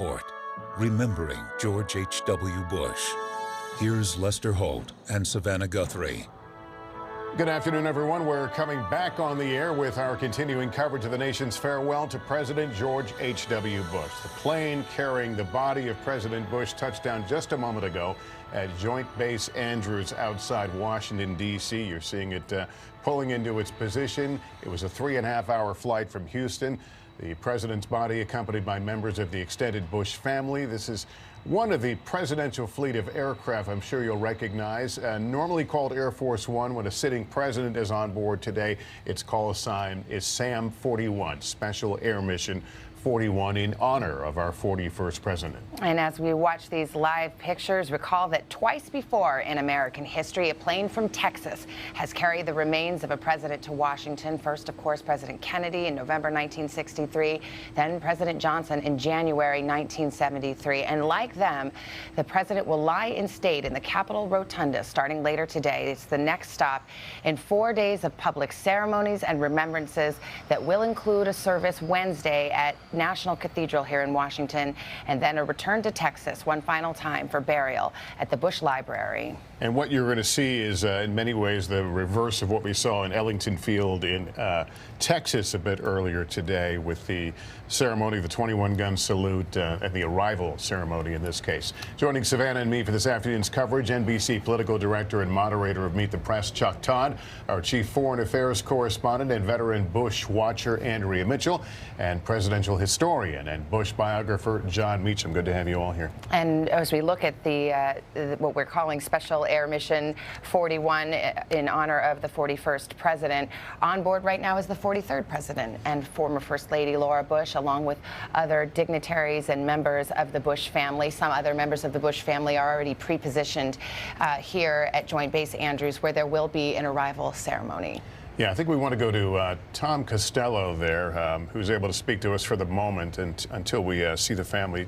Report, remembering George H.W. Bush. Here's Lester Holt and Savannah Guthrie. Good afternoon, everyone. We're coming back on the air with our continuing coverage of the nation's farewell to President George H.W. Bush. The plane carrying the body of President Bush touched down just a moment ago at Joint Base Andrews outside Washington, D.C. You're seeing it pulling into its position. It was a 3.5-hour flight from Houston. The president's body accompanied by members of the extended Bush family. This is one of the presidential fleet of aircraft I'm sure you'll recognize, normally called Air Force One. When a sitting president is on board today, its call sign is SAM 41, Special Air Mission 41, in honor of our 41st president. And as we watch these live pictures, recall that twice before in American history, a plane from Texas has carried the remains of a president to Washington. First, of course, President Kennedy in November 1963, then President Johnson in January 1973. And like them, the president will lie in state in the Capitol Rotunda starting later today. It's the next stop in 4 days of public ceremonies and remembrances that will include a service Wednesday at National Cathedral here in Washington, and then a return to Texas one final time for burial at the Bush Library. And what you're going to see is, in many ways, the reverse of what we saw in Ellington Field in Texas a bit earlier today with the ceremony, the 21-gun salute, and the arrival ceremony in this case. Joining Savannah and me for this afternoon's coverage, NBC political director and moderator of Meet the Press, Chuck Todd, our chief foreign affairs correspondent and veteran Bush watcher, Andrea Mitchell, and presidential historian and Bush biographer, John Meacham. Good to have you all here. And as we look at the what we're calling Special Air Mission 41 in honor of the 41st president, on board right now is the 43rd president and former First Lady Laura Bush, along with other dignitaries and members of the Bush family. Some other members of the Bush family are already pre-positioned here at Joint Base Andrews, where there will be an arrival ceremony. Yeah, I think we want to go to Tom Costello there, who's able to speak to us for the moment and until we see the family.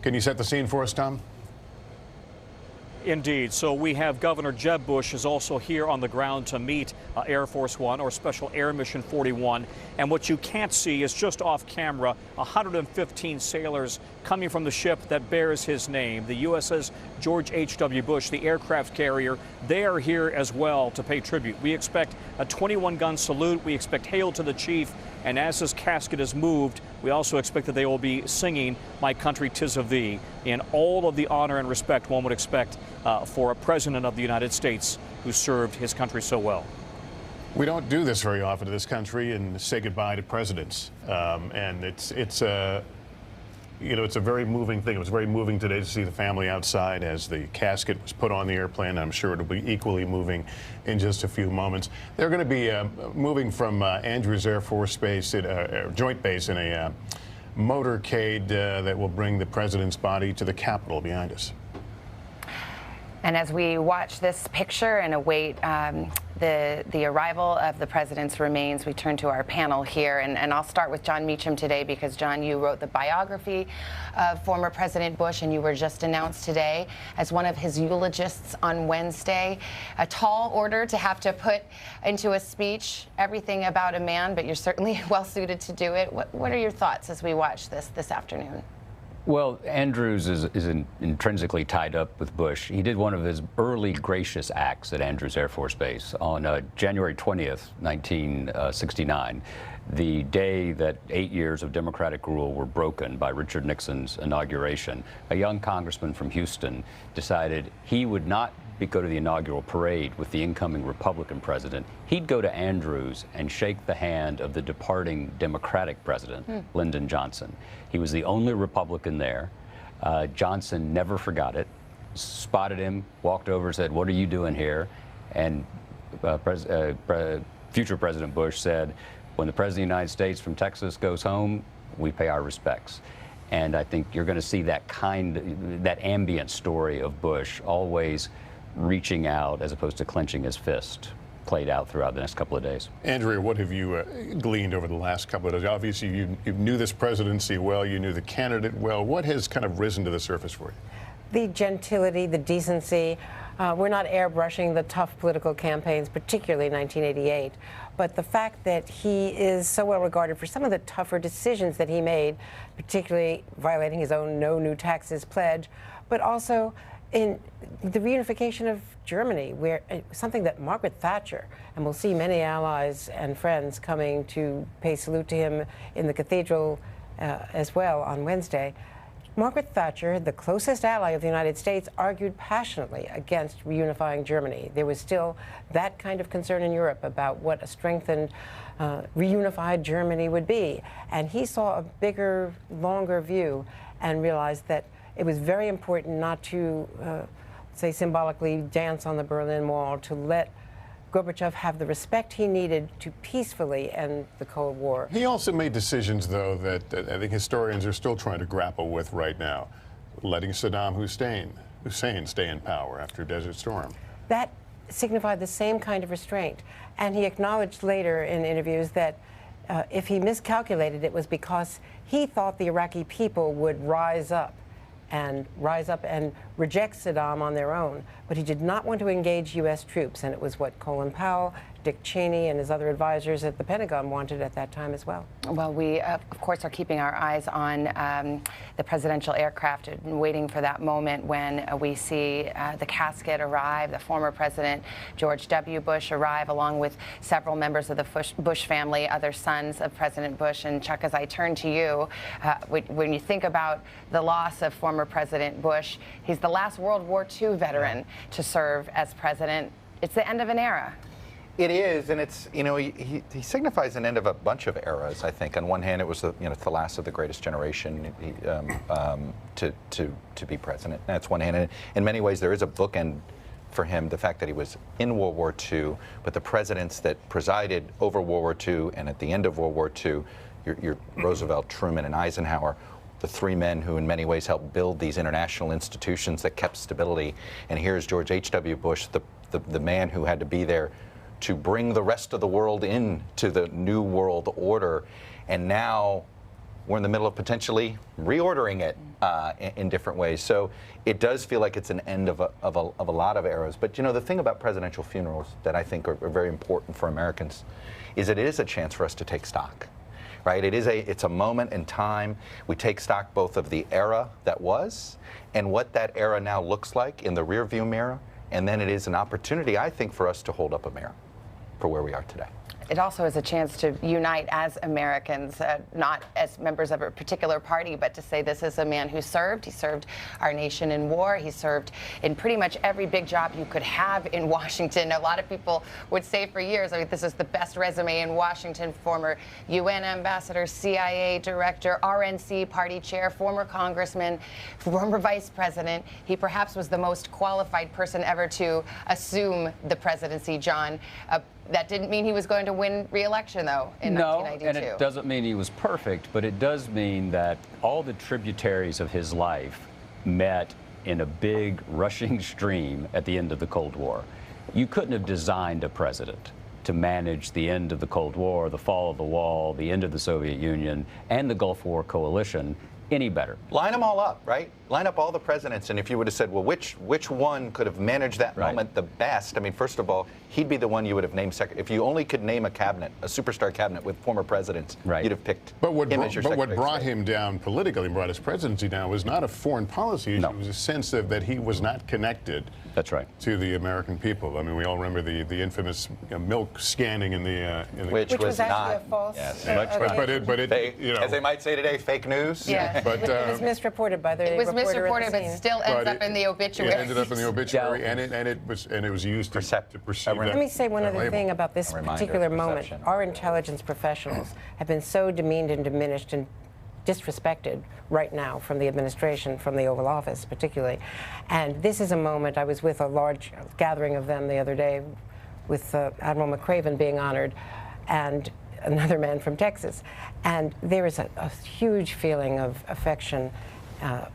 Can you set the scene for us, Tom? Indeed. So we have Governor Jeb Bush is also here on the ground to meet Air Force One, or Special Air Mission 41. And what you can't see is just off camera, 115 sailors coming from the ship that bears his name, the USS George H.W. Bush, the aircraft carrier. They are here as well to pay tribute. We expect a 21-gun salute. We expect hail to the chief. And as his casket is moved, we also expect that they will be singing My Country 'Tis of Thee in all of the honor and respect one would expect for a president of the United States who served his country so well. We don't do this very often in this country and say goodbye to presidents. And it's a very moving thing. It was very moving today to see the family outside as the casket was put on the airplane. I'm sure it'll be equally moving in just a few moments. They're going to be moving from Andrews Air Force Base, Joint Base, in a motorcade that will bring the president's body to the Capitol behind us. And as we watch this picture and await the arrival of the president's remains, we turn to our panel here. And I'll start with John Meacham today because, John, you wrote the biography of former President Bush, and you were just announced today as one of his eulogists on Wednesday. A tall order to have to put into a speech everything about a man, but you're certainly well suited to do it. What are your thoughts as we watch this afternoon? Well, Andrews is intrinsically tied up with Bush. He did one of his early gracious acts at Andrews Air Force Base on January 20th, 1969, the day that 8 years of Democratic rule were broken by Richard Nixon's inauguration. A young congressman from Houston decided he would not go to the inaugural parade with the incoming Republican president. He'd go to Andrews and shake the hand of the departing Democratic president, Lyndon Johnson. He was the only Republican there. Johnson never forgot it, spotted him, walked over and said, "What are you doing here?" And future President Bush said, "When the President of the United States from Texas goes home, we pay our respects." And I think you're going to see that ambient story of Bush always reaching out as opposed to clenching his fist played out throughout the next couple of days. Andrea, what have you gleaned over the last couple of days? Obviously, you knew this presidency well, you knew the candidate well. What has kind of risen to the surface for you? the gentility, the decency. We're not airbrushing the tough political campaigns, particularly 1988. But the fact that he is so well regarded for some of the tougher decisions that he made, particularly violating his own no new taxes pledge, but also in the reunification of Germany, where something that Margaret Thatcher, and we'll see many allies and friends coming to pay salute to him in the cathedral as well on Wednesday. Margaret Thatcher, the closest ally of the United States, argued passionately against reunifying Germany. There was still that kind of concern in Europe about what a strengthened, reunified Germany would be. And he saw a bigger, longer view and realized that it was very important not to, say, symbolically dance on the Berlin Wall, to let Gorbachev have the respect he needed to peacefully end the Cold War. He also made decisions, though, that I think historians are still trying to grapple with right now. Letting Saddam Hussein stay in power after Desert Storm. That signified the same kind of restraint. And he acknowledged later in interviews that if he miscalculated, it was because he thought the Iraqi people would rise up and reject Saddam on their own. But he did not want to engage U.S. troops, and it was what Colin Powell, Dick Cheney, and his other advisors at the Pentagon wanted at that time as well. Well, we, of course, are keeping our eyes on the presidential aircraft and waiting for that moment when we see the casket arrive, the former President George W. Bush arrive, along with several members of the Bush family, other sons of President Bush. And Chuck, as I turn to you, when you think about the loss of former President Bush, he's the last World War II veteran to serve as president. It's the end of an era. It is, and it's, you know, he signifies an end of a bunch of eras, I think. On one hand, it was it's the last of the greatest generation to be president. That's one hand. And in many ways, there is a bookend for him, the fact that he was in World War II, but the presidents that presided over World War II and at the end of World War II, your Roosevelt, Truman, and Eisenhower, the three men who in many ways helped build these international institutions that kept stability. And here's George H.W. Bush, the man who had to be there to bring the rest of the world into the new world order. And now we're in the middle of potentially reordering it in different ways. So it does feel like it's an end of a lot of eras. But you know, the thing about presidential funerals that I think are very important for Americans is that it is a chance for us to take stock. Right? It's a moment in time. We take stock both of the era that was and what that era now looks like in the rearview mirror. And then it is an opportunity, I think, for us to hold up a mirror for where we are today. It also is a chance to unite as Americans, not as members of a particular party, but to say this is a man who served. He served our nation in war. He served in pretty much every big job you could have in Washington. A lot of people would say for years, I mean, this is the best resume in Washington. Former UN ambassador, CIA director, RNC party chair, former congressman, former vice president. He perhaps was the most qualified person ever to assume the presidency, John. That didn't mean he was going to win re-election, though, in 1992. And it doesn't mean he was perfect, but it does mean that all the tributaries of his life met in a big rushing stream at the end of the Cold War. You couldn't have designed a president to manage the end of the Cold War, the fall of the wall, the end of the Soviet Union, and the Gulf War coalition any better. Line them all up, right? Line up all the presidents, and if you would have said, well, which one could have managed that moment the best? I mean, first of all, he'd be the one you would have named secretary. If you only could name a cabinet, a superstar cabinet with former presidents, you'd have picked him as your secretary. But what brought him down politically, brought his presidency down, was not a foreign policy issue. It was a sense of that he was not connected. That's right. To the American people. I mean, we all remember the infamous milk scanning in the which was actually not a false. Yes. But it you know, as they might say today, fake news. Yeah. But it was misreported by the It was reporter misreported, but still ends up in the obituary. It ended up in the obituary, and it was used to perceive that. Let me say one other label. thing about this particular moment. Perception. Our intelligence professionals have been so demeaned and diminished and disrespected right now from the administration, from the Oval Office particularly. And this is a moment, I was with a large gathering of them the other day with Admiral McCraven being honored and another man from Texas. And there is a huge feeling of affection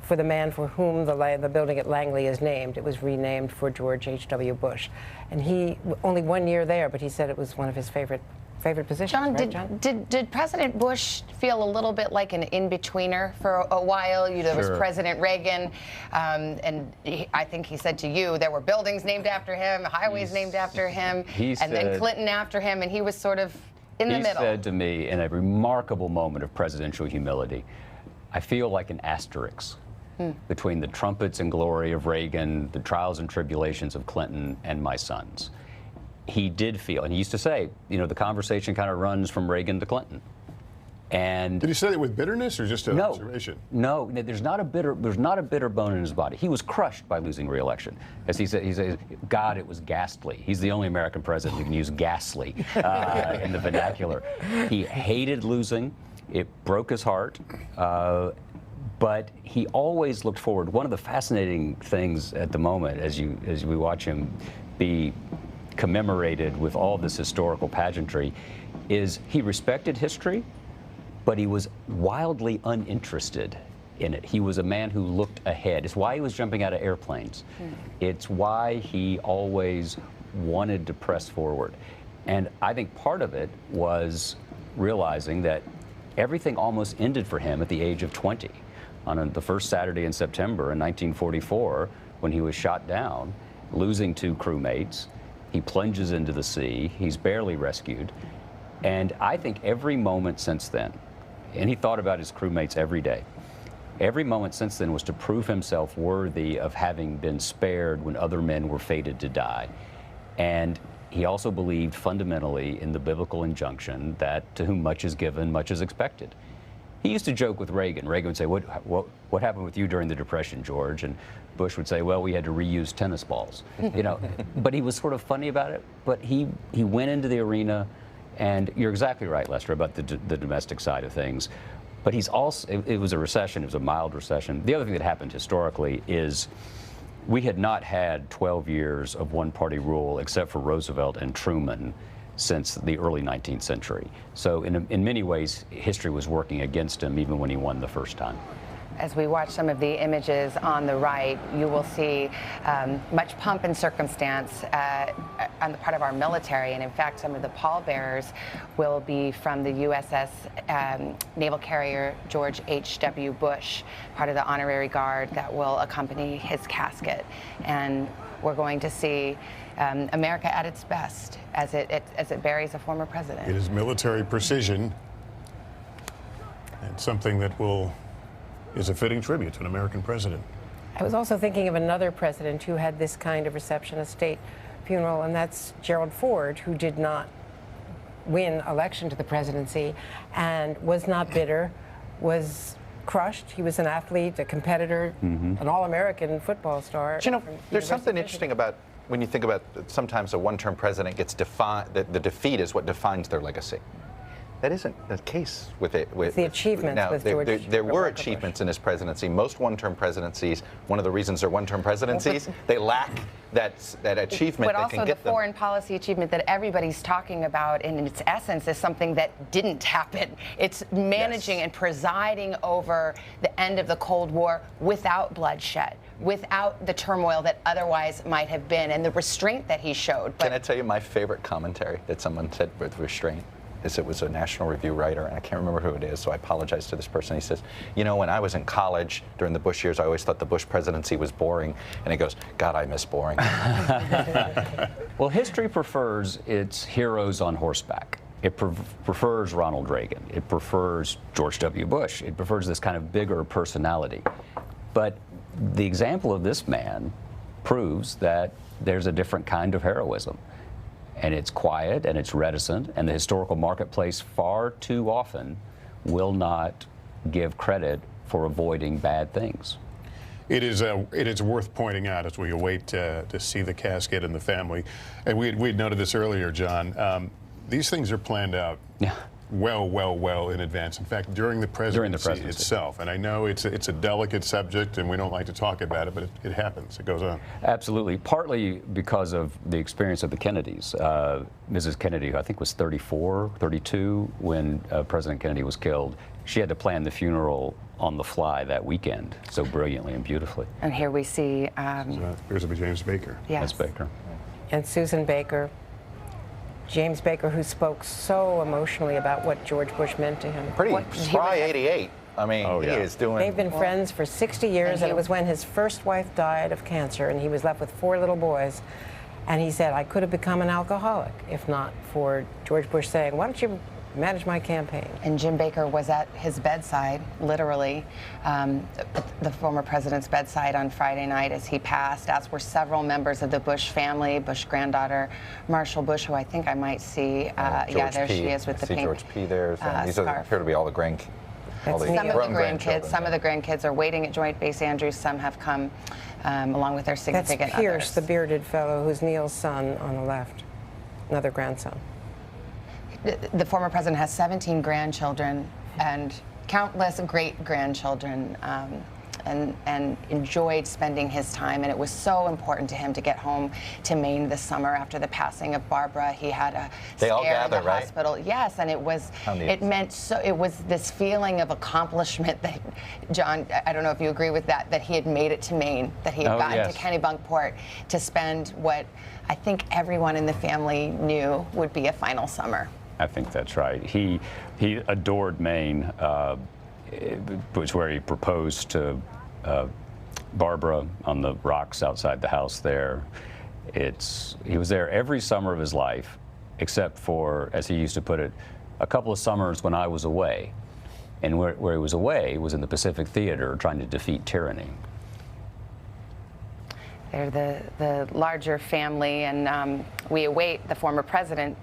for the man for whom the building at Langley is named. It was renamed for George H.W. Bush. And he, only 1 year there, but he said it was one of his favorite favorite positions. John, right, did President Bush feel a little bit like an in-betweener for a while? There was President Reagan, and I think he said to you there were buildings named after him, highways named after him, and then Clinton after him, and he was sort of in the middle. He said to me in a remarkable moment of presidential humility, I feel like an asterisk between the trumpets and glory of Reagan, the trials and tribulations of Clinton, and my sons. He did feel, and he used to say, the conversation kind of runs from Reagan to Clinton. And did he say it with bitterness or just an observation? No, there's not a bitter bone in his body. He was crushed by losing re-election. As he said, God, it was ghastly. He's the only American president who can use ghastly in the vernacular. He hated losing. It broke his heart. But he always looked forward. One of the fascinating things at the moment, as we watch him be commemorated with all this historical pageantry, is he respected history, but he was wildly uninterested in it. He was a man who looked ahead. It's why he was jumping out of airplanes. It's why he always wanted to press forward. And I think part of it was realizing that everything almost ended for him at the age of 20. On the first Saturday in September in 1944, when he was shot down, losing 2 crewmates, he plunges into the sea. He's barely rescued. And I think every moment since then, and he thought about his crewmates every day, every moment since then was to prove himself worthy of having been spared when other men were fated to die. And he also believed fundamentally in the biblical injunction that to whom much is given, much is expected. He used to joke with Reagan. Reagan would say, what happened with you during the Depression, George? And Bush would say, well, we had to reuse tennis balls. But he was sort of funny about it. But he went into the arena, and you're exactly right, Lester, about the domestic side of things. But he's also, it was a recession, it was a mild recession. The other thing that happened historically is we had not had 12 years of one-party rule except for Roosevelt and Truman since the early 19th century. So in many ways, history was working against him even when he won the first time. As we watch some of the images on the right, you will see much pomp and circumstance on the part of our military. And in fact, some of the pallbearers will be from the USS naval carrier George H.W. Bush, part of the honorary guard that will accompany his casket. And we're going to see America at its best as it buries a former president. It is military precision and something that is a fitting tribute to an American president. I was also thinking of another president who had this kind of reception, a state funeral, and that's Gerald Ford, who did not win election to the presidency and was not bitter, was crushed. He was an athlete, a competitor, an all-American football star. But there's something interesting about when you think about sometimes a one-term president gets defined, the defeat is what defines their legacy. That isn't the case with it. It's the achievements now, with there were achievements in his presidency. Most one-term presidencies, one of the reasons they're one-term presidencies, they lack that achievement but that can also get the them. foreign policy achievement that everybody's talking about in its essence is something that didn't happen. It's managing and presiding over the end of the Cold War without bloodshed, without the turmoil that otherwise might have been, and the restraint that he showed. Can I tell you my favorite commentary that someone said with restraint? It was a National Review writer, and I can't remember who it is, so I apologize to this person. He says, when I was in college during the Bush years, I always thought the Bush presidency was boring. And he goes, God, I miss boring. Well, history prefers its heroes on horseback. It prefers Ronald Reagan. It prefers George W. Bush. It prefers this kind of bigger personality. But the example of this man proves that there's a different kind of heroism. And it's quiet and it's reticent, and the historical marketplace far too often will not give credit for avoiding bad things. It is worth pointing out as we await to see the casket and the family. And we'd noted this earlier, John. These things are planned out well in advance. In fact, during the presidency itself. And I know it's a delicate subject, and we don't like to talk about it, but it happens. It goes on. Absolutely. Partly because of the experience of the Kennedys. Mrs. Kennedy, who I think was 32 when President Kennedy was killed, she had to plan the funeral on the fly that weekend so brilliantly and beautifully. And here we see... Here's James Baker. Yes. That's Baker. And Susan Baker. James Baker, who spoke so emotionally about what George Bush meant to him. Pretty spry 88. I mean, he is doing... They've been friends for 60 years, and it was when his first wife died of cancer, and he was left with 4 little boys. And he said, I could have become an alcoholic if not for George Bush saying, why don't you manage my campaign? And Jim Baker was at his bedside, literally, the former president's bedside on Friday night as he passed, as were several members of the Bush family, Bush granddaughter Marshall Bush, who I think I might see. Yeah, there she is with the pink George P. there. These appear to be all the grandkids. Some of the grandkids are waiting at Joint Base Andrews. Some have come along with their significant That's Pierce, others. the bearded fellow, who's Neil's son on the left, another grandson. The former president has 17 grandchildren and countless great-grandchildren, and enjoyed spending his time. And it was so important to him to get home to Maine this summer after the passing of Barbara. He had a scare in the hospital. Yes, and it was this feeling of accomplishment that, John, I don't know if you agree with that he had made it to Maine, that he had gotten to Kennebunkport to spend what I think everyone in the family knew would be a final summer. I think that's right. He adored Maine. It was where he proposed to Barbara on the rocks outside the house there. He was there every summer of his life, except for, as he used to put it, a couple of summers when I was away. And where he was away was in the Pacific Theater trying to defeat tyranny. They're the larger family, and we await the former President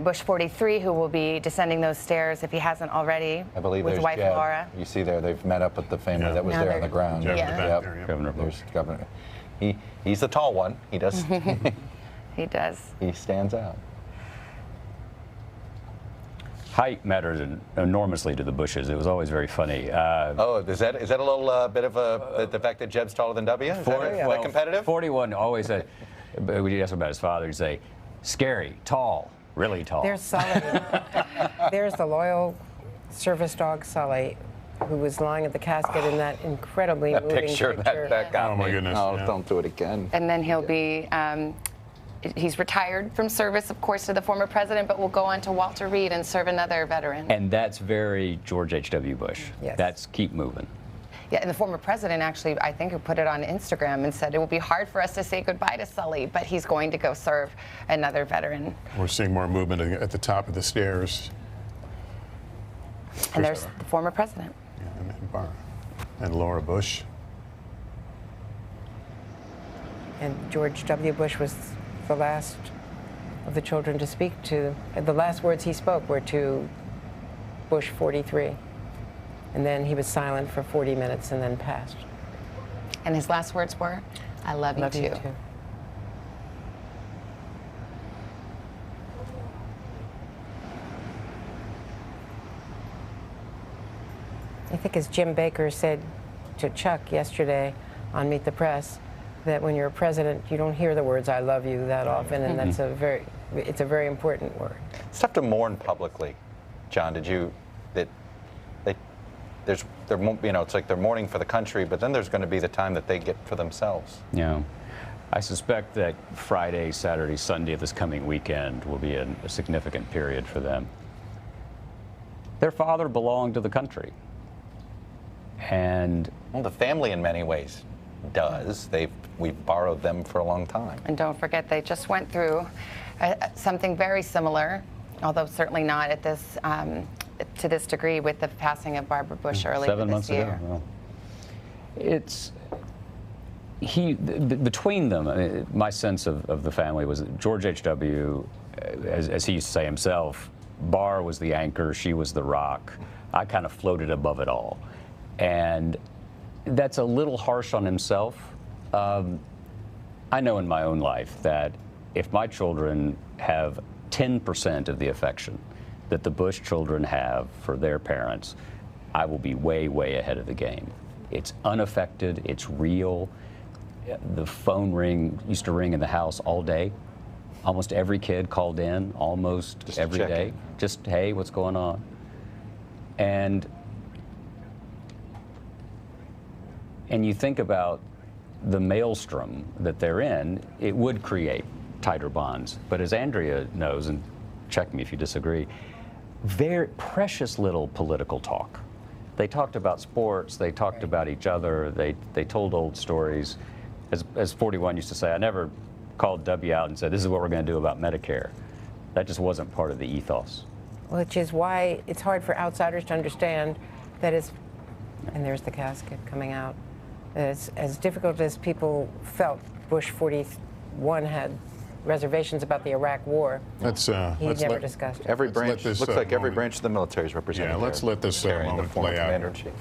Bush 43, who will be descending those stairs, if he hasn't already, I believe with wife Jeb. Laura. You see there, they've met up with the family that was there on the ground. Governor Bush. Governor. He's the tall one. He does. He does. He stands out. Height mattered enormously to the Bushes. It was always very funny. Is that a little bit of the fact that Jeb's taller than W? Is that competitive? 41 always said, when you ask him about his father, he'd say, scary, tall, really tall. There's Sully. There's the loyal service dog Sully, who was lying at the casket in that incredibly moving picture. That got me. Oh my goodness! Oh, don't do it again. And then he'll be. He's retired from service, of course, to the former president, but will go on to Walter Reed and serve another veteran. And that's very George H.W. Bush. Yes. That's keep moving. Yeah, and the former president actually, I think, put it on Instagram and said it will be hard for us to say goodbye to Sully, but he's going to go serve another veteran. We're seeing more movement at the top of the stairs. And there's the former president. Yeah, and Laura Bush. And George W. Bush was the last of the children to speak to. The last words he spoke were to Bush 43. And then he was silent for 40 minutes and then passed. And his last words were, I love you too. I think as Jim Baker said to Chuck yesterday on Meet the Press, that when you're a president, you don't hear the words "I love you" that often, and that's it's a very important word. It's tough to mourn publicly, John. It's like they're mourning for the country, but then there's going to be the time that they get for themselves. Yeah, I suspect that Friday, Saturday, Sunday of this coming weekend will be a significant period for them. Their father belonged to the country, and the family in many ways does. We've borrowed them for a long time. And don't forget, they just went through something very similar, although certainly not at this to this degree, with the passing of Barbara Bush earlier this year. 7 months ago. Well, between them, my sense of the family was that George H.W., as he used to say himself, Barr was the anchor, she was the rock. I kind of floated above it all. And that's a little harsh on himself. I know in my own life that if my children have 10% of the affection that the Bush children have for their parents, I will be way, way ahead of the game. It's unaffected, it's real. The phone used to ring in the house all day. Almost every kid called in, almost just every day. Just, hey, what's going on? And you think about the maelstrom that they're in, it would create tighter bonds. But as Andrea knows, and check me if you disagree, very precious little political talk. They talked about sports, they talked about each other, they told old stories. As 41 used to say, I never called W out and said, this is what we're going to do about Medicare. That just wasn't part of the ethos. Which is why it's hard for outsiders to understand that it's, and there's the casket coming out, as difficult as people felt Bush 41 had reservations about the Iraq War. He never discussed it. Every branch, looks like every branch of the military is represented. Yeah, let's let this moment play out. Commander-in-Chief.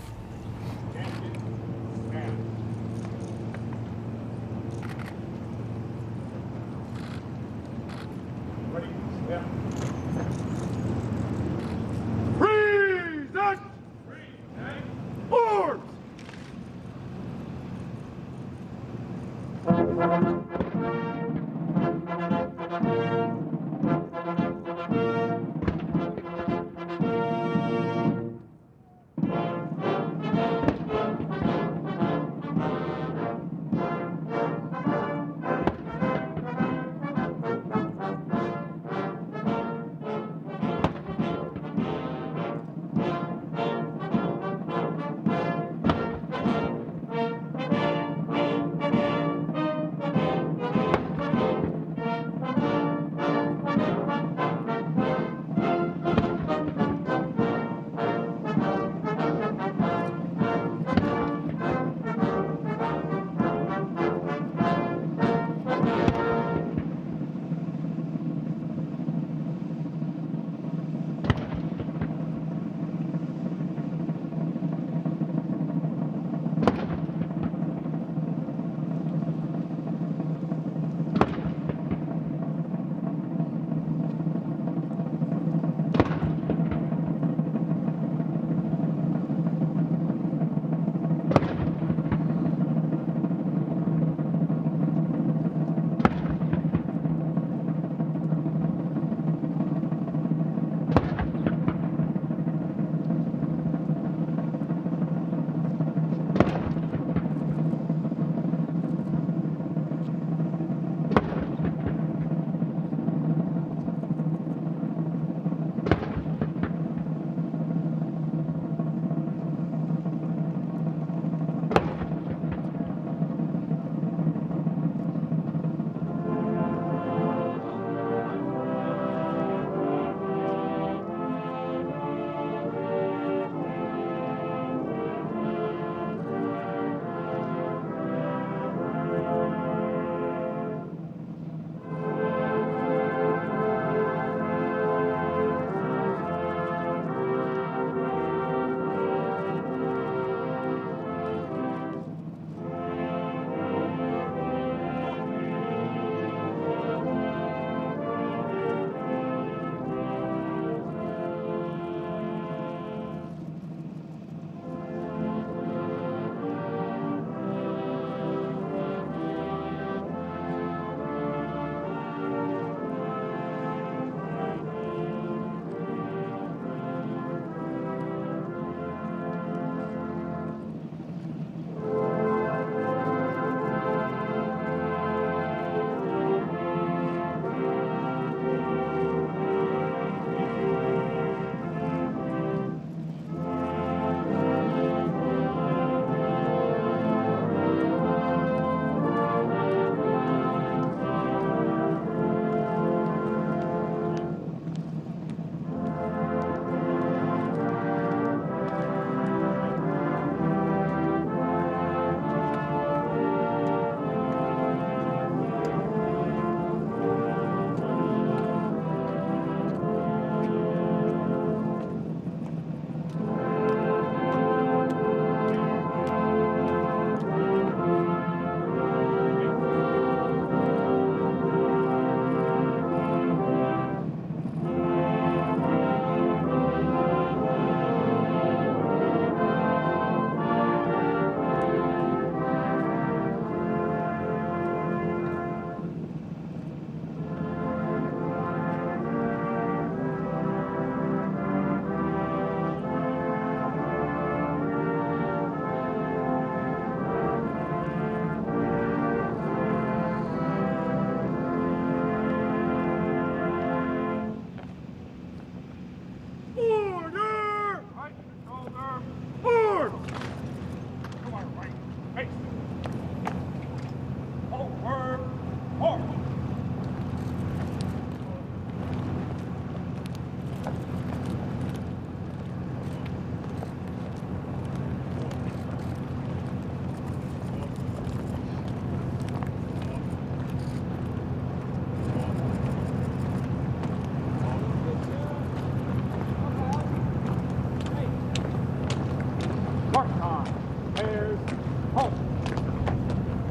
Halt.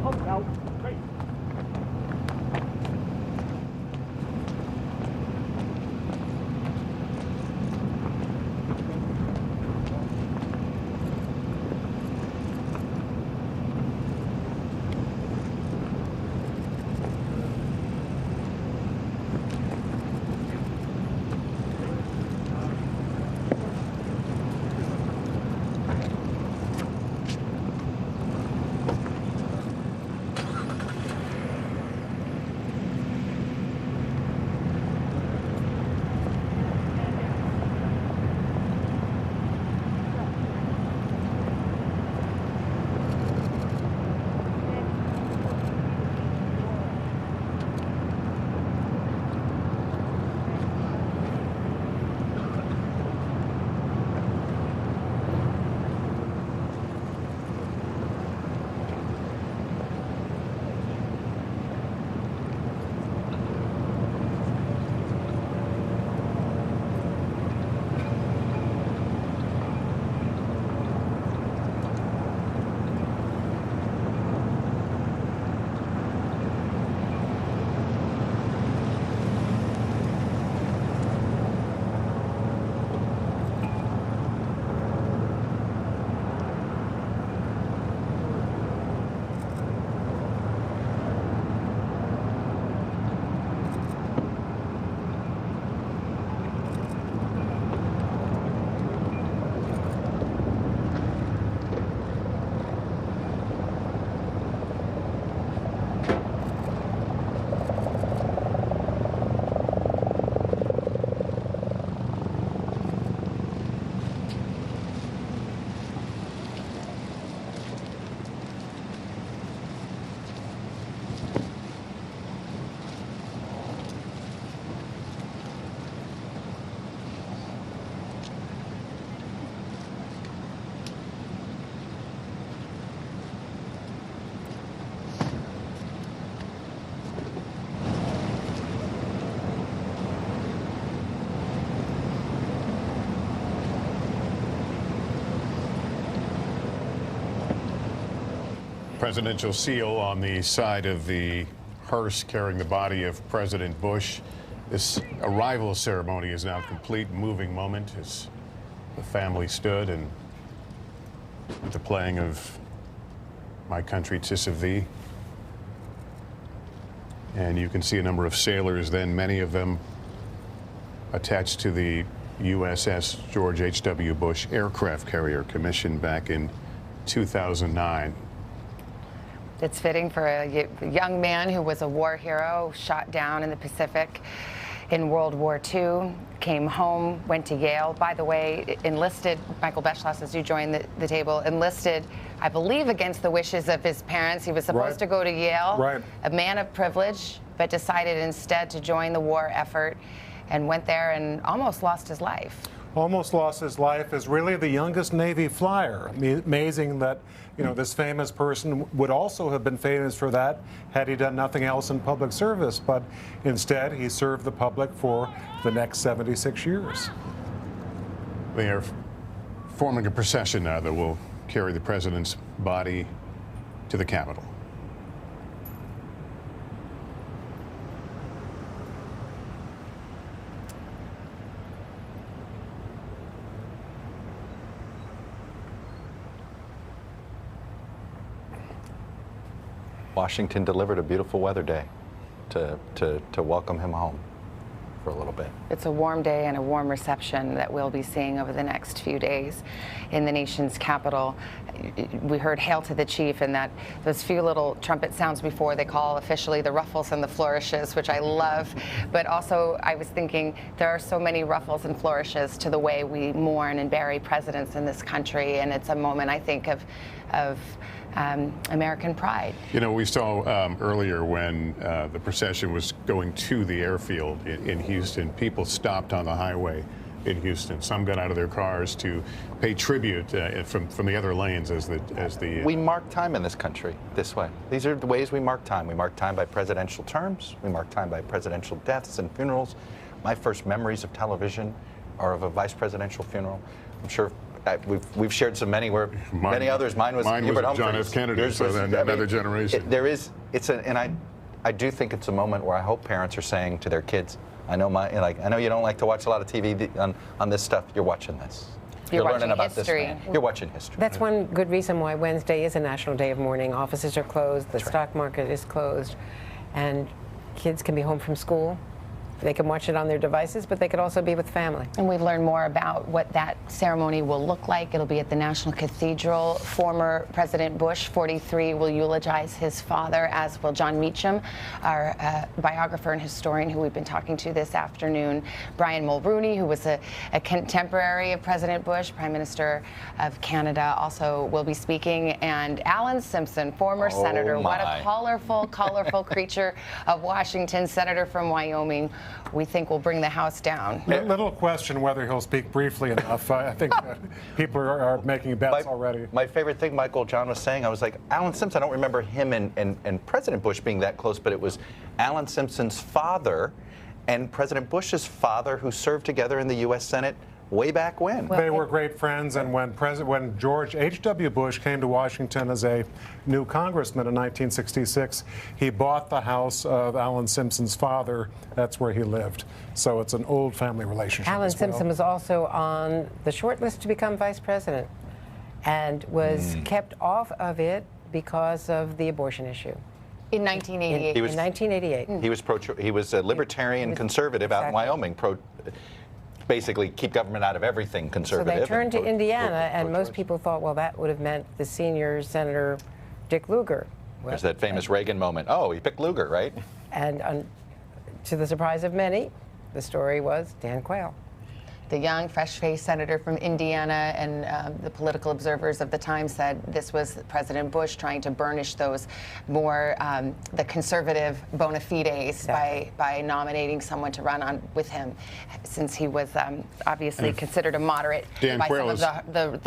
Halt now. Straight. Presidential seal on the side of the hearse carrying the body of President Bush. This arrival ceremony is now complete, moving moment as the family stood and with the playing of My Country 'Tis of Thee. And you can see a number of sailors then, many of them attached to the USS George H.W. Bush aircraft carrier commissioned back in 2009. It's fitting for a young man who was a war hero, shot down in the Pacific in World War II, came home, went to Yale. By the way, enlisted, Michael Beschloss, as you joined the table, enlisted, I believe, against the wishes of his parents. He was supposed to go to Yale, a man of privilege, but decided instead to join the war effort and went there and almost lost his life. Almost lost his life as really the youngest Navy flyer. Amazing that, you know, this famous person would also have been famous for that had he done nothing else in public service. But instead, he served the public for the next 76 years. They are forming a procession now that will carry the president's body to the Capitol. Washington delivered a beautiful weather day to welcome him home for a little bit. It's a warm day and a warm reception that we'll be seeing over the next few days in the nation's capital. We heard "Hail to the Chief," and that those few little trumpet sounds before they call officially the ruffles and the flourishes, which I love. But also, I was thinking there are so many ruffles and flourishes to the way we mourn and bury presidents in this country, and it's a moment, I think, of American pride. You know, we saw earlier when the procession was going to the airfield in Houston, people stopped on the highway in Houston. Some got out of their cars to pay tribute from the other lanes as the. We mark time in this country this way. These are the ways we mark time. We mark time by presidential terms. We mark time by presidential deaths and funerals. My first memories of television are of a vice presidential funeral. I'm sure we've shared so many where many others. Mine was John F. Kennedy, so then another generation. I do think it's a moment where I hope parents are saying to their kids, I know you don't like to watch a lot of TV on this stuff. You're watching this. You're learning about history. This man. You're watching history. That's one good reason why Wednesday is a national day of mourning. Offices are closed, the stock market is closed, and kids can be home from school. They can watch it on their devices, but they could also be with family. And we've learned more about what that ceremony will look like. It'll be at the National Cathedral. Former President Bush, 43, will eulogize his father, as will John Meacham, our biographer and historian who we've been talking to this afternoon. Brian Mulroney, who was a contemporary of President Bush, Prime Minister of Canada, also will be speaking. And Alan Simpson, former senator. What a colorful creature of Washington, senator from Wyoming. We think will bring the House down. Little question whether he'll speak briefly enough. I think people are making bets already. My favorite thing Michael John was saying, I was like, Alan Simpson, I don't remember him and President Bush being that close, but it was Alan Simpson's father and President Bush's father who served together in the U.S. Senate way back when. They were great friends, and when George H.W. Bush came to Washington as a new congressman in 1966, he bought the house of Alan Simpson's father. That's where he lived. So it's an old family relationship. Alan Simpson was also on the short list to become vice president and was kept off of it because of the abortion issue. In 1988. In 1988. He was a libertarian conservative out in Wyoming, basically keep government out of everything conservative. So they turned to Indiana, and most people thought, well, that would have meant the senior Senator Dick Lugar. There's that famous Reagan moment. Oh, he picked Lugar, right? And to the surprise of many, the story was Dan Quayle. The young, fresh-faced senator from Indiana, and the political observers of the time said this was President Bush trying to burnish those more the conservative bona fides by nominating someone to run on with him, since he was obviously considered a moderate by some of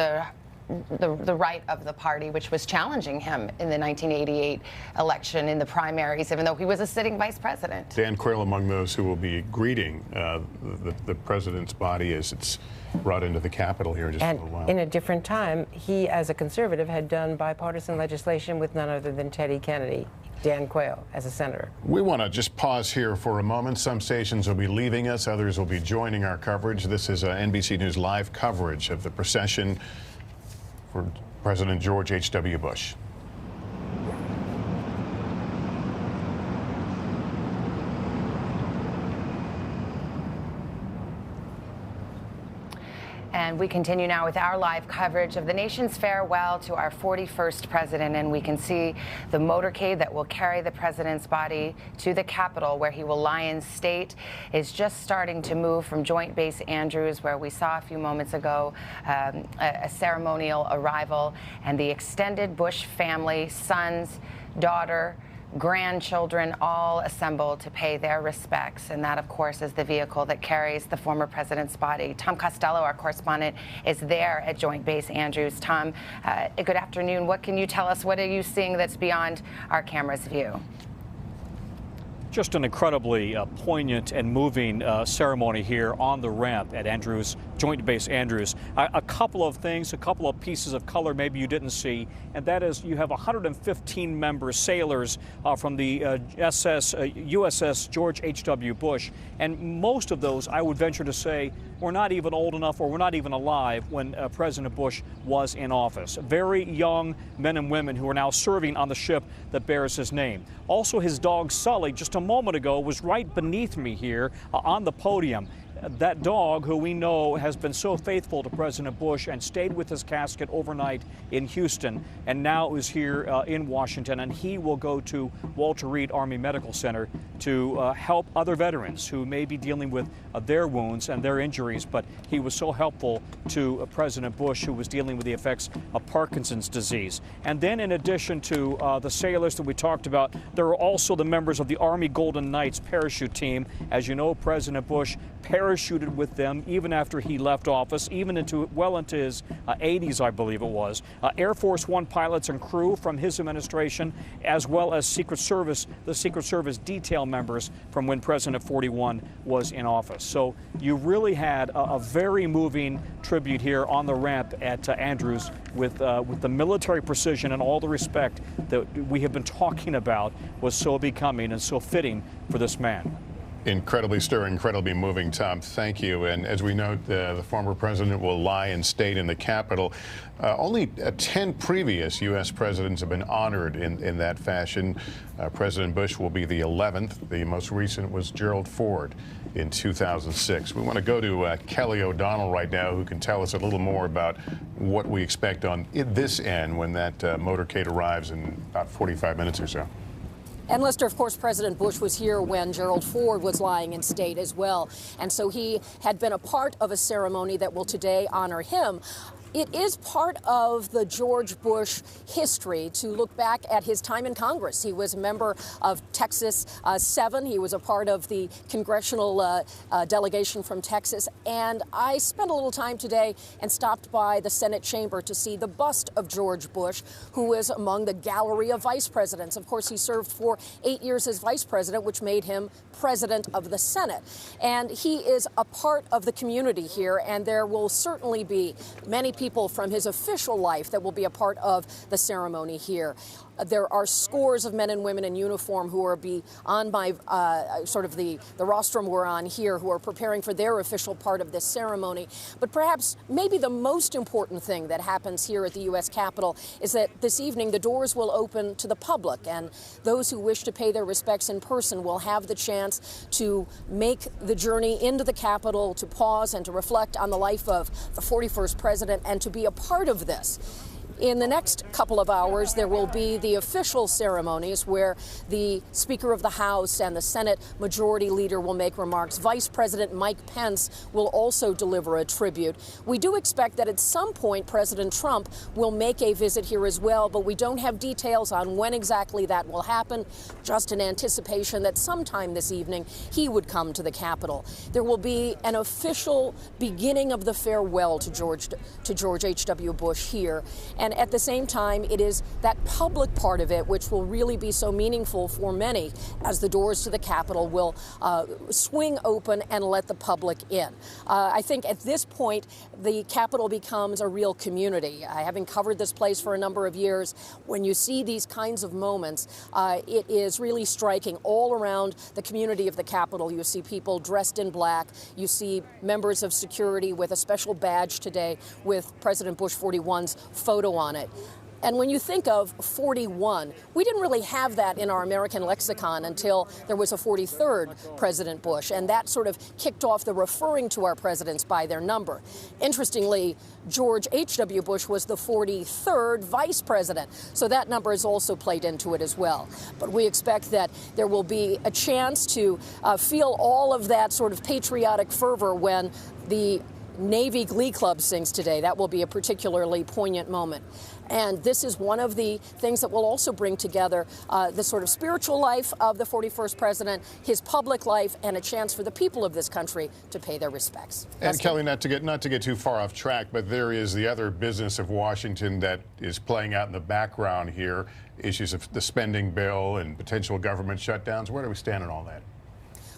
the right of the party, which was challenging him in the 1988 election in the primaries, even though he was a sitting vice president. Dan Quayle among those who will be greeting the president's body as it's brought into the Capitol here in just a little while. In a different time, he, as a conservative, had done bipartisan legislation with none other than Teddy Kennedy. Dan Quayle as a senator. We want to just pause here for a moment. Some stations will be leaving us, others will be joining our coverage. This is NBC News live coverage of the procession for President George H.W. Bush. And we continue now with our live coverage of the nation's farewell to our 41st president. And we can see the motorcade that will carry the president's body to the Capitol, where he will lie in state, is just starting to move from Joint Base Andrews, where we saw a few moments ago a ceremonial arrival, and the extended Bush family, sons, daughter, grandchildren all assembled to pay their respects. And that, of course, is the vehicle that carries the former president's body. Tom Costello, our correspondent, is there at Joint Base Andrews. Tom, good afternoon. What can you tell us? What are you seeing that's beyond our camera's view? Just an incredibly poignant and moving ceremony here on the ramp at Andrews, Joint Base Andrews. A couple of things, a couple of pieces of color maybe you didn't see, and that is you have 115 members, sailors from the USS George H.W. Bush, and most of those, I would venture to say, were not even old enough or were not even alive when President Bush was in office. Very young men and women who are now serving on the ship that bears his name. Also, his dog Sully, just a moment ago, was right beneath me here on the podium. That dog, who we know has been so faithful to President Bush and stayed with his casket overnight in Houston, and now is here in Washington, and he will go to Walter Reed Army Medical Center to help other veterans who may be dealing with their wounds and their injuries. But he was so helpful to President Bush, who was dealing with the effects of Parkinson's disease. And then, in addition to the sailors that we talked about, there are also the members of the Army Golden Knights parachute team. As you know, President Bush parachuted parachuted with them even after he left office, even well into his 80s, I believe it was. Air Force One pilots and crew from his administration, as well as the Secret Service detail members from when President 41 was in office. So you really had a very moving tribute here on the ramp at Andrews with the military precision and all the respect that we have been talking about was so becoming and so fitting for this man. Incredibly stirring, incredibly moving, Tom. Thank you. And as we note, the former president will lie in state in the Capitol. Only 10 previous U.S. presidents have been honored in that fashion. President Bush will be the 11th. The most recent was Gerald Ford in 2006. We want to go to Kelly O'Donnell right now, who can tell us a little more about what we expect on this end when that motorcade arrives in about 45 minutes or so. And Lester, of course, President Bush was here when Gerald Ford was lying in state as well. And so he had been a part of a ceremony that will today honor him. It is part of the George Bush history to look back at his time in Congress. He was a member of Texas 7. He was a part of the congressional delegation from Texas. And I spent a little time today and stopped by the Senate chamber to see the bust of George Bush, who is among the gallery of vice presidents. Of course, he served for 8 years as vice president, which made him president of the Senate. And he is a part of the community here, and there will certainly be many people from his official life that will be a part of the ceremony here. There are scores of men and women in uniform who are on my sort of the rostrum we're on here, who are preparing for their official part of this ceremony. But perhaps maybe the most important thing that happens here at the U.S. Capitol is that this evening the doors will open to the public, and those who wish to pay their respects in person will have the chance to make the journey into the Capitol, to pause and to reflect on the life of the 41st president and to be a part of this. In the next couple of hours, there will be the official ceremonies where the Speaker of the House and the Senate Majority Leader will make remarks. Vice President Mike Pence will also deliver a tribute. We do expect that at some point President Trump will make a visit here as well, but we don't have details on when exactly that will happen, just in anticipation that sometime this evening he would come to the Capitol. There will be an official beginning of the farewell to George H.W. Bush here. And at the same time, it is that public part of it which will really be so meaningful for many as the doors to the Capitol will swing open and let the public in. I think at this point, the Capitol becomes a real community. Having covered this place for a number of years, when you see these kinds of moments, it is really striking. All around the community of the Capitol, you see people dressed in black. You see members of security with a special badge today with President Bush 41's photo on it. And when you think of 41, we didn't really have that in our American lexicon until there was a 43rd President Bush, and that sort of kicked off the referring to our presidents by their number. Interestingly, George H.W. Bush was the 43rd vice president, so that number has also played into it as well. But we expect that there will be a chance to feel all of that sort of patriotic fervor when the Navy Glee Club sings today. That will be a particularly poignant moment. And this is one of the things that will also bring together the sort of spiritual life of the 41st president, his public life, and a chance for the people of this country to pay their respects. And Kelly, not to get too far off track, but there is the other business of Washington that is playing out in the background here, issues of the spending bill and potential government shutdowns. Where do we stand on all that?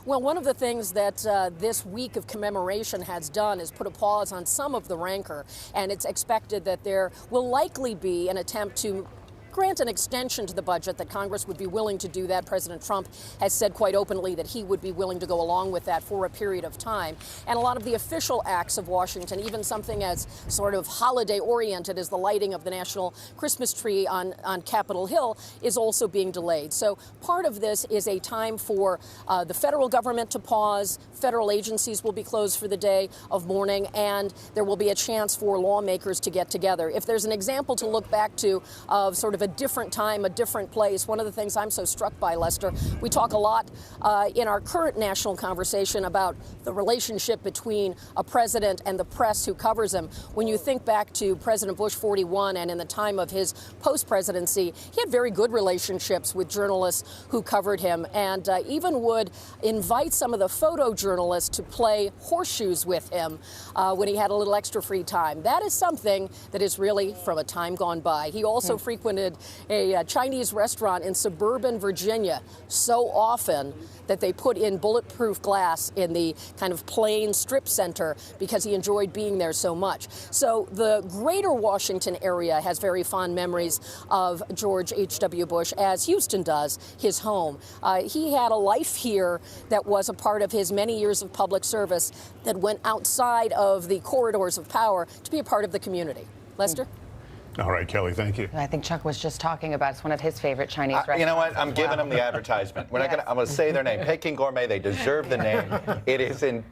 Well, one of the things that this week of commemoration has done is put a pause on some of the rancor, and it's expected that there will likely be an attempt to grant an extension to the budget, that Congress would be willing to do that. President Trump has said quite openly that he would be willing to go along with that for a period of time. And a lot of the official acts of Washington, even something as sort of holiday-oriented as the lighting of the national Christmas tree on Capitol Hill, is also being delayed. So part of this is a time for the federal government to pause. Federal agencies will be closed for the day of mourning, and there will be a chance for lawmakers to get together. If there's an example to look back to of sort of of a different time, a different place. One of the things I'm so struck by, Lester, we talk a lot in our current national conversation about the relationship between a president and the press who covers him. When you think back to President Bush 41 and in the time of his post-presidency, he had very good relationships with journalists who covered him, and even would invite some of the photojournalists to play horseshoes with him when he had a little extra free time. That is something that is really from a time gone by. He also frequented a Chinese restaurant in suburban Virginia so often that they put in bulletproof glass in the kind of plain strip center because he enjoyed being there so much. So the greater Washington area has very fond memories of George H.W. Bush, as Houston does, his home. He had a life here that was a part of his many years of public service that went outside of the corridors of power to be a part of the community. Lester? All right, Kelly, thank you. I think Chuck was just talking about it's one of his favorite Chinese restaurants. You know what? I'm giving them the advertisement. We're not gonna. I'm going to say their name. Peking Gourmet. They deserve the name. It's in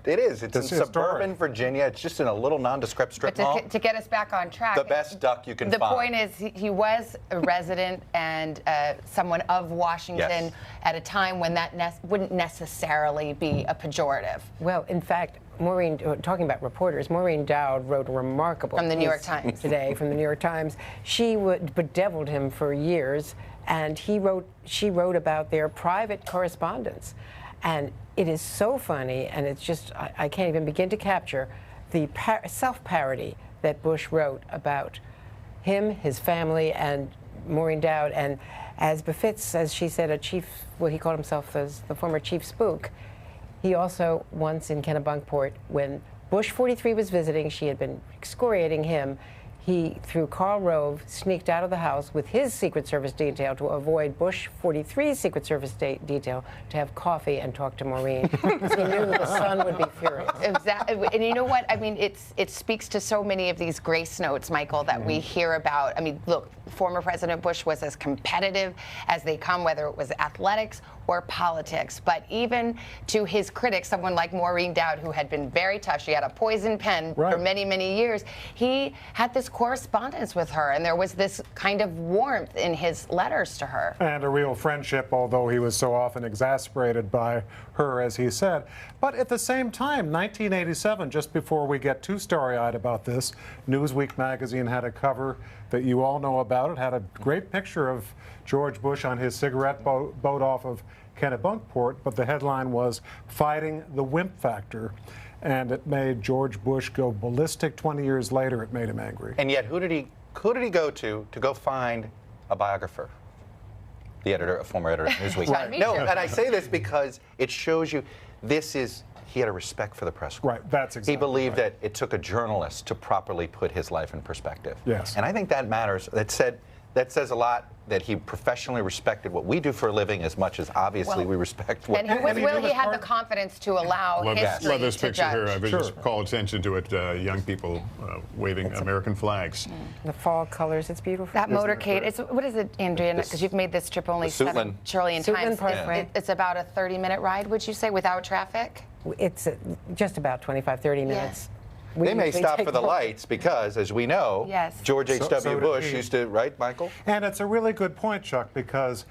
suburban Virginia. It's just in a little nondescript strip mall. To get us back on track, the best duck you can find. The point is, he was a resident and someone of Washington at a time when that wouldn't necessarily be a pejorative. Well, in fact, Maureen, talking about reporters, Maureen Dowd wrote a remarkable from the New York piece Times today from the New York Times. She bedeviled him for years, and she wrote about their private correspondence, and it is so funny, and it's just I can't even begin to capture the self-parody that Bush wrote about him, his family, and Maureen Dowd, and as befits, as she said, a chief. Well, he called himself as the former chief spook. He also, once in Kennebunkport, when Bush 43 was visiting, she had been excoriating him. He, through Karl Rove, sneaked out of the house with his Secret Service detail to avoid Bush 43's Secret Service detail to have coffee and talk to Maureen, because he knew the son would be furious. Exactly. And you know what? I mean, it speaks to so many of these grace notes, Michael, that we hear about. I mean, look, former President Bush was as competitive as they come, whether it was athletics or politics. But even to his critics, someone like Maureen Dowd, who had been very tough, she had a poison pen for many, many years, he had this correspondence with her, and there was this kind of warmth in his letters to her. And a real friendship, although he was so often exasperated by her, as he said. But at the same time, 1987, just before we get too starry-eyed about this, Newsweek magazine had a cover that you all know about. It had a great picture of George Bush on his cigarette boat off of Kennebunkport, but the headline was "Fighting the Wimp Factor," and it made George Bush go ballistic. 20 years later, it made him angry. And yet, who did he go to go find a biographer? The editor, a former editor of Newsweek. No, and I say this because it shows you he had a respect for the press corps. Right, that's exactly He believed that it took a journalist to properly put his life in perspective. Yes. And I think that matters. That says a lot, that he professionally respected what we do for a living as much as obviously we respect what. And he had the confidence to allow history love this to picture judge. here. I would just call attention to it. Young people waving American flags. The fall colors, it's beautiful. That motorcade, what is it, Andrea? Because you've made this trip only 7 trillion times. It's about a 30-minute ride, would you say, without traffic? It's just about 25, 30 minutes. They may stop for the lights because, as we know, George H.W. Bush used to, right, Michael? And it's a really good point, Chuck, because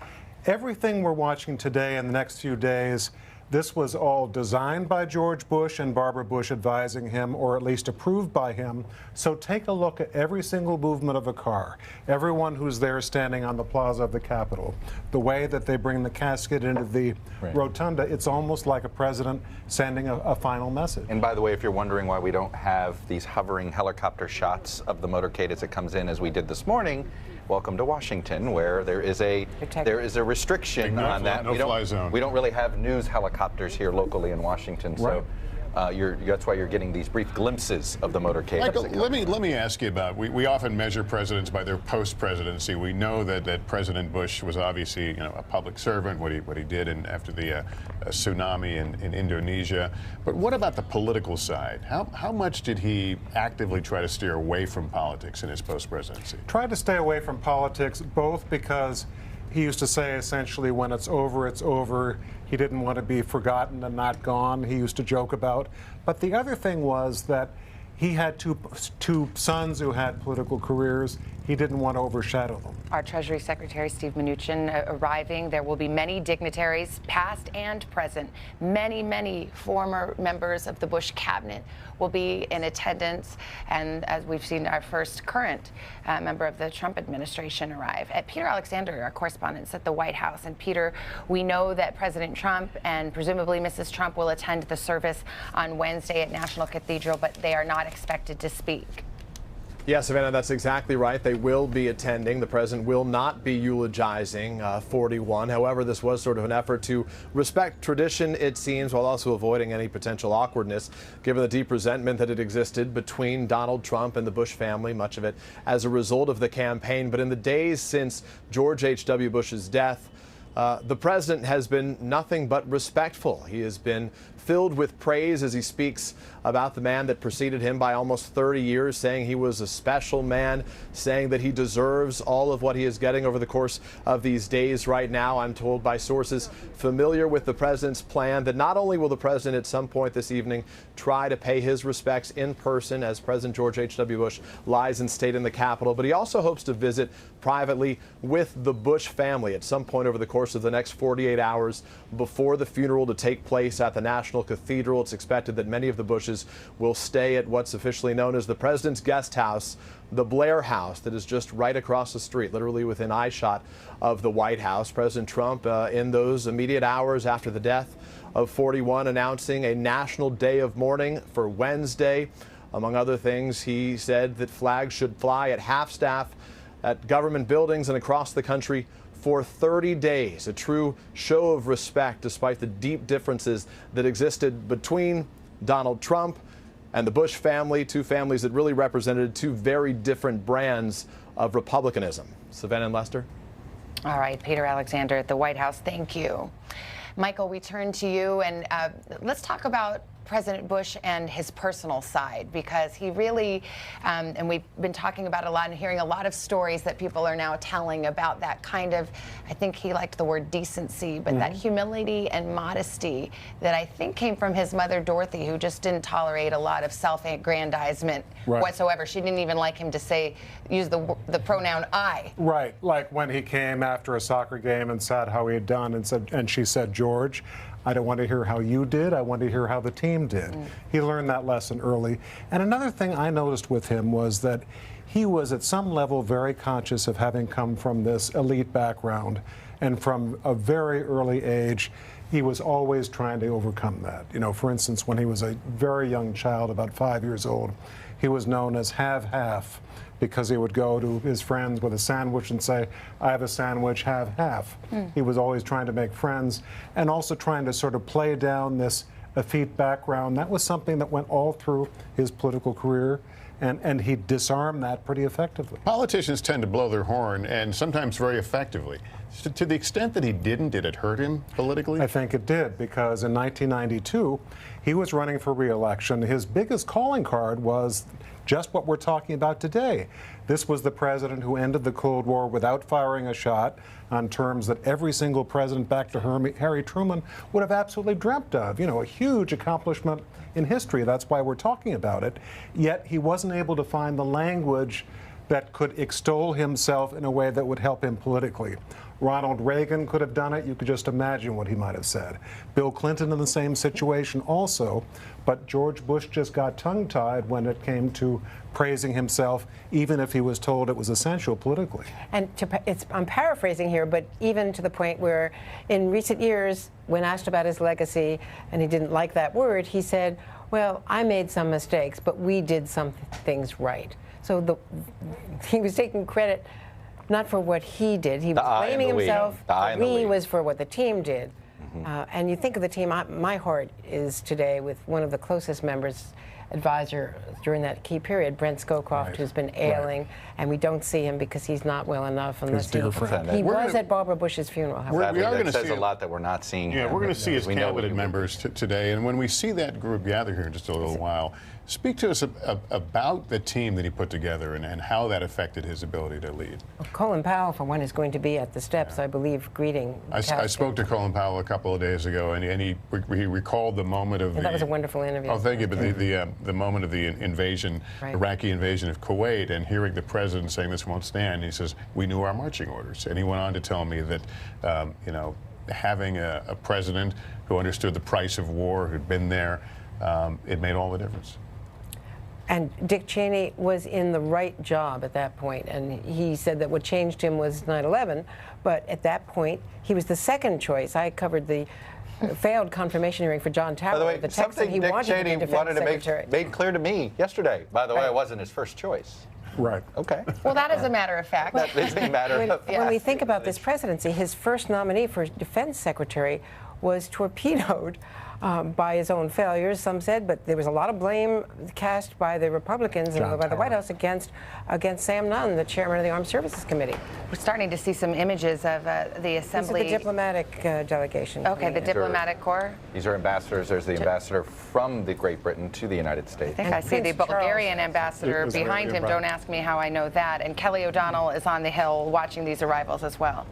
everything we're watching today in the next few days, this was all designed by George Bush and Barbara Bush advising him, or at least approved by him. So take a look at every single movement of a car, everyone who's there standing on the plaza of the Capitol, the way that they bring the casket into the Rotunda. It's almost like a president sending a final message. And by the way, if you're wondering why we don't have these hovering helicopter shots of the motorcade as it comes in, as we did this morning, welcome to Washington, where there is a restriction on that. No-fly zone. We don't really have news helicopters here locally in Washington, so that's why you're getting these brief glimpses of the motorcade. Michael, let me ask you about. We often measure presidents by their post-presidency. We know that President Bush was obviously a public servant. What he did after the tsunami in Indonesia. But what about the political side? How much did he actively try to steer away from politics in his post-presidency? Tried to stay away from politics, both because he used to say essentially, when it's over, it's over. He didn't want to be forgotten and not gone, he used to joke about. But the other thing was that he had two sons who had political careers. he didn't want to overshadow them. Our Treasury Secretary Steve Mnuchin arriving. There will be many dignitaries, past and present. Many former members of the Bush cabinet will be in attendance. And as we've seen, our first current member of the Trump administration arrive. Peter Alexander, our correspondent, at the White House. And Peter, we know that President Trump and presumably Mrs. Trump will attend the service on Wednesday at National Cathedral, but they are not expected to speak. Yeah, Savannah, that's exactly right. They will be attending. The president will not be eulogizing 41. However, this was sort of an effort to respect tradition, it seems, while also avoiding any potential awkwardness, given the deep resentment that had existed between Donald Trump and the Bush family, much of it as a result of the campaign. But in the days since George H.W. Bush's death, the president has been nothing but respectful. He has been filled with praise as he speaks about the man that preceded him by almost 30 years, saying he was a special man, saying that he deserves all of what he is getting over the course of these days right now. I'm told by sources familiar with the president's plan that not only will the president at some point this evening try to pay his respects in person as President George H.W. Bush lies in state in the Capitol, but he also hopes to visit privately with the Bush family at some point over the course of the next 48 hours before the funeral to take place at the National Cathedral. It's expected that many of the Bushes will stay at what's officially known as the President's Guest House, the Blair House, that is just right across the street, literally within eyeshot of the White House. President Trump, in those immediate hours after the death of 41, announcing a national day of mourning for Wednesday. Among other things, he said that flags should fly at half-staff at government buildings and across the country for 30 days, a true show of respect despite the deep differences that existed between Donald Trump and the Bush family, two families that really represented two very different brands of republicanism. Savannah and Lester. All right, Peter Alexander at the White House, thank you. Michael, we turn to you, and let's talk about President Bush and his personal side, because he really, and we've been talking about it a lot and hearing a lot of stories that people are now telling about that kind of, I think he liked the word decency, but that humility and modesty that I think came from his mother, Dorothy, who just didn't tolerate a lot of self-aggrandizement whatsoever. She didn't even like him to use the pronoun I. Right, like when he came after a soccer game and said how he had done, and she said, George, I don't want to hear how you did. I want to hear how the team did. He learned that lesson early. And another thing I noticed with him was that he was at some level very conscious of having come from this elite background. And from a very early age, he was always trying to overcome that. You know, for instance, when he was a very young child, about 5 years old, he was known as have-half, because he would go to his friends with a sandwich and say, I have a sandwich, have half. He was always trying to make friends and also trying to sort of play down this effete background. That was something that went all through his political career, and he disarmed that pretty effectively. Politicians tend to blow their horn, and sometimes very effectively. So to the extent that he didn't, did it hurt him politically? I think it did, because in 1992, he was running for re-election. His biggest calling card was just what we're talking about today. This was the president who ended the Cold War without firing a shot, on terms that every single president back to Harry Truman would have absolutely dreamt of. You know, a huge accomplishment in history. That's why we're talking about it. Yet he wasn't able to find the language that could extol himself in a way that would help him politically. Ronald Reagan could have done it. You could just imagine what he might have said. Bill Clinton in the same situation also. But George Bush just got tongue-tied when it came to praising himself, even if he was told it was essential politically. And I'm paraphrasing here, but even to the point where in recent years, when asked about his legacy, and he didn't like that word, he said, well, I made some mistakes, but we did some things right. So he was taking credit not for what he did. He was blaming himself. The we was for what the team did. And you think of the team, my heart is today with one of the closest members, advisor during that key period, Brent Scowcroft, who's been ailing, and we don't see him because he's not well enough unless he was at Barbara Bush's funeral. We are going to see a lot that we're not seeing. Yeah, we're going to see his cabinet members today, and when we see that group gather here in just a little while, Speak to us about the team that he put together and how that affected his ability to lead. Well, Colin Powell, for one, is going to be at the steps, I believe, greeting. I spoke to Colin Powell a couple of days ago, and he recalled the moment of that was a wonderful interview. Oh, thank you. But the moment of the invasion, Iraqi invasion of Kuwait, and hearing the president saying this won't stand, he says, we knew our marching orders. And he went on to tell me that, you know, having a president who understood the price of war, who'd been there, it made all the difference. And Dick Cheney was in the right job at that point, and he said that what changed him was 9/11, but at that point, he was the second choice. I covered the failed confirmation hearing for John Tower. By the way, the something he Dick wanted Cheney to be wanted to Secretary. made clear to me yesterday. By the way, it wasn't his first choice. Right. Okay. Well, that is a matter of fact. That is a matter of fact. When we think about this presidency, his first nominee for defense secretary was torpedoed by his own failures, some said, but there was a lot of blame cast by the Republicans and by the White House against Sam Nunn, the chairman of the Armed Services Committee. We're starting to see some images of the assembly. These are the diplomatic delegation. Okay, the diplomatic corps. These are ambassadors. There's the ambassador from the Great Britain to the United States. I think I see the Bulgarian ambassador behind him. Don't ask me how I know that. And Kelly O'Donnell is on the Hill watching these arrivals as well.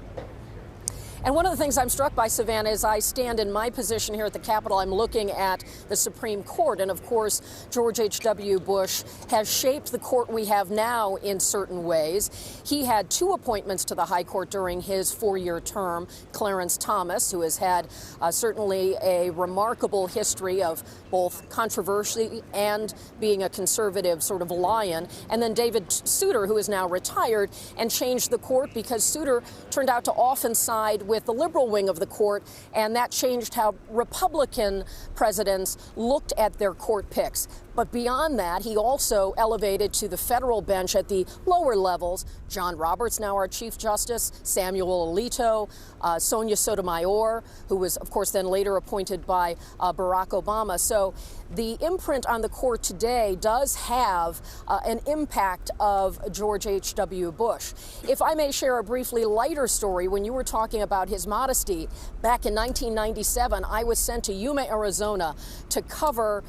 And one of the things I'm struck by, Savannah, is I stand in my position here at the Capitol. I'm looking at the Supreme Court. And of course, George H.W. Bush has shaped the court we have now in certain ways. He had 2 appointments to the High Court during his 4-year term. Clarence Thomas, who has had certainly a remarkable history of both controversy and being a conservative sort of lion. And then David Souter, who is now retired and changed the court because Souter turned out to often side with the liberal wing of the court, and that changed how Republican presidents looked at their court picks. But beyond that, he also elevated to the federal bench at the lower levels John Roberts, now our Chief Justice, Samuel Alito, Sonia Sotomayor, who was, of course, then later appointed by Barack Obama. So the imprint on the court today does have an impact of George H.W. Bush. If I may share a briefly lighter story, when you were talking about his modesty, back in 1997, I was sent to Yuma, Arizona to cover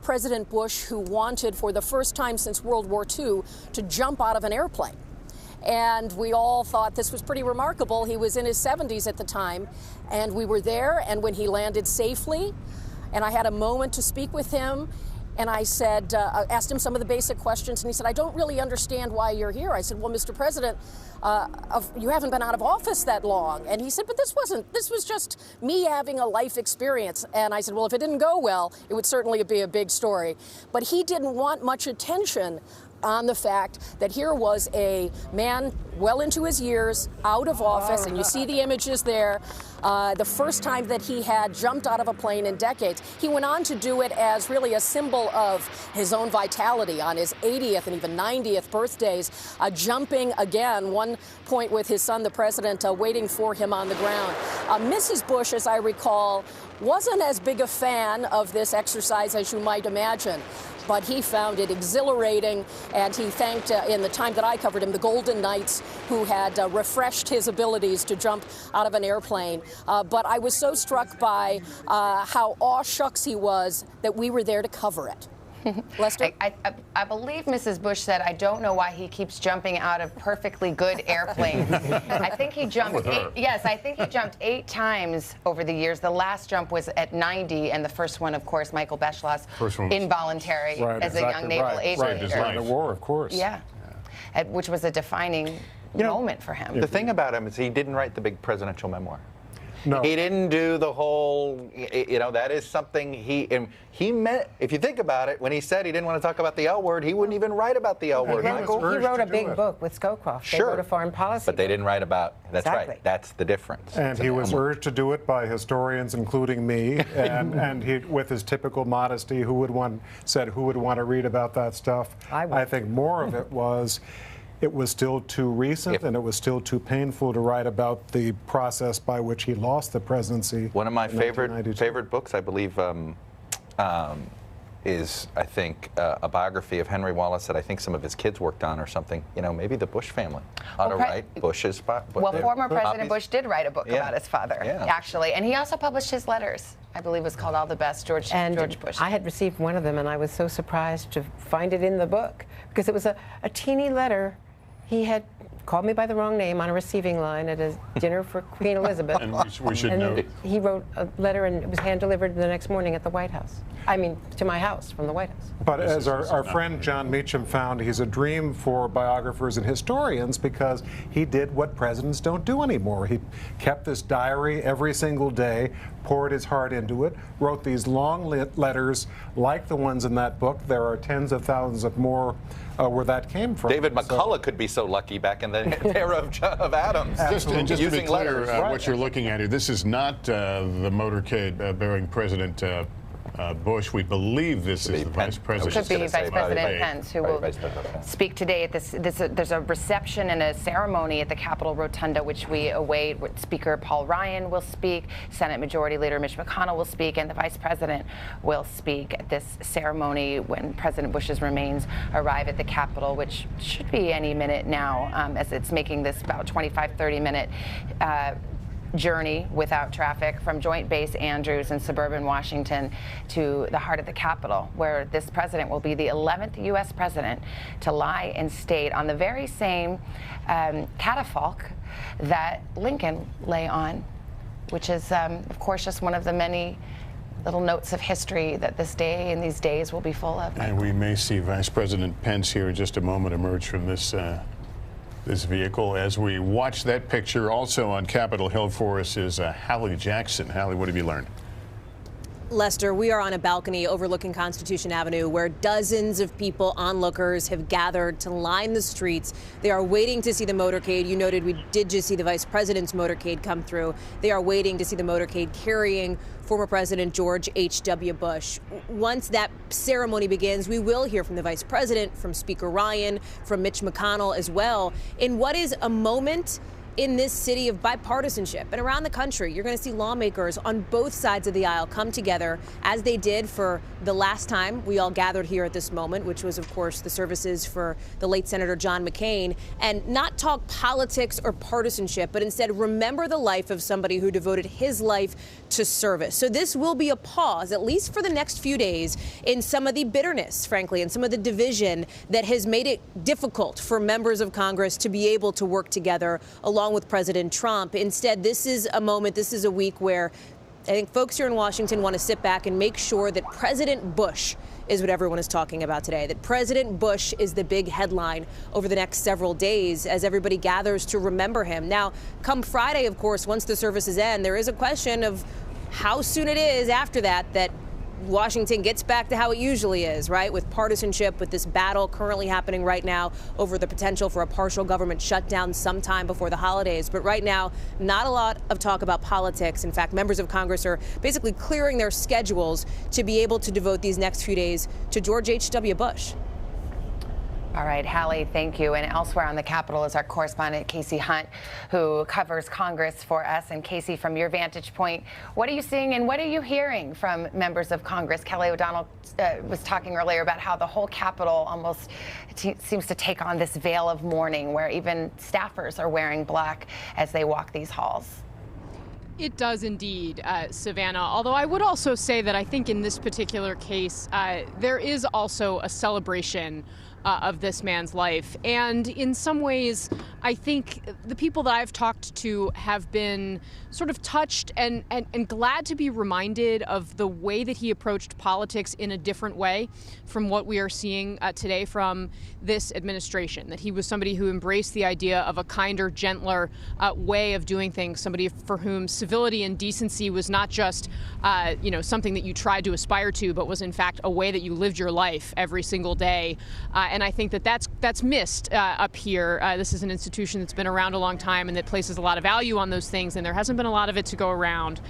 President Bush, who wanted for the first time since World War II to jump out of an airplane. And we all thought this was pretty remarkable. He was in his 70s at the time, and we were there, and when he landed safely, and I had a moment to speak with him, and I said, asked him some of the basic questions, and he said, I don't really understand why you're here. I said, well, Mr. President, you haven't been out of office that long. And he said, but this was just me having a life experience. And I said, well, if it didn't go well, it would certainly be a big story. But he didn't want much attention on the fact that here was a man well into his years, out of office, and you see the images there, the first time that he had jumped out of a plane in decades. He went on to do it as really a symbol of his own vitality on his 80th and even 90th birthdays, jumping again, one point with his son, the president, waiting for him on the ground. Mrs. Bush, as I recall, wasn't as big a fan of this exercise as you might imagine, but he found it exhilarating, and he thanked, in the time that I covered him, the Golden Knights, who had refreshed his abilities to jump out of an airplane. But I was so struck by how aw-shucks he was that we were there to cover it. Lester? I believe Mrs. Bush said, I don't know why he keeps jumping out of perfectly good airplanes. I think he jumped I think he jumped 8 times over the years. The last jump was at 90, and the first one, of course, Michael Beschloss, involuntary as a young naval aviator. During the war, of course. Yeah. Which was a defining moment for him. The thing about him is he didn't write the big presidential memoir. No. He didn't do the whole, that is something he meant. If you think about it, when he said he didn't want to talk about the L word, he wouldn't even write about the L word. He wrote a big book with Scowcroft. They wrote a foreign policy but they didn't write about, that's exactly. right, that's the difference. And he was urged to do it by historians, including me, and he, with his typical modesty, who would want to read about that stuff? I think more of it was, it was still too recent, and it was still too painful to write about the process by which he lost the presidency. One of my favorite books, I believe, is, I think, a biography of Henry Wallace that I think some of his kids worked on or something. You know, maybe the Bush family ought to write Bush's. Well, former President Bush did write a book about his father, actually, and he also published his letters. I believe it was called All the Best, George Bush. I had received one of them, and I was so surprised to find it in the book because it was a teeny letter. He had called me by the wrong name on a receiving line at a dinner for Queen Elizabeth. And we should know. He wrote a letter, and it was hand-delivered the next morning at the White House. I mean, to my house from the White House. But as our friend John Meacham found, he's a dream for biographers and historians because he did what presidents don't do anymore. He kept this diary every single day, poured his heart into it, wrote these long letters like the ones in that book. There are tens of thousands of more where that came from. David McCullough could be so lucky back in the era of Adams. Just to be clear, letters. What you're looking at here, this is not the motorcade bearing President Bush. We believe this is the Vice President. Could be Vice President Pence, who will speak today at this. There's a reception and a ceremony at the Capitol Rotunda, which we await. Speaker Paul Ryan will speak, Senate Majority Leader Mitch McConnell will speak, and the Vice President will speak at this ceremony when President Bush's remains arrive at the Capitol, which should be any minute now, as it's making this about 25-30 minute journey without traffic from Joint Base Andrews in suburban Washington to the heart of the Capitol, where this president will be the 11th U.S. president to lie in state on the very same catafalque that Lincoln lay on, which is, of course, just one of the many little notes of history that this day and these days will be full of. And we may see Vice President Pence here in just a moment emerge from this this vehicle. As we watch that picture, also on Capitol Hill for us is Hallie Jackson. Hallie, what have you learned? Lester, we are on a balcony overlooking Constitution Avenue where dozens of people, onlookers, have gathered to line the streets. They are waiting to see the motorcade. You noted we did just see the Vice President's motorcade come through. They are waiting to see the motorcade carrying former President George H.W. Bush. Once that ceremony begins, we will hear from the Vice President, from Speaker Ryan, from Mitch McConnell as well, in what is a moment in this city of bipartisanship. And around the country, you're going to see lawmakers on both sides of the aisle come together, as they did for the last time we all gathered here at this moment, which was, of course, the services for the late Senator John McCain, and not talk politics or partisanship, but instead remember the life of somebody who devoted his life to service. So this will be a pause, at least for the next few days, in some of the bitterness, frankly, and some of the division that has made it difficult for members of Congress to be able to work together along with President Trump. Instead, this is a moment, this is a week where I think folks here in Washington want to sit back and make sure that President Bush is what everyone is talking about today, that President Bush is the big headline over the next several days as everybody gathers to remember him. Now, come Friday, of course, once the services end, there is a question of how soon it is after that Washington gets back to how it usually is, right? With partisanship, with this battle currently happening right now over the potential for a partial government shutdown sometime before the holidays. But right now, not a lot of talk about politics. In fact, members of Congress are basically clearing their schedules to be able to devote these next few days to George H.W. Bush. All right, Hallie, thank you. And elsewhere on the Capitol is our correspondent, Casey Hunt, who covers Congress for us. And Casey, from your vantage point, what are you seeing and what are you hearing from members of Congress? Kelly O'Donnell was talking earlier about how the whole Capitol almost seems to take on this veil of mourning, where even staffers are wearing black as they walk these halls. It does indeed, Savannah, although I would also say that I think in this particular case, there is also a celebration of this man's life. And in some ways, I think the people that I've talked to have been sort of touched and glad to be reminded of the way that he approached politics in a different way from what we are seeing today from this administration, that he was somebody who embraced the idea of a kinder, gentler way of doing things, somebody for whom civility and decency was not just something that you tried to aspire to, but was in fact a way that you lived your life every single day. And I think that that's missed up here. This is an institution that's been around a long time and that places a lot of value on those things, and there hasn't been a lot of it to go around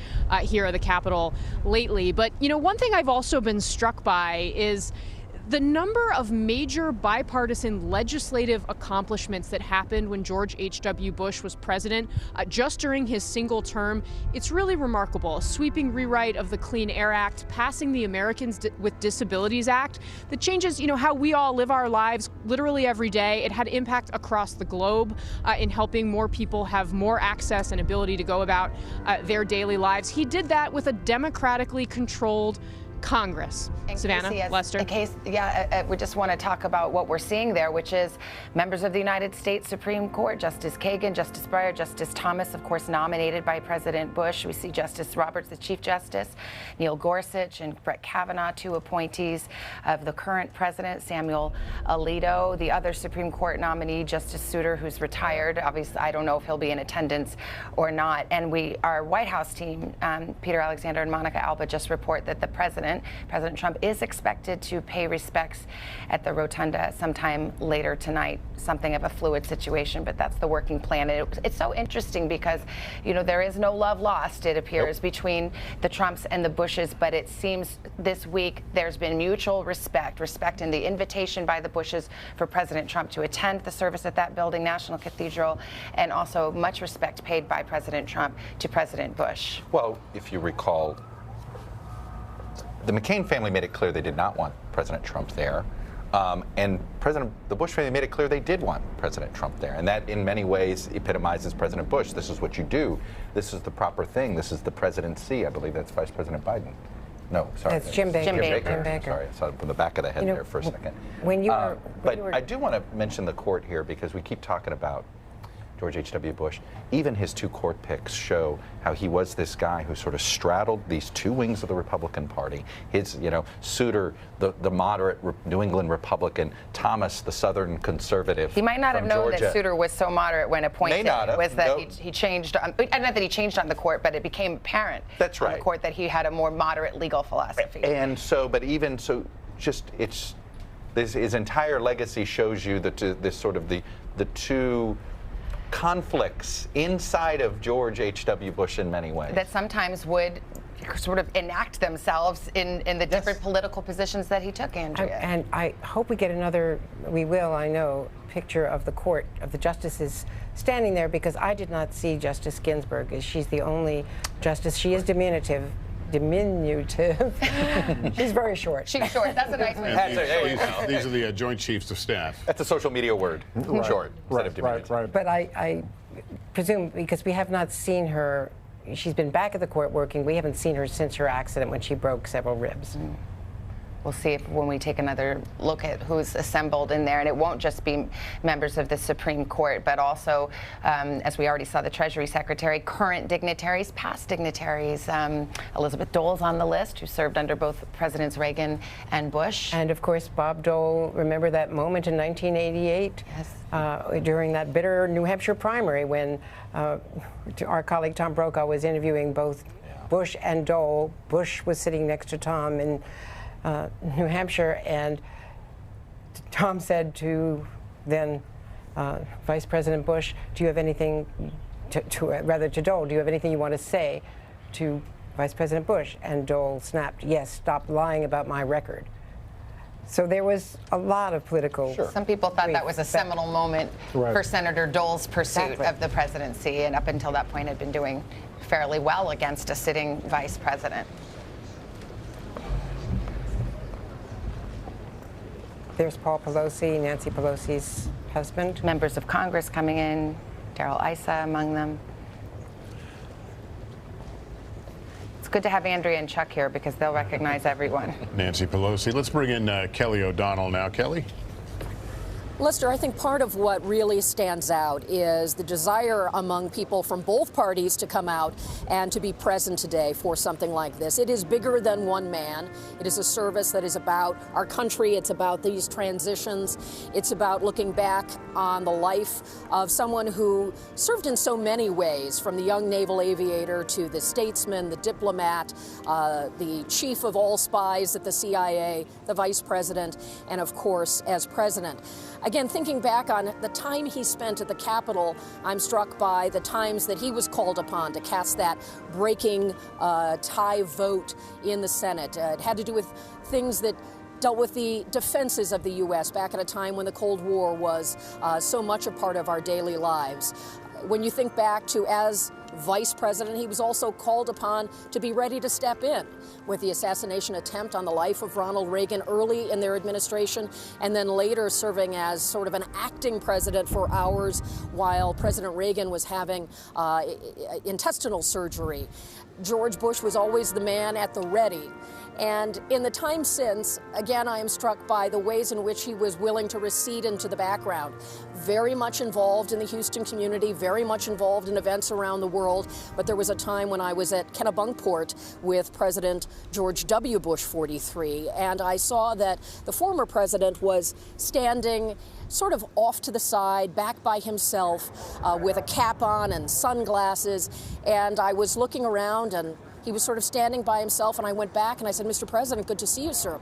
here at the Capitol lately. But, one thing I've also been struck by is The number of major bipartisan legislative accomplishments that happened when George H.W. Bush was president, just during his single term, it's really remarkable. A sweeping rewrite of the Clean Air Act, passing the Americans with Disabilities Act that changes, how we all live our lives literally every day. It had impact across the globe in helping more people have more access and ability to go about their daily lives. He did that with a democratically controlled Congress. Savannah, Lester. We just want to talk about what we're seeing there, which is members of the United States Supreme Court, Justice Kagan, Justice Breyer, Justice Thomas, of course, nominated by President Bush. We see Justice Roberts, the Chief Justice, Neil Gorsuch, and Brett Kavanaugh, two appointees of the current president, Samuel Alito, the other Supreme Court nominee, Justice Souter, who's retired. Obviously, I don't know if he'll be in attendance or not. And our White House team, Peter Alexander and Monica Alba, just report that the President Trump, is expected to pay respects at the Rotunda sometime later tonight. Something of a fluid situation, but that's the working plan. It's so interesting because, there is no love lost, it appears, between the Trumps and the Bushes, but it seems this week there's been mutual respect in the invitation by the Bushes for President Trump to attend the service at that building, National Cathedral, and also much respect paid by President Trump to President Bush. Well, if you recall, the McCain family made it clear they did not want President Trump there. And the Bush family made it clear they did want President Trump there. And that, in many ways, epitomizes President Bush. This is what you do. This is the proper thing. This is the presidency. I believe that's Vice President Biden. No, sorry. That's Jim Baker. Jim Baker. Sorry, I saw it from the back of the head there for a second. I do want to mention the court here because we keep talking about George H.W. Bush. Even his two court picks show how he was this guy who sort of straddled these two wings of the Republican Party. His, Souter, the moderate New England Republican, Thomas, the Southern conservative. He might not have known Georgia. That Souter was so moderate when appointed. May not have. Was that he changed, not that he changed on the court, but it became apparent That's right. on the court that he had a more moderate legal philosophy. And so, but even so, his entire legacy shows you that this sort of the two conflicts inside of George H.W. Bush in many ways. That sometimes would sort of enact themselves in the different political positions that he took, Andrea. And I hope we get we will, I know, picture of the court, of the justices standing there, because I did not see Justice Ginsburg, as she's the only justice. She is diminutive. She's very short. She's short. That's a nice way. These are the Joint Chiefs of Staff. That's a social media word. Right. Short. Right. But I presume, because we have not seen her, she's been back at the court working. We haven't seen her since her accident when she broke several ribs. We'll see when we take another look at who's assembled in there. And it won't just be members of the Supreme Court, but also, as we already saw, the Treasury Secretary, current dignitaries, past dignitaries. Elizabeth Dole's on the list, who served under both Presidents Reagan and Bush. And, of course, Bob Dole, remember that moment in 1988? Yes. During that bitter New Hampshire primary when our colleague Tom Brokaw was interviewing both Bush and Dole. Bush was sitting next to Tom in New Hampshire, and Tom said to then Vice President Bush, do you have anything to Dole, do you have anything you want to say to Vice President Bush? And Dole snapped, yes, stop lying about my record. So there was a lot of political. Sure. Some people thought that was a seminal moment for Senator Dole's pursuit of the presidency, and up until that point had been doing fairly well against a sitting vice president. There's Paul Pelosi, Nancy Pelosi's husband. Members of Congress coming in, Darrell Issa among them. It's good to have Andrea and Chuck here because they'll recognize everyone. Nancy Pelosi. Let's bring in Kelly O'Donnell now. Kelly? Lester, I think part of what really stands out is the desire among people from both parties to come out and to be present today for something like this. It is bigger than one man. It is a service that is about our country. It's about these transitions. It's about looking back on the life of someone who served in so many ways, from the young naval aviator to the statesman, the diplomat, the chief of all spies at the CIA, the vice president, and of course, as president. Again, thinking back on the time he spent at the Capitol, I'm struck by the times that he was called upon to cast that breaking tie vote in the Senate. It had to do with things that dealt with the defenses of the U.S. back at a time when the Cold War was so much a part of our daily lives. When you think back to as vice president, he was also called upon to be ready to step in with the assassination attempt on the life of Ronald Reagan early in their administration, and then later serving as sort of an acting president for hours while President Reagan was having intestinal surgery. George Bush was always the man at the ready. And in the time since, again, I am struck by the ways in which he was willing to recede into the background. Very much involved in the Houston community, very much involved in events around the world. But there was a time when I was at Kennebunkport with President George W. Bush 43, and I saw that the former president was standing sort of off to the side, back by himself, with a cap on and sunglasses. And I was looking around, and he was sort of standing by himself, and I went back and I said, "Mr. President, good to see you, sir."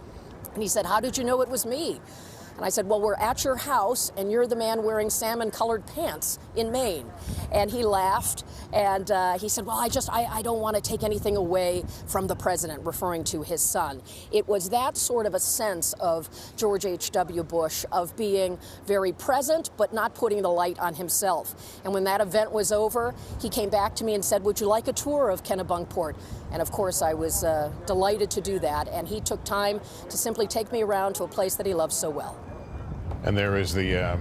And he said, "How did you know it was me?" And I said, "Well, we're at your house, and you're the man wearing salmon-colored pants in Maine." And he laughed, and he said, "Well, I don't want to take anything away from the president," referring to his son. It was that sort of a sense of George H.W. Bush, of being very present, but not putting the light on himself. And when that event was over, he came back to me and said, "Would you like a tour of Kennebunkport?" And of course, I was delighted to do that. And he took time to simply take me around to a place that he loves so well. And there is the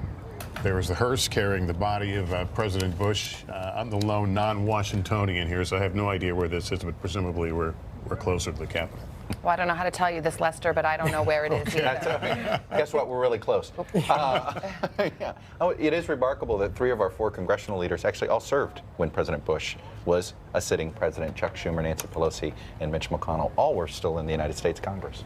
hearse carrying the body of President Bush. I'm the lone non-Washingtonian here, so I have no idea where this is, but presumably we're closer to the Capitol. Well, I don't know how to tell you this, Lester, but I don't know where it is either. Guess what? We're really close. Yeah. Oh, it is remarkable that 3 of our 4 congressional leaders actually all served when President Bush was a sitting president. Chuck Schumer, Nancy Pelosi, and Mitch McConnell all were still in the United States Congress.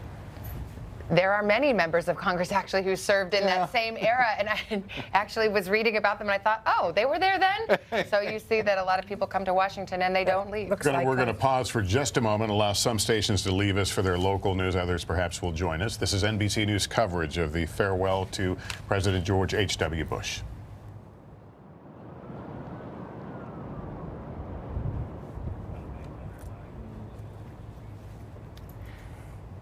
There are many members of Congress actually who served in that same era, and I actually was reading about them and I thought, oh, they were there then? So you see that a lot of people come to Washington and they don't leave. We're going to pause for just a moment, allow some stations to leave us for their local news. Others perhaps will join us. This is NBC News coverage of the farewell to President George H.W. Bush.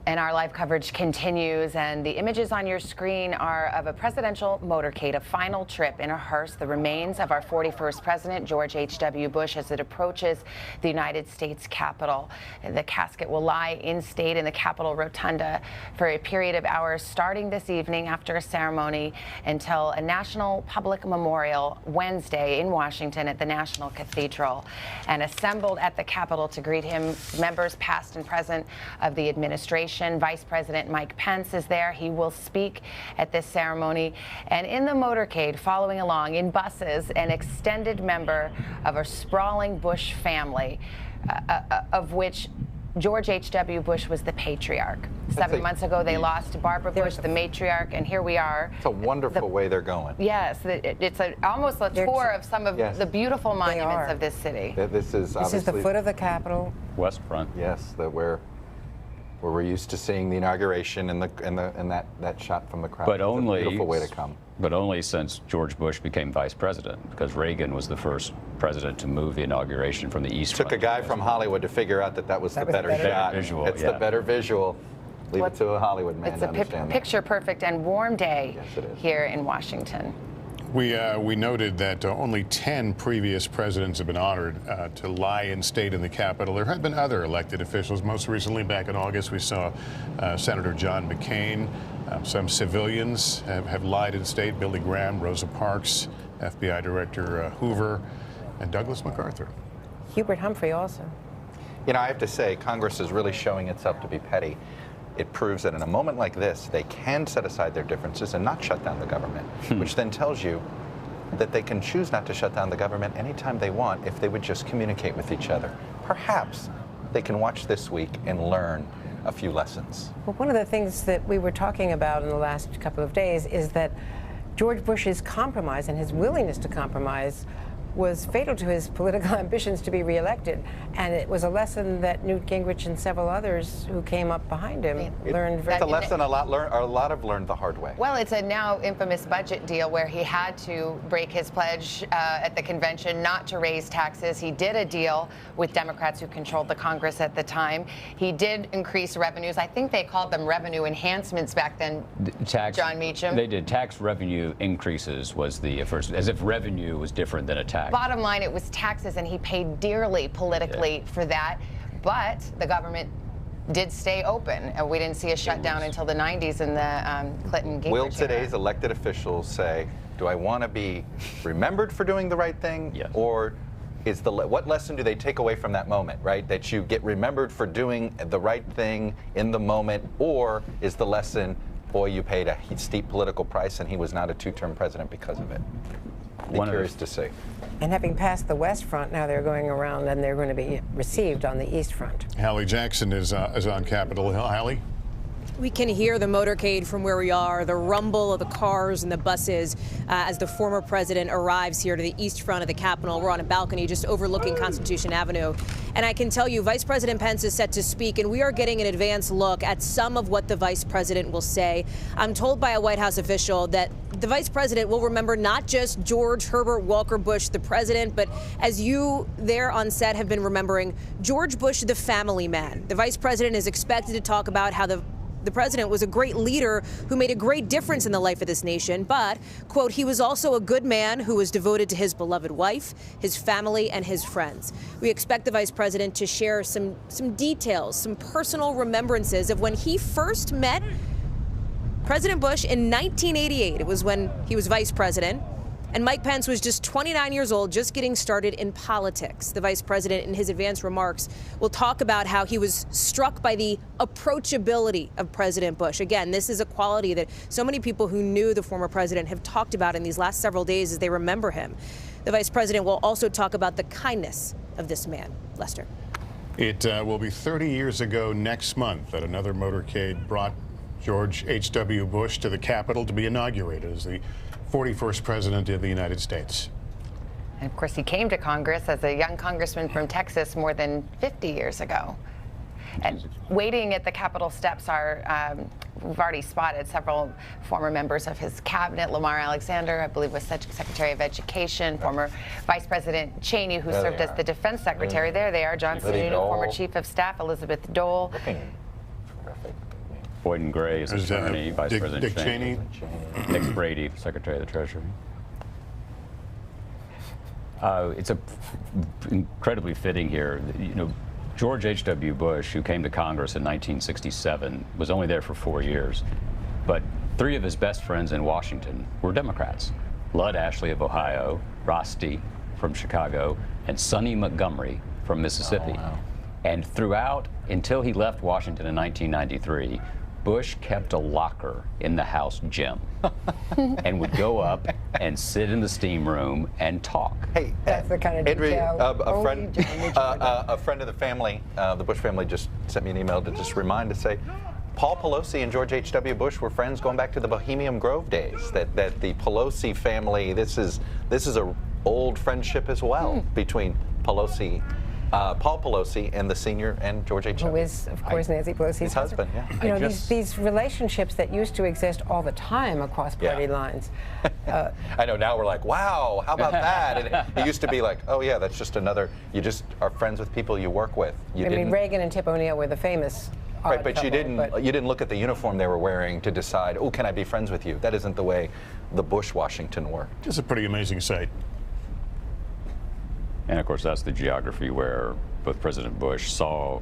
And our live coverage continues, and the images on your screen are of a presidential motorcade, a final trip in a hearse, the remains of our 41st president, George H.W. Bush, as it approaches the United States Capitol. The casket will lie in state in the Capitol Rotunda for a period of hours, starting this evening after a ceremony until a national public memorial Wednesday in Washington at the National Cathedral. And assembled at the Capitol to greet him, members past and present of the administration. Vice President Mike Pence is there. He will speak at this ceremony. And in the motorcade, following along in buses, an extended member of a sprawling Bush family, of which George H.W. Bush was the patriarch. 7 months ago, they lost Barbara Bush, the matriarch, and here we are. It's a wonderful way they're going. Yes, it's almost a tour of some of the beautiful monuments of this city. This is the foot of the Capitol. West Front. Yes, where we're used to seeing the inauguration and that shot from the crowd. But it's only a beautiful way to come. But only since George Bush became vice president, because Reagan was the first president to move the inauguration from the East Front. Took a guy from Hollywood to figure out that was the better shot. Visual, it's the better visual. Leave it to a Hollywood man to understand. It's a picture-perfect and warm day here in Washington. We noted that only 10 previous presidents have been honored to lie in state in the Capitol. There have been other elected officials. Most recently, back in August, we saw Senator John McCain. Some civilians have lied in state. Billy Graham, Rosa Parks, FBI Director Hoover, and Douglas MacArthur. Hubert Humphrey also. You know, I have to say, Congress is really showing itself to be petty. It proves that in a moment like this, they can set aside their differences and not shut down the government, which then tells you that they can choose not to shut down the government anytime they want if they would just communicate with each other. Perhaps they can watch this week and learn a few lessons. Well, one of the things that we were talking about in the last couple of days is that George Bush's compromise and his willingness to compromise was fatal to his political ambitions to be reelected. And it was a lesson that Newt Gingrich and several others who came up behind him learned very. It's a lesson a lot have learned the hard way. Well, it's a now infamous budget deal where he had to break his pledge at the convention not to raise taxes. He did a deal with Democrats who controlled the Congress at the time. He did increase revenues. I think they called them revenue enhancements back then, John Meacham. They did. Tax revenue increases was the first, as if revenue was different than a tax. Bottom line, it was taxes, and he paid dearly politically for that. But the government did stay open. We didn't see a shutdown until the 90s in the Clinton-Gingrich Will era. today's elected officials say, do I want to be remembered for doing the right thing? Yes. Or is what lesson do they take away from that moment, right? That you get remembered for doing the right thing in the moment? Or is the lesson, boy, you paid a steep political price and he was not a two-term president because of it? Be curious to see. And having passed the West Front, now they're going around and they're going to be received on the East Front. Hallie Jackson is on Capitol Hill. Hallie? We can hear the motorcade from where we are, the rumble of the cars and the buses as the former president arrives here to the east front of the Capitol. We're on a balcony just overlooking Constitution Avenue. And I can tell you, Vice President Pence is set to speak, and we are getting an advance look at some of what the vice president will say. I'm told by a White House official that the vice president will remember not just George Herbert Walker Bush, the president, but as you there on set have been remembering, George Bush, the family man. The vice president is expected to talk about how the president was a great leader who made a great difference in the life of this nation, but, quote, he was also a good man who was devoted to his beloved wife, his family, and his friends. We expect the vice president to share some details, some personal remembrances of when he first met President Bush in 1988. It was when he was vice president. And Mike Pence was just 29 years old, just getting started in politics. The vice president, in his advance remarks, will talk about how he was struck by the approachability of President Bush. Again, this is a quality that so many people who knew the former president have talked about in these last several days as they remember him. The vice president will also talk about the kindness of this man. Lester. It will be 30 years ago next month that another motorcade brought George H.W. Bush to the Capitol to be inaugurated as the 41st President of the United States. And of course, he came to Congress as a young congressman from Texas more than 50 years ago. And waiting at the Capitol steps are, we've already spotted several former members of his cabinet. Lamar Alexander, I believe, was Secretary of Education. Former Vice President Cheney, who served as the Defense Secretary. There they are. John Sununu, former Chief of Staff. Elizabeth Dole. Boyden Gray is attorney, Vice President Dick Cheney. Nick Brady, Secretary of the Treasury. It's incredibly fitting here. You know, George H.W. Bush, who came to Congress in 1967, was only there for 4 years, but 3 of his best friends in Washington were Democrats. Lud Ashley of Ohio, Rosti from Chicago, and Sonny Montgomery from Mississippi. Oh, wow. And throughout, until he left Washington in 1993, Bush kept a locker in the House gym and would go up and sit in the steam room and talk. Hey, that's the kind of detail. A friend of the family, the Bush family, just sent me an email to just remind to say, Paul Pelosi and George H.W. Bush were friends going back to the Bohemian Grove days. That the Pelosi family, this is a old friendship as well between Pelosi. Paul Pelosi and the senior and George H.W. Who is, of course, Nancy Pelosi's his husband. Yeah. You know, these relationships that used to exist all the time across party lines. I know, now we're like, wow, how about that? And it used to be like, oh yeah, that's just another, you just are friends with people you work with. I mean, Reagan and Tip O'Neill were the famous Right, but you didn't look at the uniform they were wearing to decide, oh, can I be friends with you? That isn't the way the Bush Washington worked. It's a pretty amazing sight. And of course, that's the geography where both President Bush saw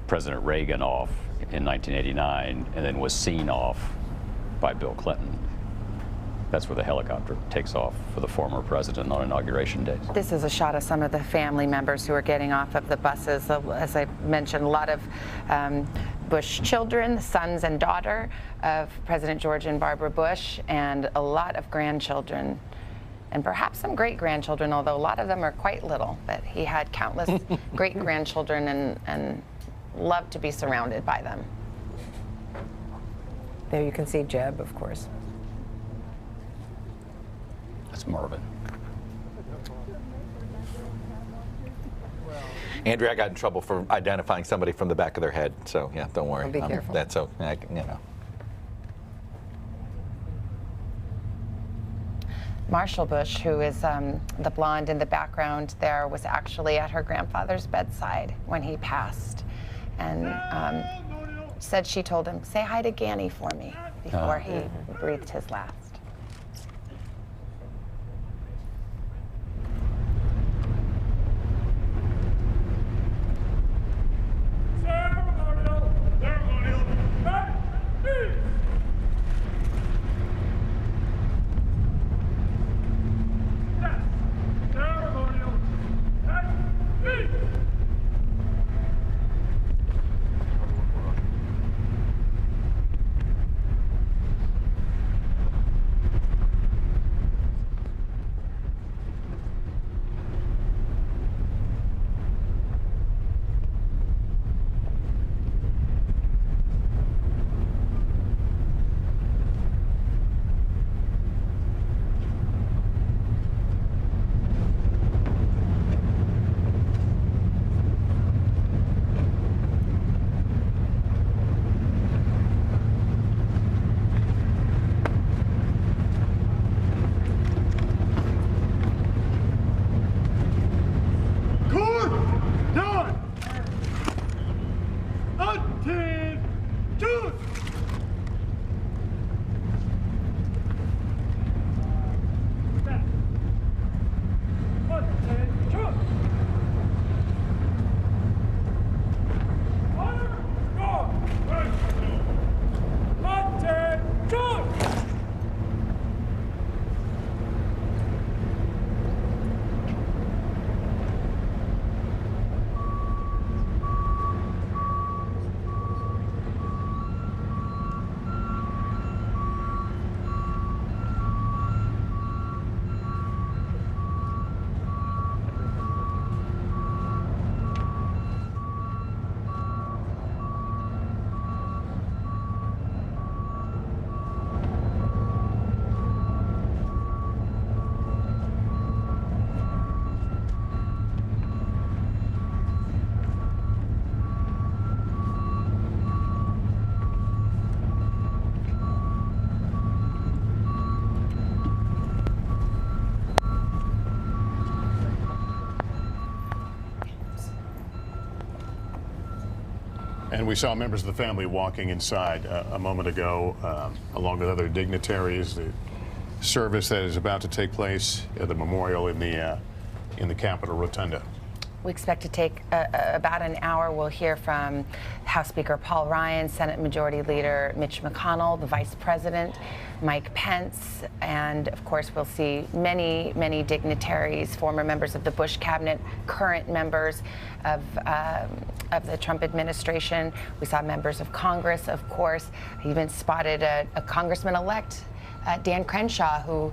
President Reagan off in 1989 and then was seen off by Bill Clinton. That's where the helicopter takes off for the former president on Inauguration Day. This is a shot of some of the family members who are getting off of the buses. As I mentioned, a lot of Bush children, sons and daughter of President George and Barbara Bush, and a lot of grandchildren. And perhaps some great-grandchildren, although a lot of them are quite little. But he had countless great-grandchildren and loved to be surrounded by them. There you can see Jeb, of course. That's Marvin. Andrea, I got in trouble for identifying somebody from the back of their head, so yeah, don't worry. Well, be careful. That's so, you know. Marshall Bush, who is the blonde in the background there, was actually at her grandfather's bedside when he passed, and said she told him, "Say hi to Ganny for me," before he breathed his last. And we saw members of the family walking inside a moment ago, along with other dignitaries. The service that is about to take place at the memorial in the Capitol Rotunda. We expect to take about an hour. We'll hear from House Speaker Paul Ryan, Senate Majority Leader Mitch McConnell, the Vice President Mike Pence, and of course we'll see many, many dignitaries, former members of the Bush cabinet, current members of the Trump administration. We saw members of Congress, of course. I even spotted a Congressman-elect, Dan Crenshaw, who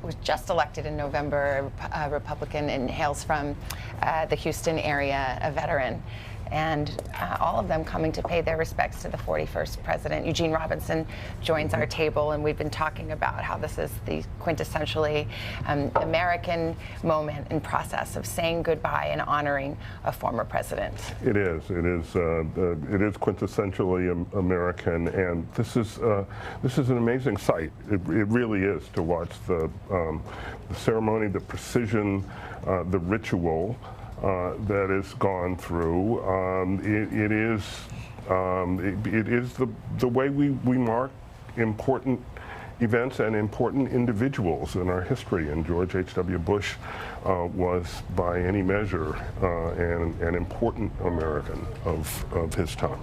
was just elected in November, a Republican, and hails from the Houston area, a veteran. And all of them coming to pay their respects to the 41st president. Eugene Robinson joins our table, and we've been talking about how this is the quintessentially American moment and process of saying goodbye and honoring a former president. It is. It is quintessentially American, and this is an amazing sight. It really is, to watch the ceremony, the precision, the ritual that is gone through. It is the way we mark important events and important individuals in our history. And George H.W. Bush was, by any measure, an important American of his time.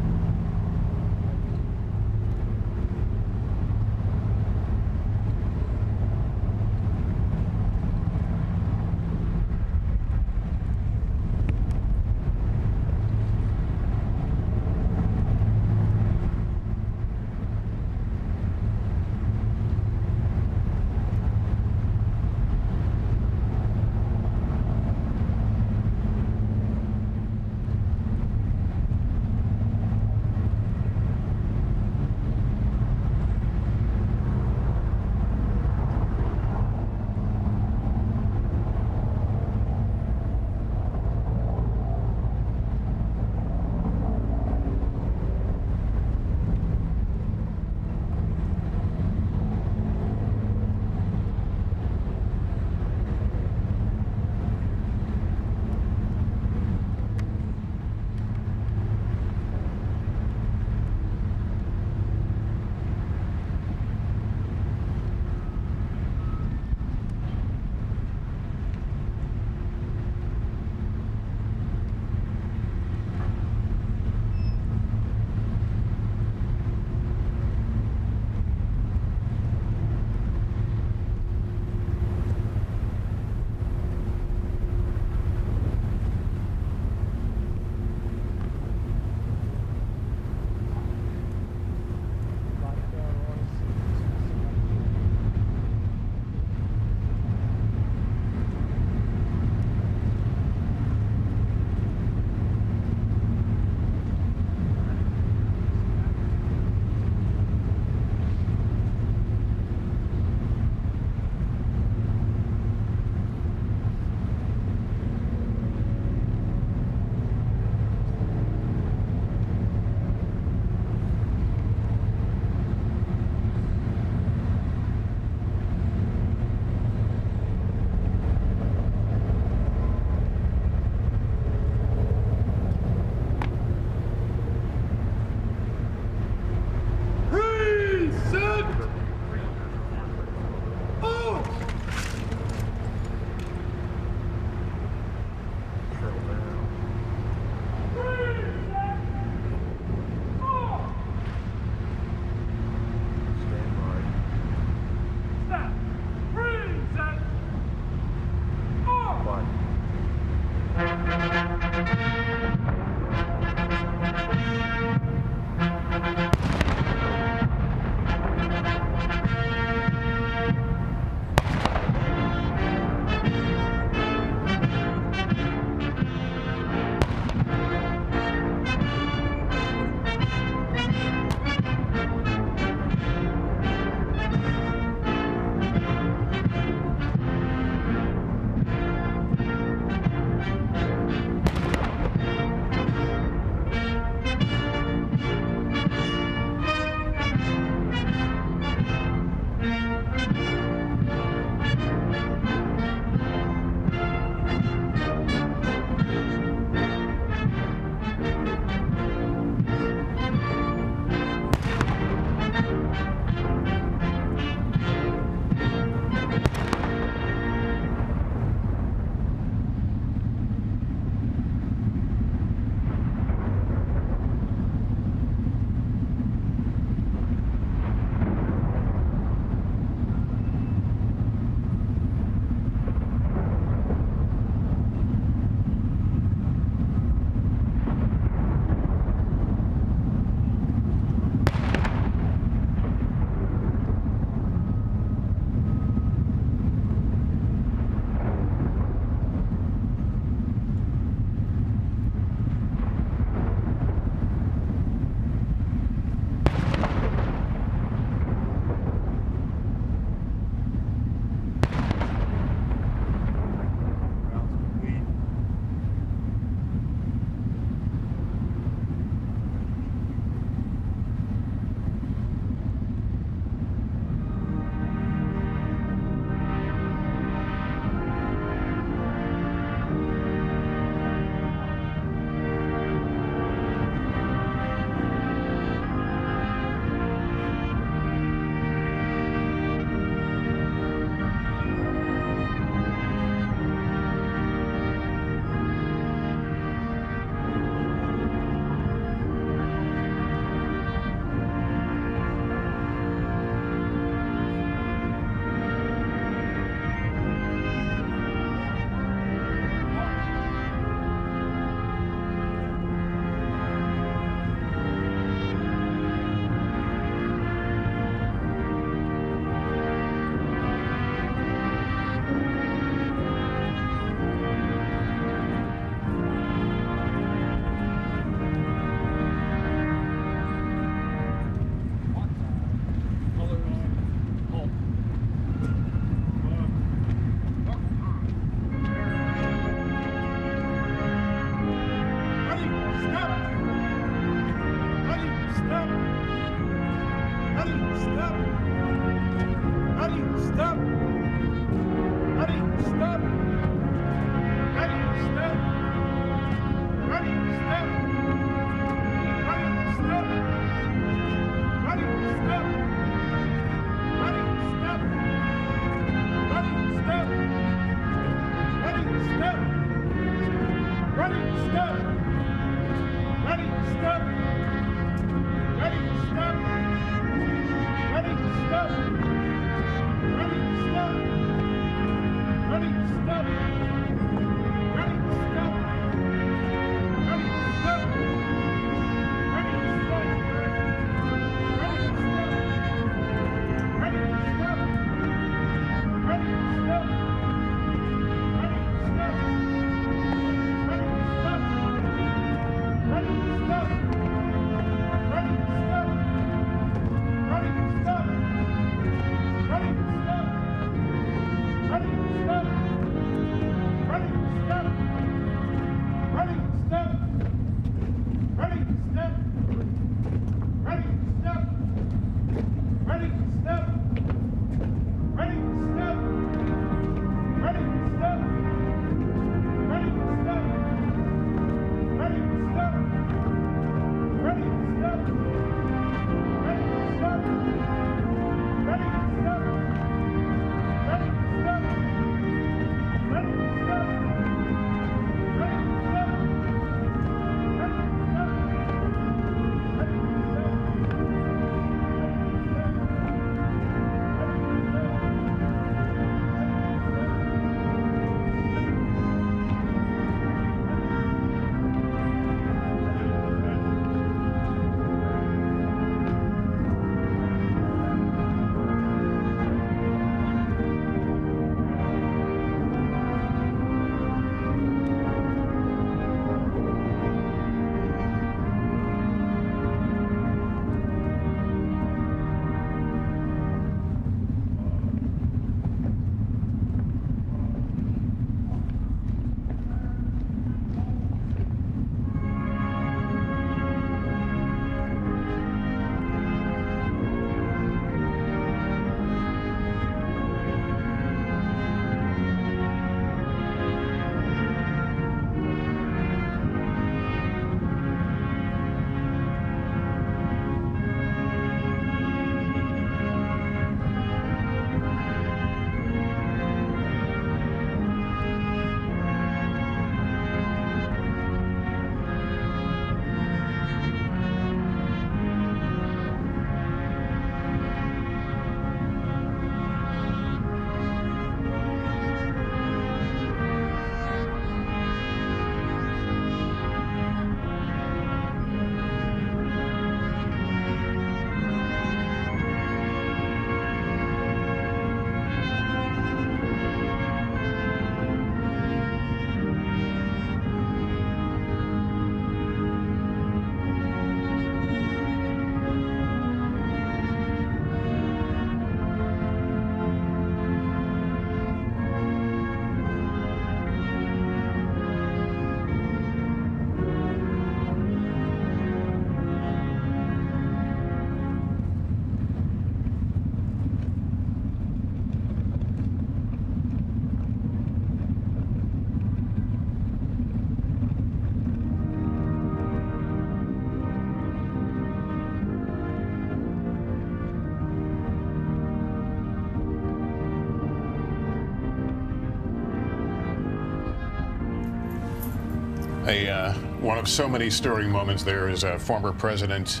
One of so many stirring moments there is former President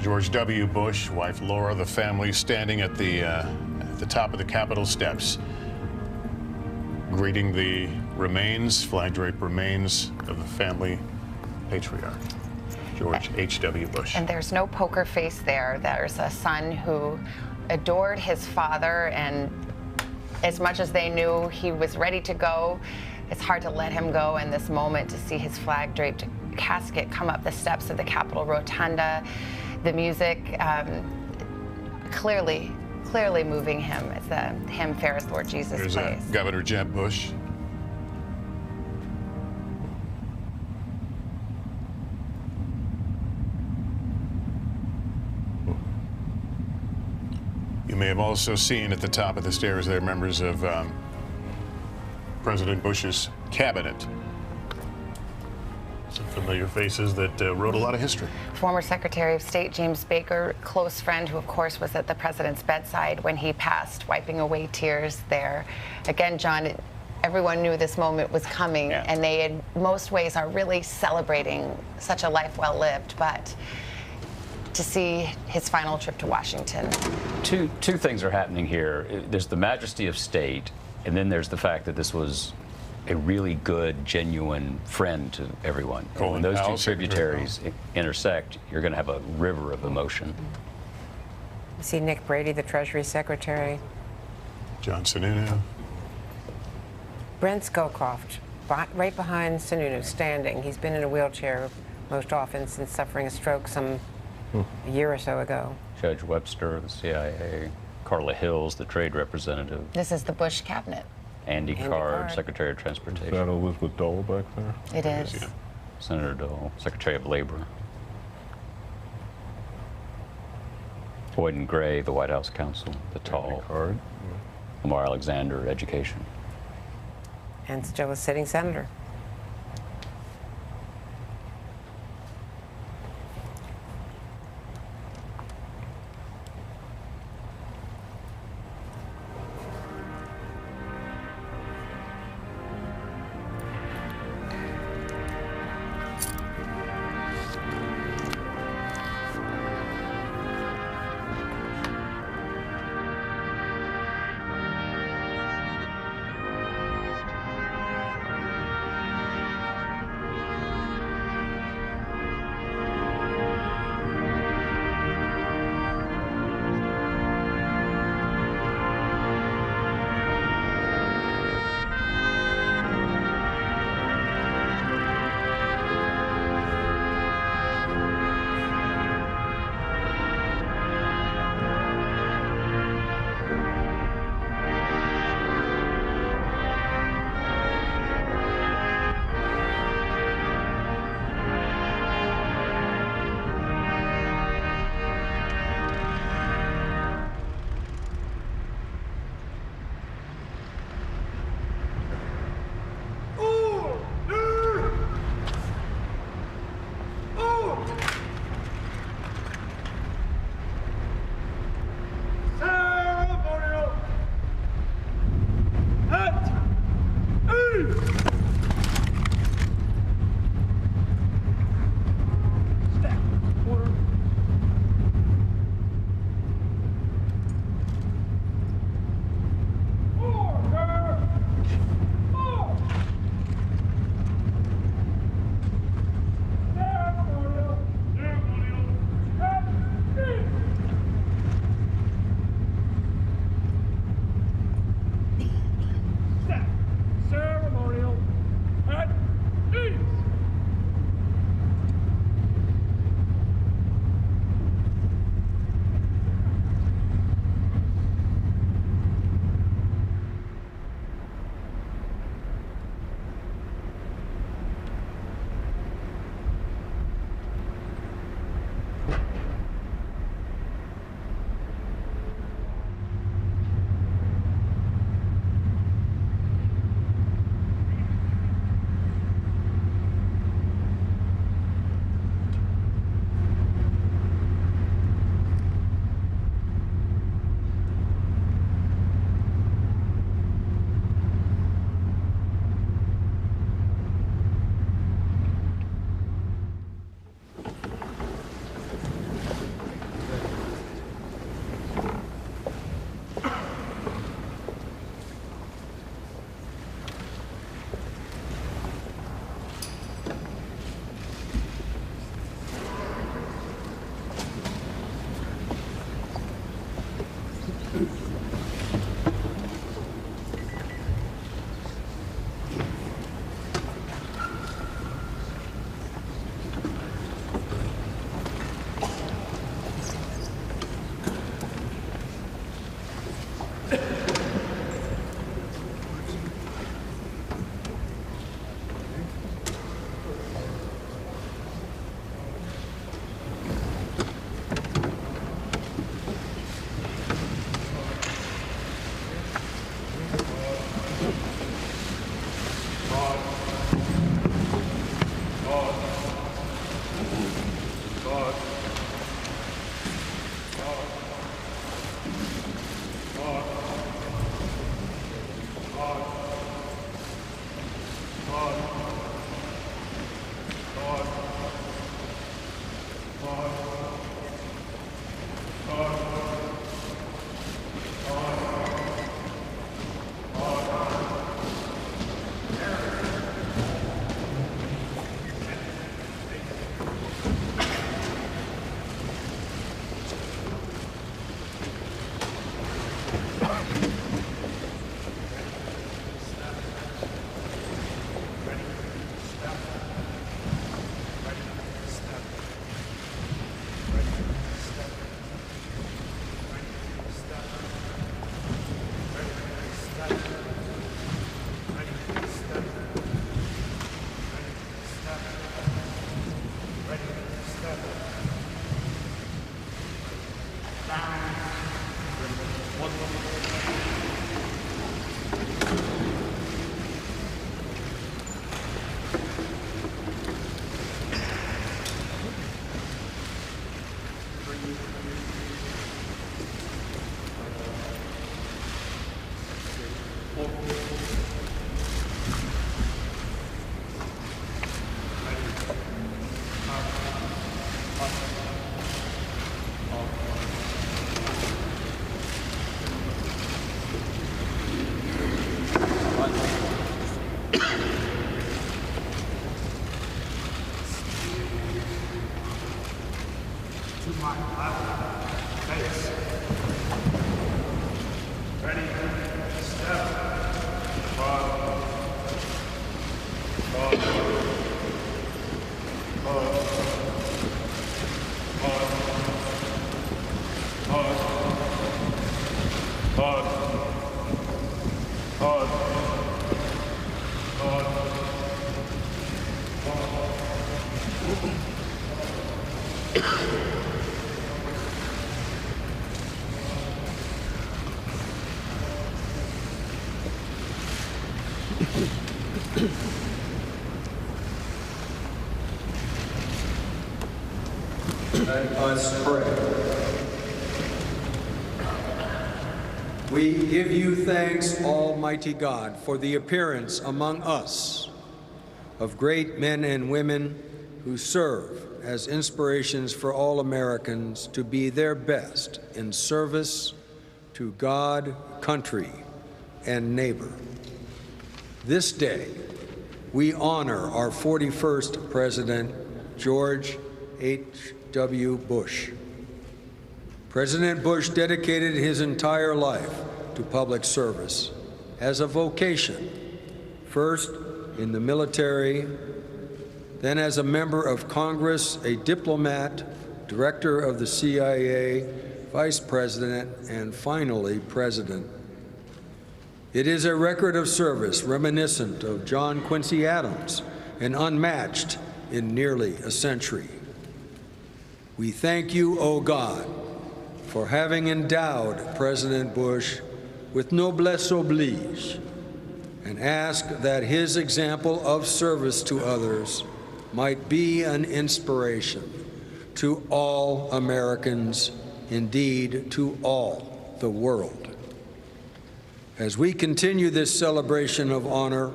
George W. Bush, wife Laura, the family standing at the top of the Capitol steps, greeting the remains, flag-draped remains of the family patriarch, George H.W. Bush. And there's no poker face there. There's a son who adored his father, and as much as they knew he was ready to go, it's hard to let him go in this moment, to see his flag-draped casket come up the steps of the Capitol Rotunda. The music clearly moving him. It's the hymn, Fairest Lord Jesus There's plays. Governor Jeb Bush. You may have also seen at the top of the stairs there members of President Bush's cabinet. Some familiar faces that wrote a lot of history. Former Secretary of State James Baker, close friend, who of course was at the president's bedside when he passed, wiping away tears there. Again, John, everyone knew this moment was coming, and they in most ways are really celebrating such a life well lived. But to see his final trip to Washington. Two things are happening here. There's the majesty of state, and then there's the fact that this was a really good, genuine friend to everyone. And when those two tributaries intersect, you're going to have a river of emotion. You see Nick Brady, the Treasury Secretary. John Sununu. Brent Scowcroft, right behind Sununu, standing. He's been in a wheelchair most often since suffering a stroke a year or so ago. Judge Webster, the CIA. Carla Hills, the trade representative. This is the Bush cabinet. Andy Card, Secretary of Transportation. Is that Elizabeth Dole back there? It is. Yeah. Senator Dole, Secretary of Labor. Boyd and Gray, the White House counsel, the tall. Card. Lamar Alexander, Education. And still a sitting senator. Let us pray. We give you thanks, Almighty God, for the appearance among us of great men and women who serve as inspirations for all Americans to be their best in service to God, country, and neighbor. This day, we honor our 41st President, George H.W. Bush. President Bush dedicated his entire life to public service as a vocation, first in the military, then as a member of Congress, a diplomat, director of the CIA, vice president, and finally, president. It is a record of service reminiscent of John Quincy Adams and unmatched in nearly a century. We thank you, O God, for having endowed President Bush with noblesse oblige, and ask that his example of service to others might be an inspiration to all Americans, indeed to all the world. As we continue this celebration of honor,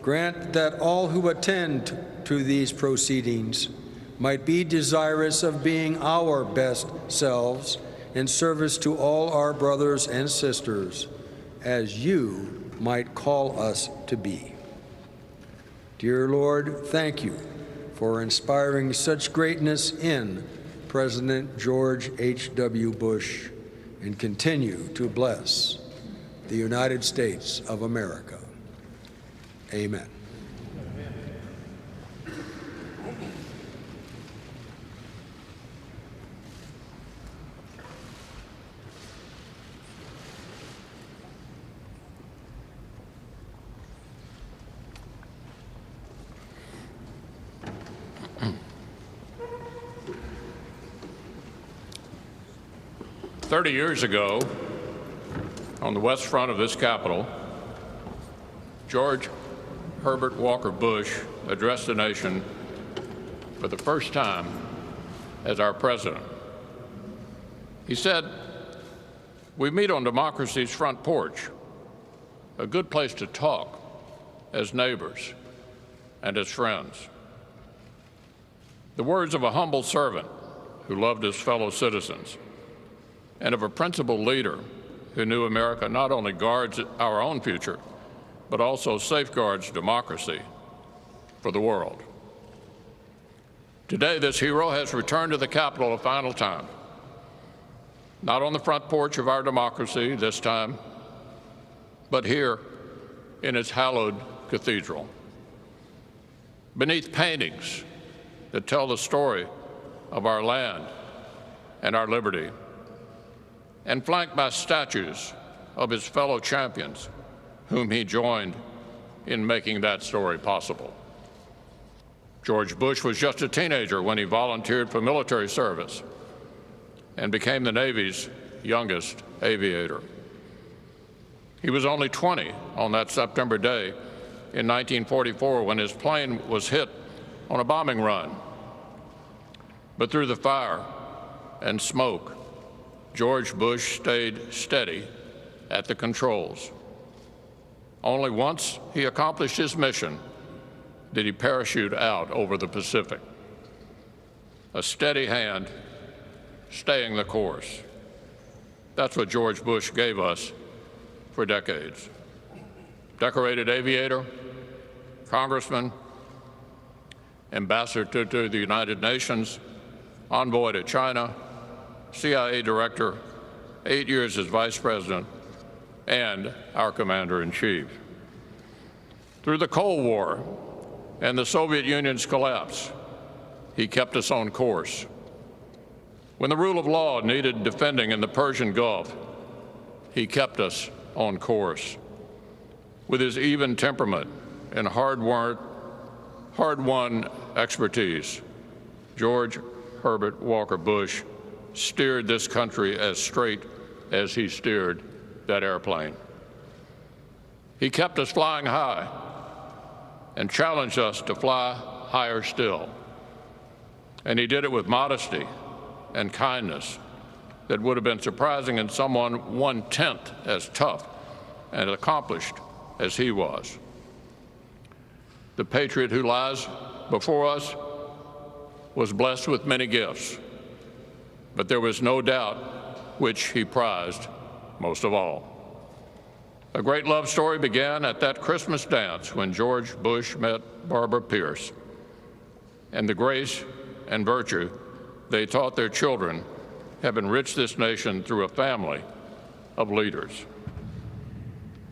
grant that all who attend to these proceedings might be desirous of being our best selves in service to all our brothers and sisters, as you might call us to be. Dear Lord, thank you for inspiring such greatness in President George H.W. Bush, and continue to bless the United States of America. Amen. "30 years ago, on the west front of this Capitol, George Herbert Walker Bush addressed the nation for the first time as our president. He said, "We meet on democracy's front porch, a good place to talk as neighbors, and his friends. The words of a humble servant who loved his fellow citizens, and of a principled leader who knew America not only guards our own future, but also safeguards democracy for the world. Today, this hero has returned to the Capitol a final time, not on the front porch of our democracy this time, but here in its hallowed cathedral, beneath paintings that tell the story of our land and our liberty, and flanked by statues of his fellow champions whom he joined in making that story possible. George Bush was just a teenager when he volunteered for military service and became the Navy's youngest aviator. He was only 20 on that September day in 1944 when his plane was hit on a bombing run. But through the fire and smoke, George Bush stayed steady at the controls. Only once he accomplished his mission did he parachute out over the Pacific. A steady hand, staying the course. That's what George Bush gave us for decades. Decorated aviator, congressman, ambassador to the United Nations, envoy to China, CIA director, 8 years as vice president, and our commander-in-chief. Through the Cold War and the Soviet Union's collapse, he kept us on course. When the rule of law needed defending in the Persian Gulf, he kept us on course. With his even temperament and hard-won expertise, George Herbert Walker Bush steered this country as straight as he steered that airplane. He kept us flying high and challenged us to fly higher still. And he did it with modesty and kindness that would have been surprising in someone 1/10 as tough and accomplished as he was. The patriot who lies before us was blessed with many gifts, but there was no doubt which he prized most of all. A great love story began at that Christmas dance when George Bush met Barbara Pierce, and the grace and virtue they taught their children have enriched this nation through a family of leaders.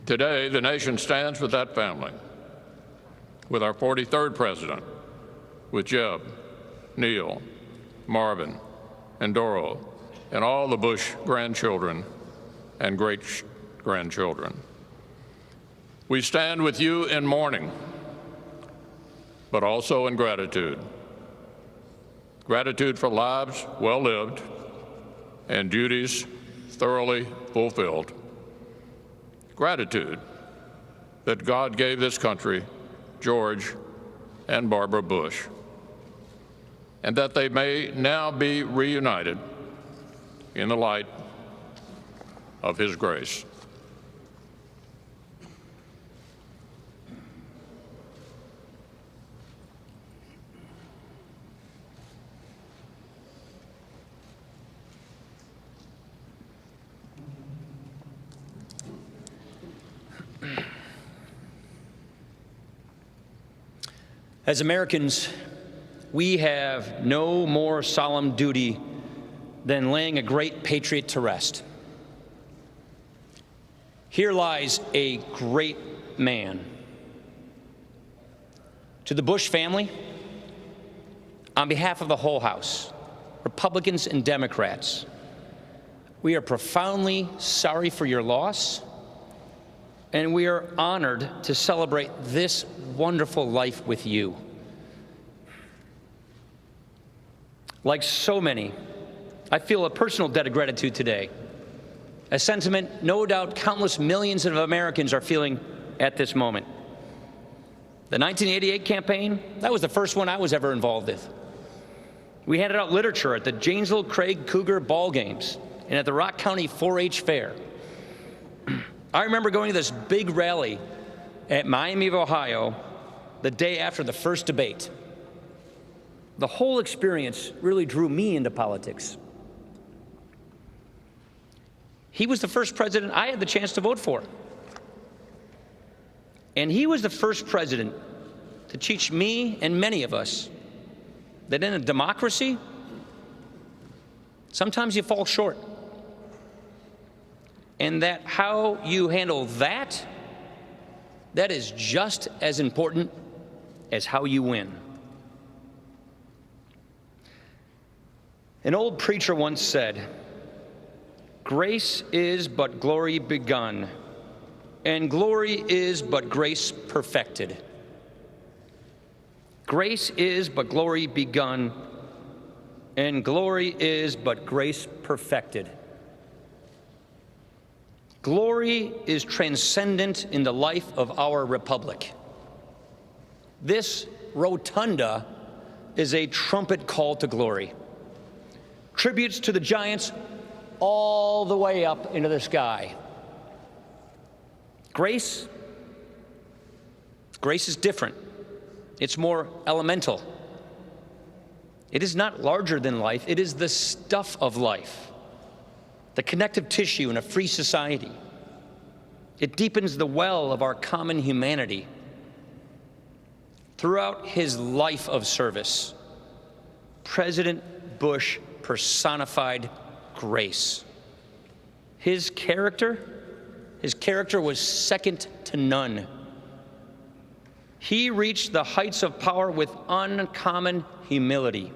Today, the nation stands with that family, with our 43rd president, with Jeb, Neil, Marvin, and Doro, and all the Bush grandchildren and great-grandchildren. We stand with you in mourning, but also in gratitude. Gratitude for lives well lived and duties thoroughly fulfilled. Gratitude that God gave this country George and Barbara Bush, and that they may now be reunited in the light of his grace. As Americans, we have no more solemn duty than laying a great patriot to rest. Here lies a great man. To the Bush family, on behalf of the whole House, Republicans and Democrats, we are profoundly sorry for your loss, and we are honored to celebrate this wonderful life with you. Like so many, I feel a personal debt of gratitude today, a sentiment no doubt countless millions of Americans are feeling at this moment. The 1988 campaign, that was the first one I was ever involved with. We handed out literature at the Janesville Craig Cougar ball games and at the Rock County 4-H fair. I remember going to this big rally at Miami of Ohio the day after the first debate. The whole experience really drew me into politics. He was the first president I had the chance to vote for. And he was the first president to teach me and many of us that in a democracy, sometimes you fall short. And that how you handle that is just as important as how you win. An old preacher once said, "Grace is but glory begun, and glory is but grace perfected." Grace is but glory begun, and glory is but grace perfected. Glory is transcendent in the life of our republic. This rotunda is a trumpet call to glory. Tributes to the giants all the way up into the sky. Grace is different. It's more elemental. It is not larger than life. It is the stuff of life, the connective tissue in a free society. It deepens the well of our common humanity. Throughout his life of service, President Bush personified grace. His character was second to none. He reached the heights of power with uncommon humility.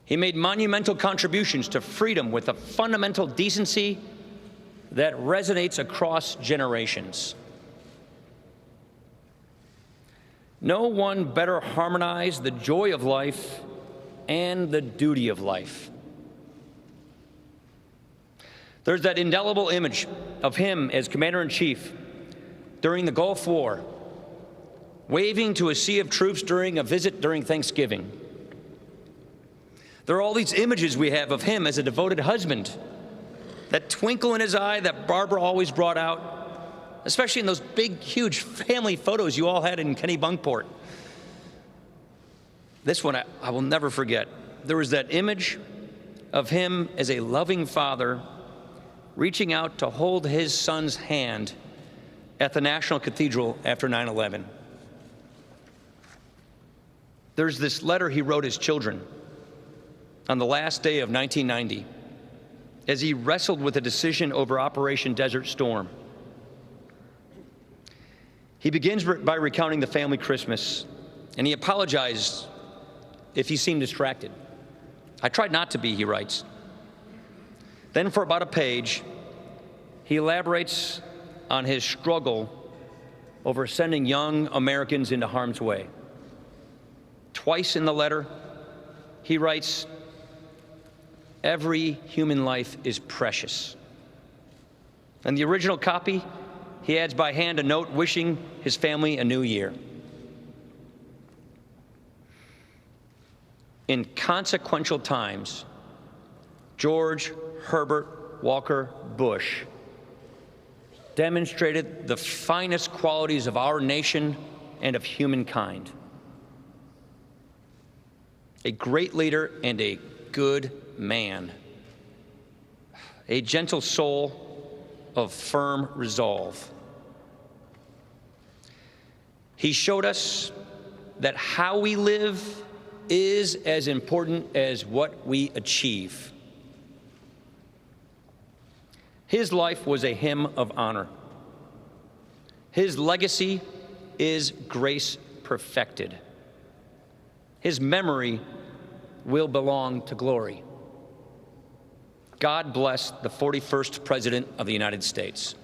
He made monumental contributions to freedom with a fundamental decency that resonates across generations. No one better harmonized the joy of life and the duty of life. There's that indelible image of him as Commander-in-Chief during the Gulf War, waving to a sea of troops during a visit during Thanksgiving. There are all these images we have of him as a devoted husband, that twinkle in his eye that Barbara always brought out, especially in those big, huge family photos you all had in Kennebunkport. This one I will never forget. There was that image of him as a loving father reaching out to hold his son's hand at the National Cathedral after 9/11. There's this letter he wrote his children on the last day of 1990 as he wrestled with a decision over Operation Desert Storm. He begins by recounting the family Christmas, and he apologized if he seemed distracted. "I tried not to be," he writes. Then for about a page, he elaborates on his struggle over sending young Americans into harm's way. Twice in the letter, he writes, "Every human life is precious." And the original copy, he adds by hand a note wishing his family a new year. In consequential times, George Herbert Walker Bush demonstrated the finest qualities of our nation and of humankind. A great leader and a good man. A gentle soul of firm resolve. He showed us that how we live is as important as what we achieve. His life was a hymn of honor. His legacy is grace perfected. His memory will belong to glory. God bless the 41st President of the United States.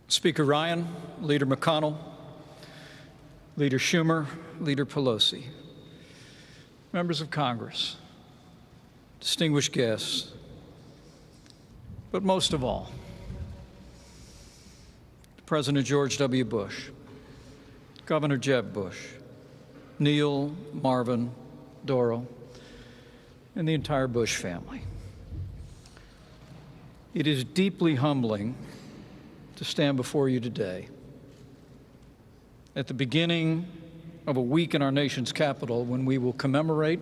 Speaker Ryan, Leader McConnell, Leader Schumer, Leader Pelosi, members of Congress, distinguished guests, but most of all, President George W. Bush, Governor Jeb Bush, Neil, Marvin, Doro, and the entire Bush family. It is deeply humbling to stand before you today at the beginning of a week in our nation's capital when we will commemorate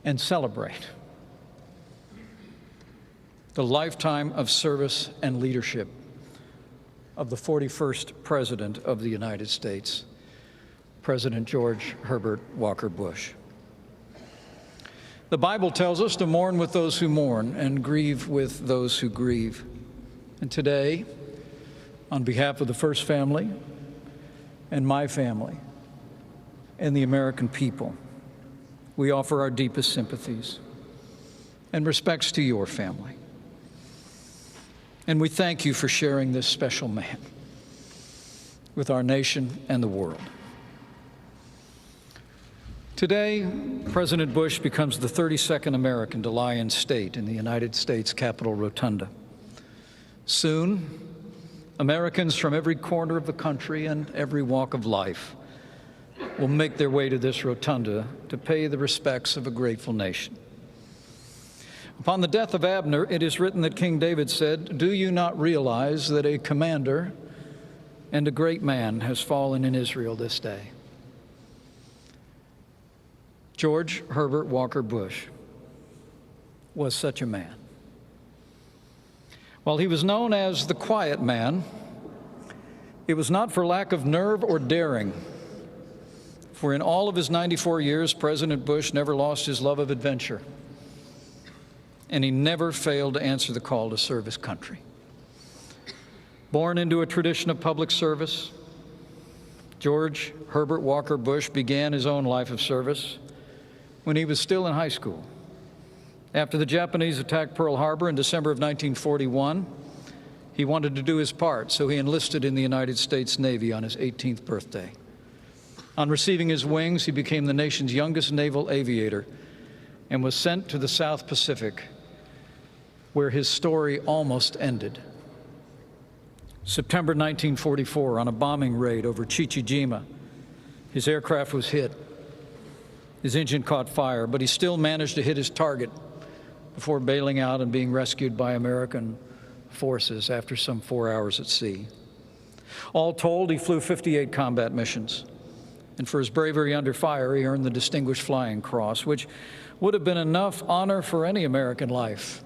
and celebrate the lifetime of service and leadership of the 41st President of the United States, President George Herbert Walker Bush. The Bible tells us to mourn with those who mourn and grieve with those who grieve. And today, on behalf of the First Family and my family and the American people, we offer our deepest sympathies and respects to your family. And we thank you for sharing this special man with our nation and the world. Today, President Bush becomes the 32nd American to lie in state in the United States Capitol Rotunda. Soon, Americans from every corner of the country and every walk of life will make their way to this rotunda to pay the respects of a grateful nation. Upon the death of Abner, it is written that King David said, "Do you not realize that a commander and a great man has fallen in Israel this day?" George Herbert Walker Bush was such a man. While he was known as the quiet man, it was not for lack of nerve or daring, for in all of his 94 years, President Bush never lost his love of adventure, and he never failed to answer the call to serve his country. Born into a tradition of public service, George Herbert Walker Bush began his own life of service when he was still in high school. After the Japanese attacked Pearl Harbor in December of 1941, he wanted to do his part, so he enlisted in the United States Navy on his 18th birthday. On receiving his wings, he became the nation's youngest naval aviator and was sent to the South Pacific, where his story almost ended. September 1944, on a bombing raid over Chichijima, his aircraft was hit. His engine caught fire, but he still managed to hit his target before bailing out and being rescued by American forces after some 4 hours at sea. All told, he flew 58 combat missions, and for his bravery under fire, he earned the Distinguished Flying Cross, which would have been enough honor for any American life.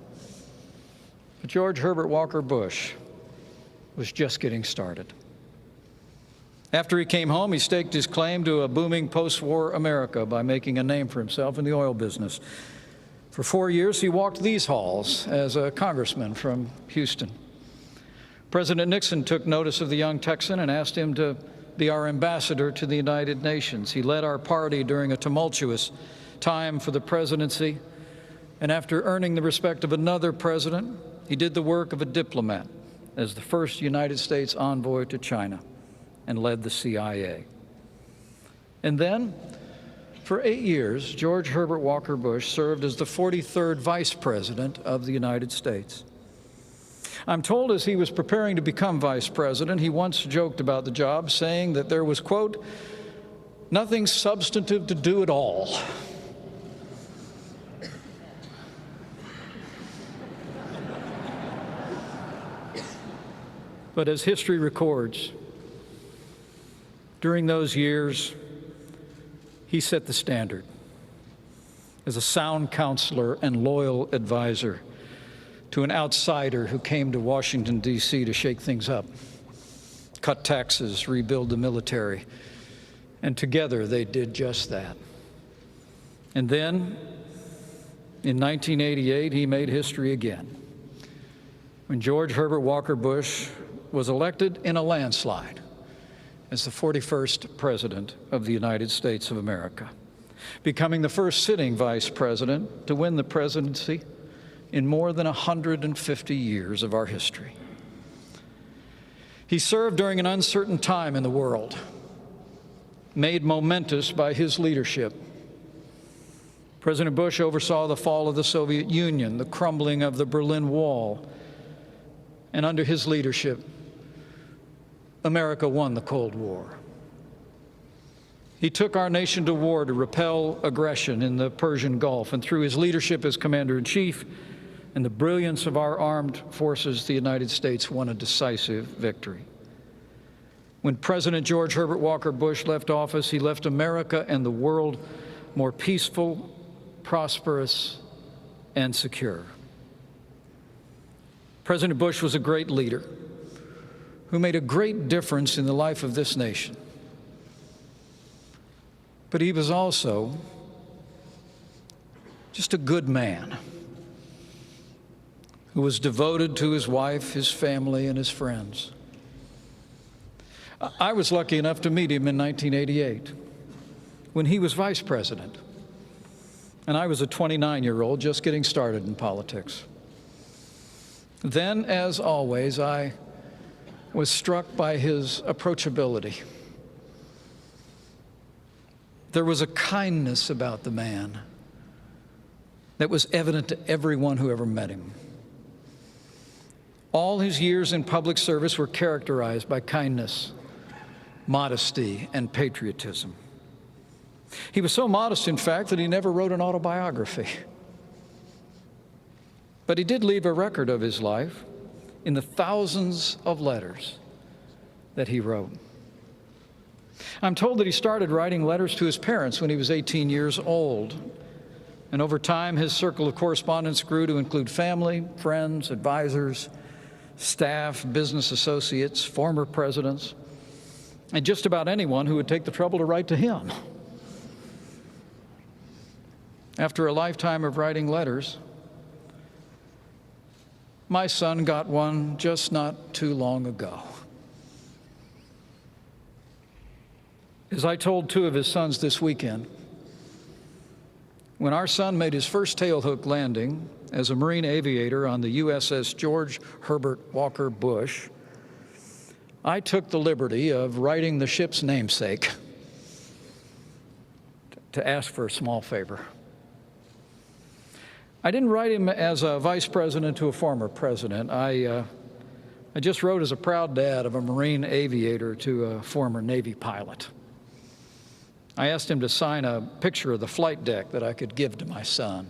But George Herbert Walker Bush was just getting started. After he came home, he staked his claim to a booming post-war America by making a name for himself in the oil business. For 4 years, he walked these halls as a congressman from Houston. President Nixon took notice of the young Texan and asked him to be our ambassador to the United Nations. He led our party during a tumultuous time for the presidency, and after earning the respect of another president, he did the work of a diplomat as the first United States envoy to China and led the CIA. And then, for 8 years, George Herbert Walker Bush served as the 43rd Vice President of the United States. I'm told as he was preparing to become Vice President, he once joked about the job, saying that there was, quote, "nothing substantive to do at all." But as history records, during those years, he set the standard as a sound counselor and loyal advisor to an outsider who came to Washington, D.C. to shake things up, cut taxes, rebuild the military, and together they did just that. And then, in 1988, he made history again, when George Herbert Walker Bush was elected in a landslide as the 41st President of the United States of America, becoming the first sitting Vice President to win the presidency in more than 150 years of our history. He served during an uncertain time in the world made momentous by his leadership. President Bush oversaw the fall of the Soviet Union, the crumbling of the Berlin Wall, and under his leadership, America won the Cold War. He took our nation to war to repel aggression in the Persian Gulf, and through his leadership as Commander-in-Chief and the brilliance of our armed forces, the United States won a decisive victory. When President George Herbert Walker Bush left office, he left America and the world more peaceful, prosperous, and secure. President Bush was a great leader who made a great difference in the life of this nation. But he was also just a good man who was devoted to his wife, his family, and his friends. I was lucky enough to meet him in 1988 when he was vice president, and I was a 29-year-old just getting started in politics. Then, as always, I was struck by his approachability. There was a kindness about the man that was evident to everyone who ever met him. All his years in public service were characterized by kindness, modesty, and patriotism. He was so modest, in fact, that he never wrote an autobiography. But he did leave a record of his life in the thousands of letters that he wrote. I'm told that he started writing letters to his parents when he was 18 years old. And over time, his circle of correspondence grew to include family, friends, advisors, staff, business associates, former presidents, and just about anyone who would take the trouble to write to him. After a lifetime of writing letters, my son got one just not too long ago. As I told two of his sons this weekend, when our son made his first tailhook landing as a Marine aviator on the USS George Herbert Walker Bush, I took the liberty of writing the ship's namesake to ask for a small favor. I didn't write him as a vice president to a former president. I just wrote as a proud dad of a Marine aviator to a former Navy pilot. I asked him to sign a picture of the flight deck that I could give to my son.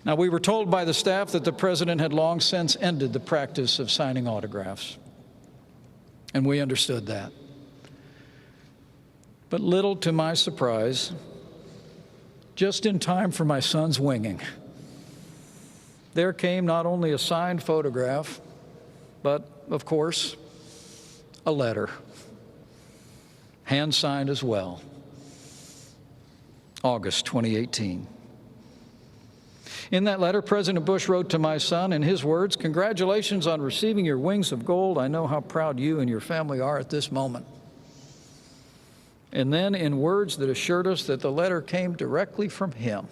Now, we were told by the staff that the president had long since ended the practice of signing autographs, and we understood that. But little to my surprise, just in time for my son's winging, there came not only a signed photograph, but, of course, a letter, hand-signed as well, August 2018. In that letter, President Bush wrote to my son, in his words, "Congratulations on receiving your wings of gold. I know how proud you and your family are at this moment." And then, in words that assured us that the letter came directly from him,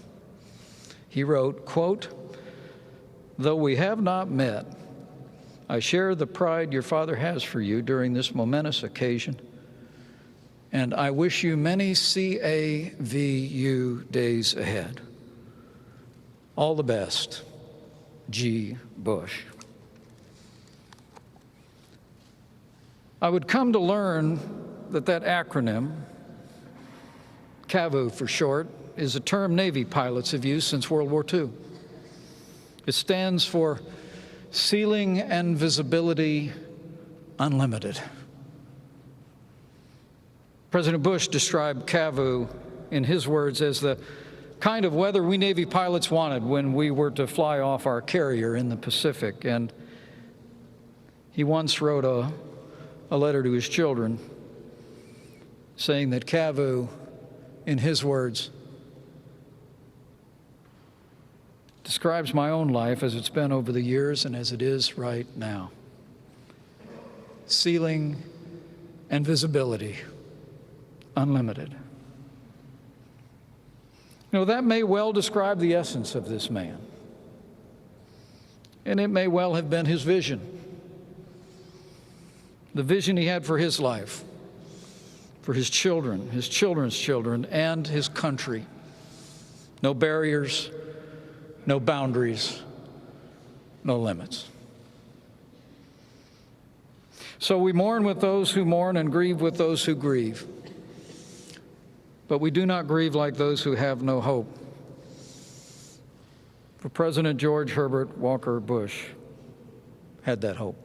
he wrote, quote, "Though we have not met, I share the pride your father has for you during this momentous occasion, and I wish you many CAVU days ahead. All the best, G. Bush." I would come to learn that acronym, CAVU for short, is a term Navy pilots have used since World War II. It stands for Ceiling and Visibility Unlimited. President Bush described CAVU, in his words, as the kind of weather we Navy pilots wanted when we were to fly off our carrier in the Pacific. And he once wrote a letter to his children saying that CAVU, in his words, describes my own life as it's been over the years and as it is right now. Ceiling and visibility unlimited. You know, that may well describe the essence of this man. And it may well have been his vision. The vision he had for his life, for his children, his children's children, and his country. No barriers, no boundaries, no limits. So we mourn with those who mourn and grieve with those who grieve. But we do not grieve like those who have no hope. For President George Herbert Walker Bush had that hope.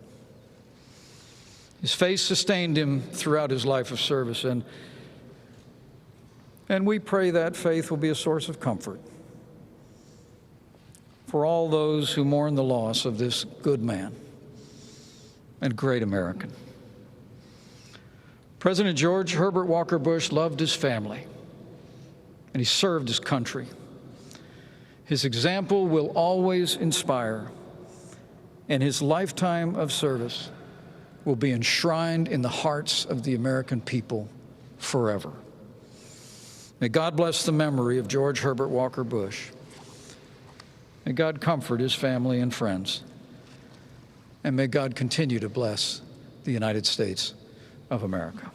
His faith sustained him throughout his life of service, and we pray that faith will be a source of comfort for all those who mourn the loss of this good man and great American. President George Herbert Walker Bush loved his family, and he served his country. His example will always inspire, and his lifetime of service will be enshrined in the hearts of the American people forever. May God bless the memory of George Herbert Walker Bush. May God comfort his family and friends. And may God continue to bless the United States of America.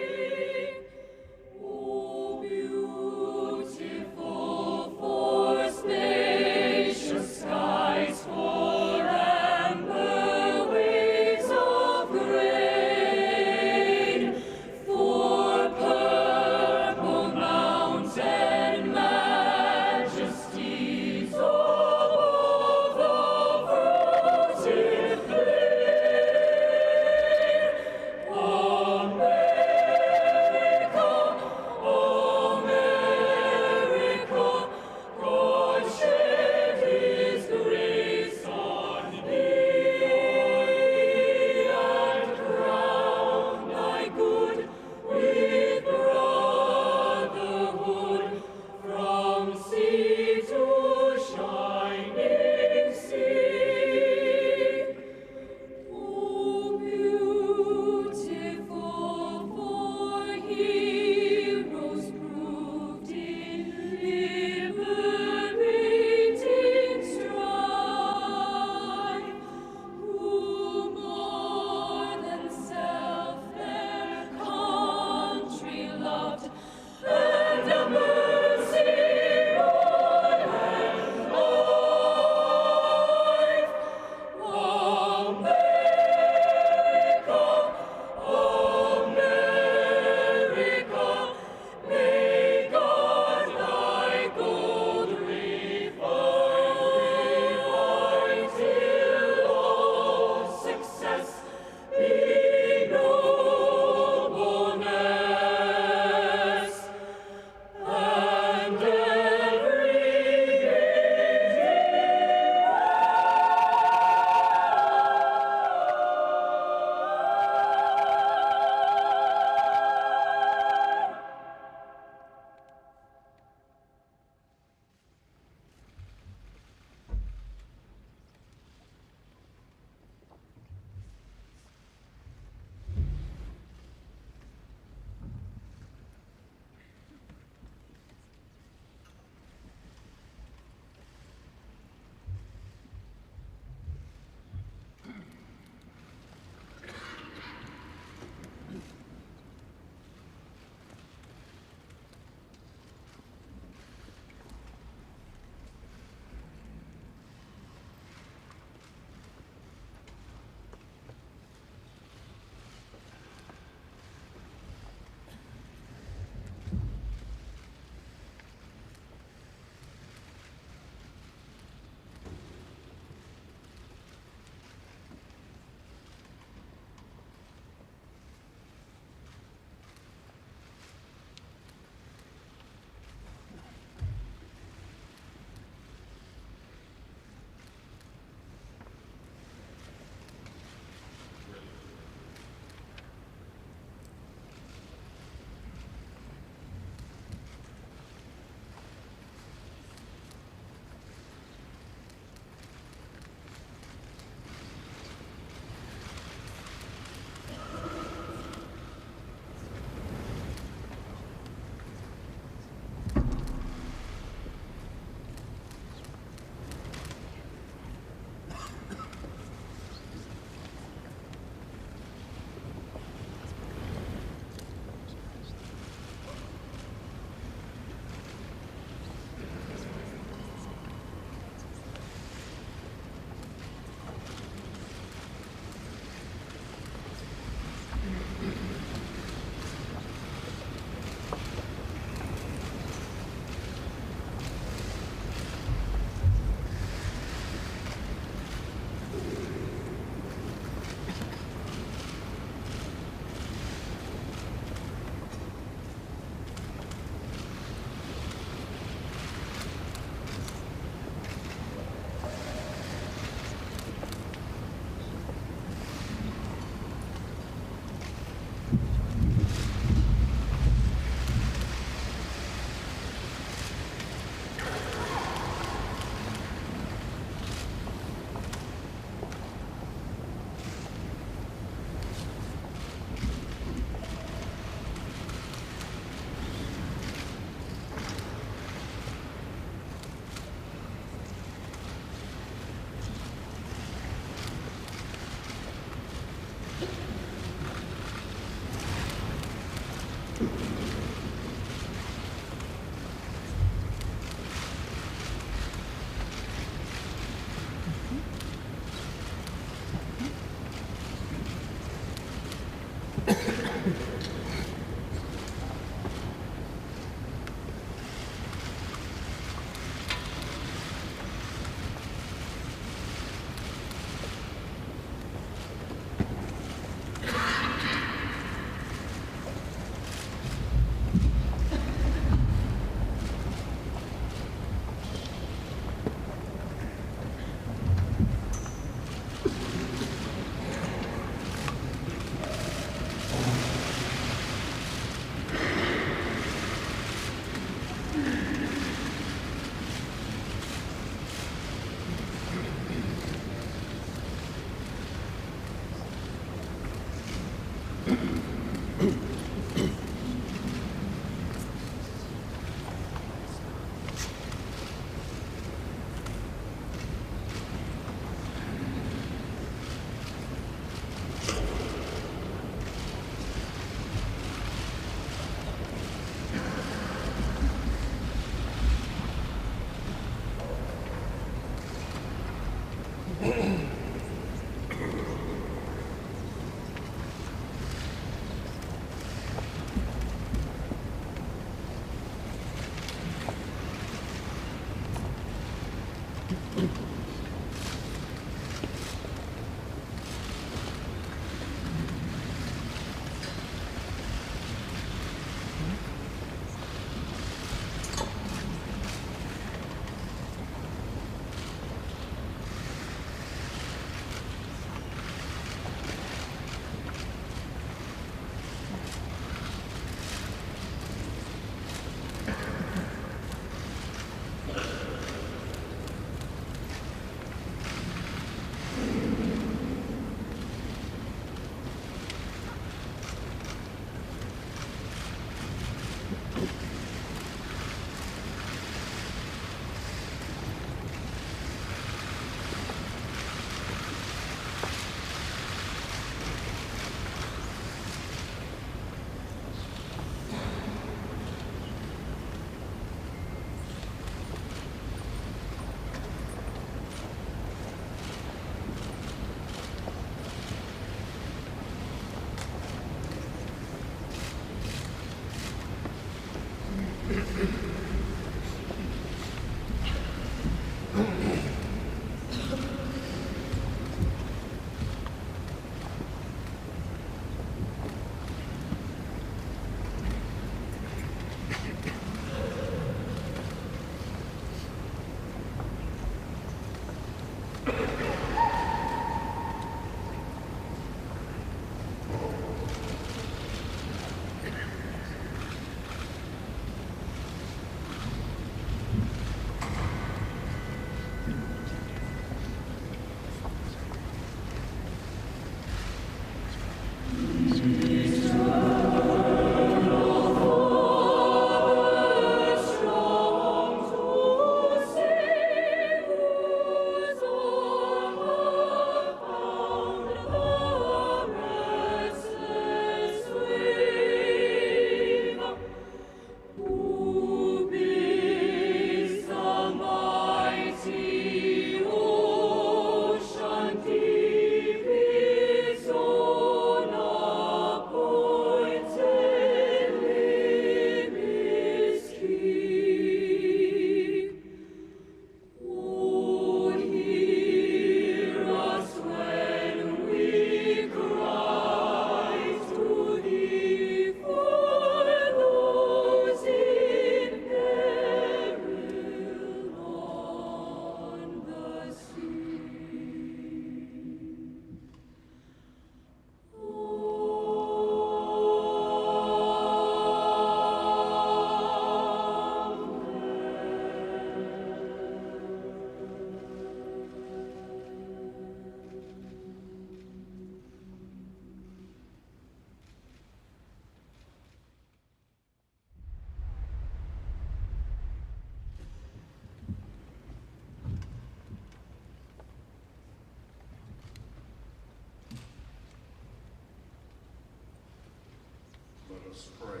us pray.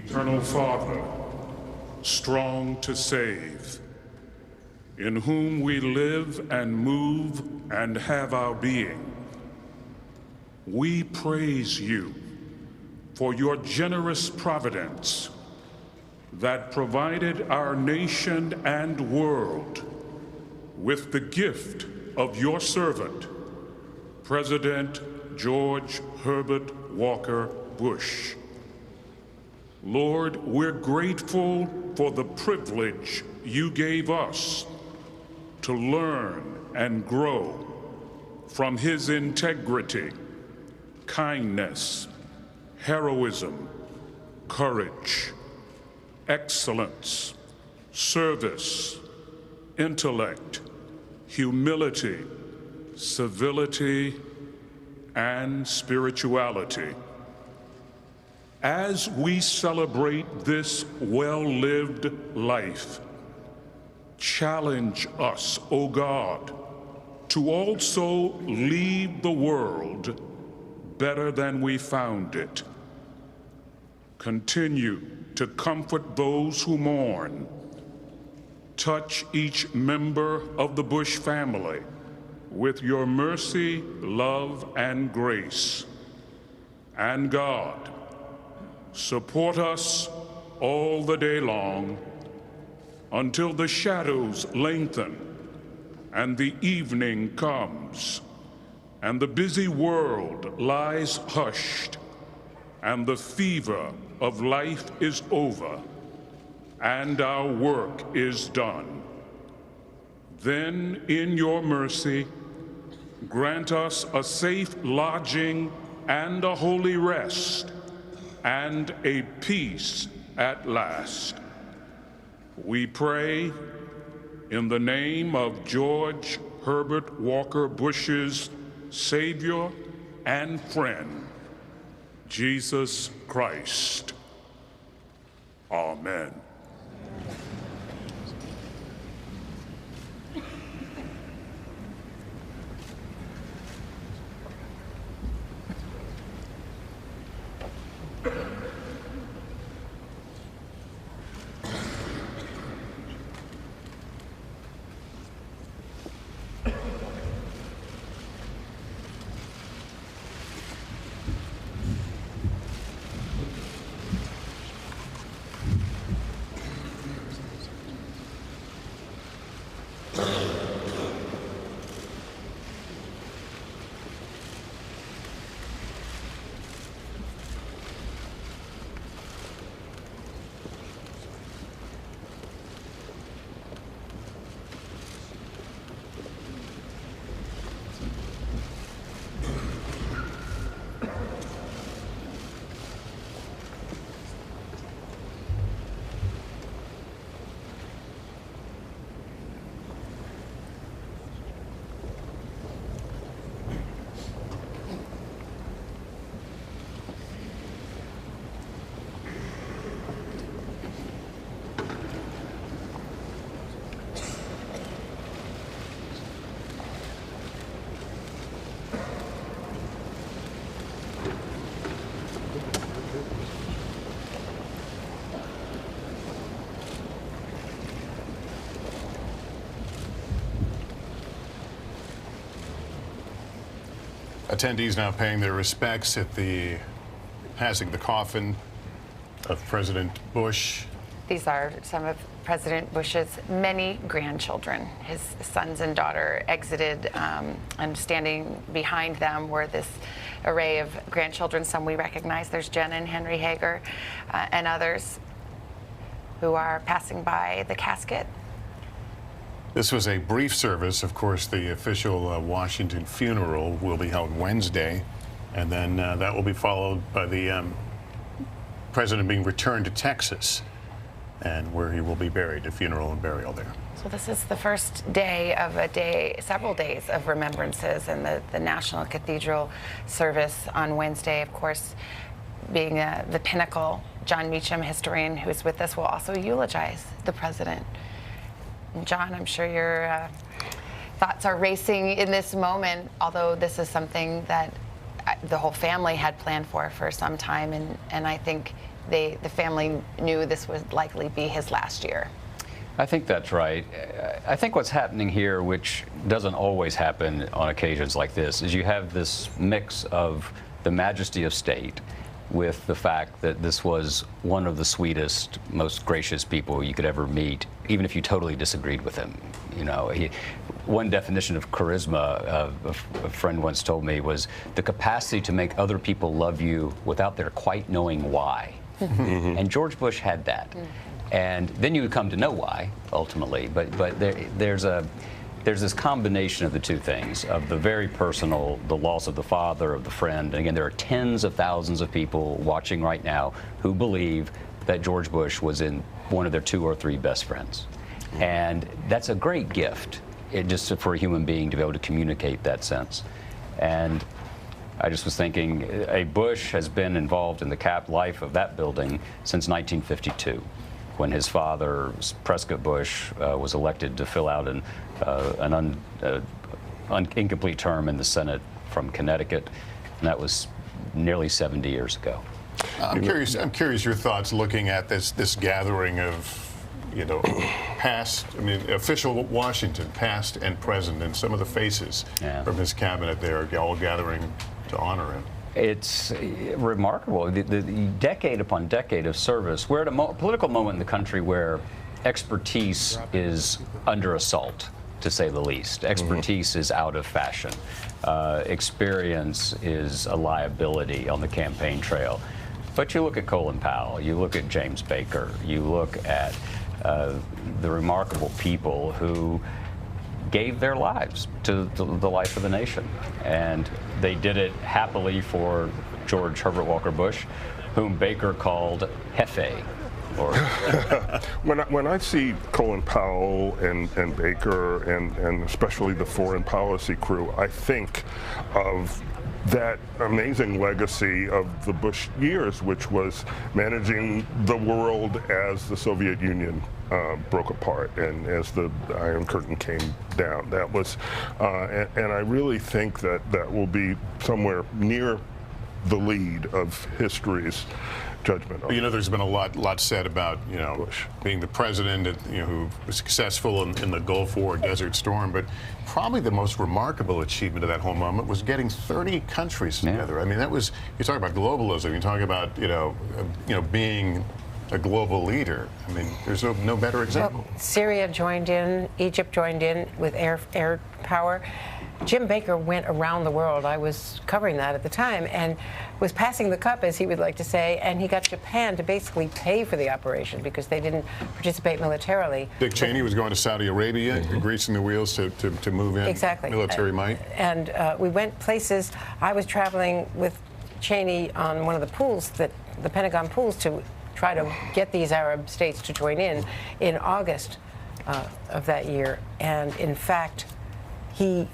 Eternal Father, strong to save, in whom we live and move and have our being, we praise you for your generous providence that provided our nation and world with the gift of your servant, President George Herbert Walker Bush. Lord, we're grateful for the privilege you gave us to learn and grow from his integrity, kindness, heroism, courage, excellence, service, intellect, humility, civility, and spirituality. As we celebrate this well-lived life, challenge us, O God, to also leave the world better than we found it. Continue to comfort those who mourn, touch each member of the Bush family with your mercy, love, and grace. And God, support us all the day long until the shadows lengthen and the evening comes and the busy world lies hushed and the fever of life is over and our work is done. Then, in your mercy, grant us a safe lodging and a holy rest and a peace at last. We pray in the name of George Herbert Walker Bush's Savior and friend, Jesus Christ. Amen. Attendees now paying their respects at the passing the coffin of President Bush. These are some of President Bush's many grandchildren. His sons and daughter exited, and standing behind them were this array of grandchildren. Some we recognize. There's Jen and Henry Hager, and others who are passing by the casket. This was a brief service. Of course, the official Washington funeral will be held Wednesday, and then that will be followed by the president being returned to Texas, and where he will be buried, a funeral and burial there. So this is the first day of several days of remembrances, and the National Cathedral service on Wednesday, of course, being the pinnacle. John Meacham, historian who's with us, will also eulogize the president. John, I'm sure your thoughts are racing in this moment, although this is something that the whole family had planned for some time, and I think the family knew this would likely be his last year. I think that's right. I think what's happening here, which doesn't always happen on occasions like this, is you have this mix of the majesty of state with the fact that this was one of the sweetest, most gracious people you could ever meet, even if you totally disagreed with him. You know, one definition of charisma, a friend once told me, was the capacity to make other people love you without their quite knowing why. And George Bush had that. And then you would come to know why, ultimately. But there's this combination of the two things, of the very personal, the loss of the father, of the friend. And again, there are tens of thousands of people watching right now who believe that George Bush was in one of their 2 or 3 best friends. And that's a great gift, just for a human being to be able to communicate that sense. And I just was thinking, a Bush has been involved in the life of that building since 1952. When his father, Prescott Bush, was elected to fill out an incomplete term in the Senate from Connecticut, and that was nearly 70 years ago. I'm curious your thoughts looking at this gathering of you know, past, I mean, official Washington, past and present, and some of the faces from his cabinet there all gathering to honor him. It's remarkable. The decade upon decade of service. We're at a political moment in the country where expertise is under assault, to say the least. Expertise is out of fashion. Experience is a liability on the campaign trail. But you look at Colin Powell, you look at James Baker, you look at the remarkable people who gave their lives to the life of the nation. And they did it happily for George Herbert Walker Bush, whom Baker called Jefe. When I see Colin Powell and Baker and especially the foreign policy crew, I think of that amazing legacy of the Bush years, which was managing the world as the Soviet Union broke apart and as the Iron Curtain came down. That was, and I really think that that will be somewhere near the lead of history's judgment. You know, there's been a lot said about, you know, Bush being the president, you know, who was successful in the Gulf War, Desert Storm, but probably the most remarkable achievement of that whole moment was getting 30 countries together. I mean, that was, you talk about globalism, you talk about, you know, being a global leader. I mean, there's no better example. Well, Syria joined in, Egypt joined in with air power. Jim Baker went around the world. I was covering that at the time and was passing the cup, as he would like to say, and he got Japan to basically pay for the operation because they didn't participate militarily. Dick Cheney was going to Saudi Arabia, greasing the wheels to move in military might. And we went places. I was traveling with Cheney on one of the pools, the Pentagon pools, to try to get these Arab states to join in August of that year. And in fact, we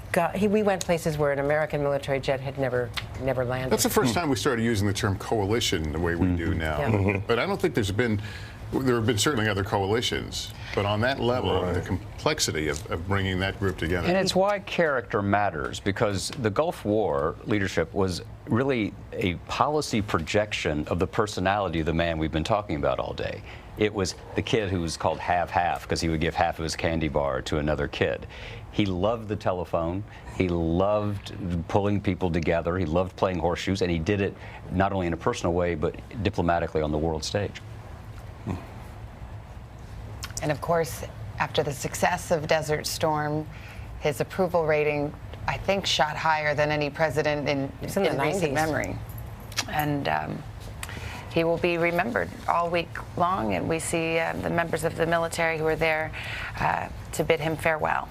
went places where an American military jet had never landed. That's the first time we started using the term coalition the way we do now. But I don't think there have been certainly other coalitions, but on that level, the complexity of bringing that group together. And it's why character matters, because the Gulf War leadership was really a policy projection of the personality of the man we've been talking about all day. It was the kid who was called half-half because he would give half of his candy bar to another kid. He loved the telephone. He loved pulling people together. He loved playing horseshoes, and he did it not only in a personal way, but diplomatically on the world stage. And of course, after the success of Desert Storm, his approval rating, I think, shot higher than any president in recent memory. And he will be remembered all week long, and we see the members of the military who are there to bid him farewell,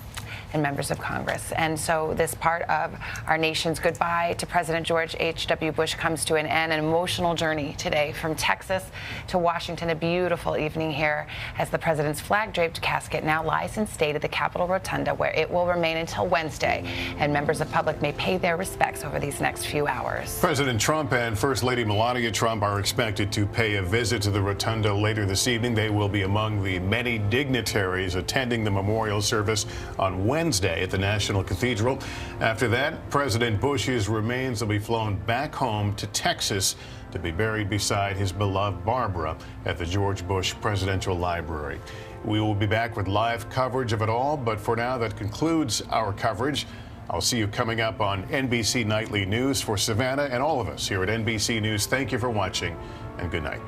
and members of Congress. And so this part of our nation's goodbye to President George H.W. Bush comes to an end. An emotional journey today from Texas to Washington. A beautiful evening here as the president's flag-draped casket now lies in state at the Capitol Rotunda, where it will remain until Wednesday, and members of public may pay their respects over these next few hours. President Trump and First Lady Melania Trump are expected to pay a visit to the Rotunda later this evening. They will be among the many dignitaries attending the memorial service on Wednesday at the National Cathedral. After that, President Bush's remains will be flown back home to Texas to be buried beside his beloved Barbara at the George Bush Presidential Library. We will be back with live coverage of it all, but for now, that concludes our coverage. I'll see you coming up on NBC Nightly News. For Savannah and all of us here at NBC News, thank you for watching, and good night.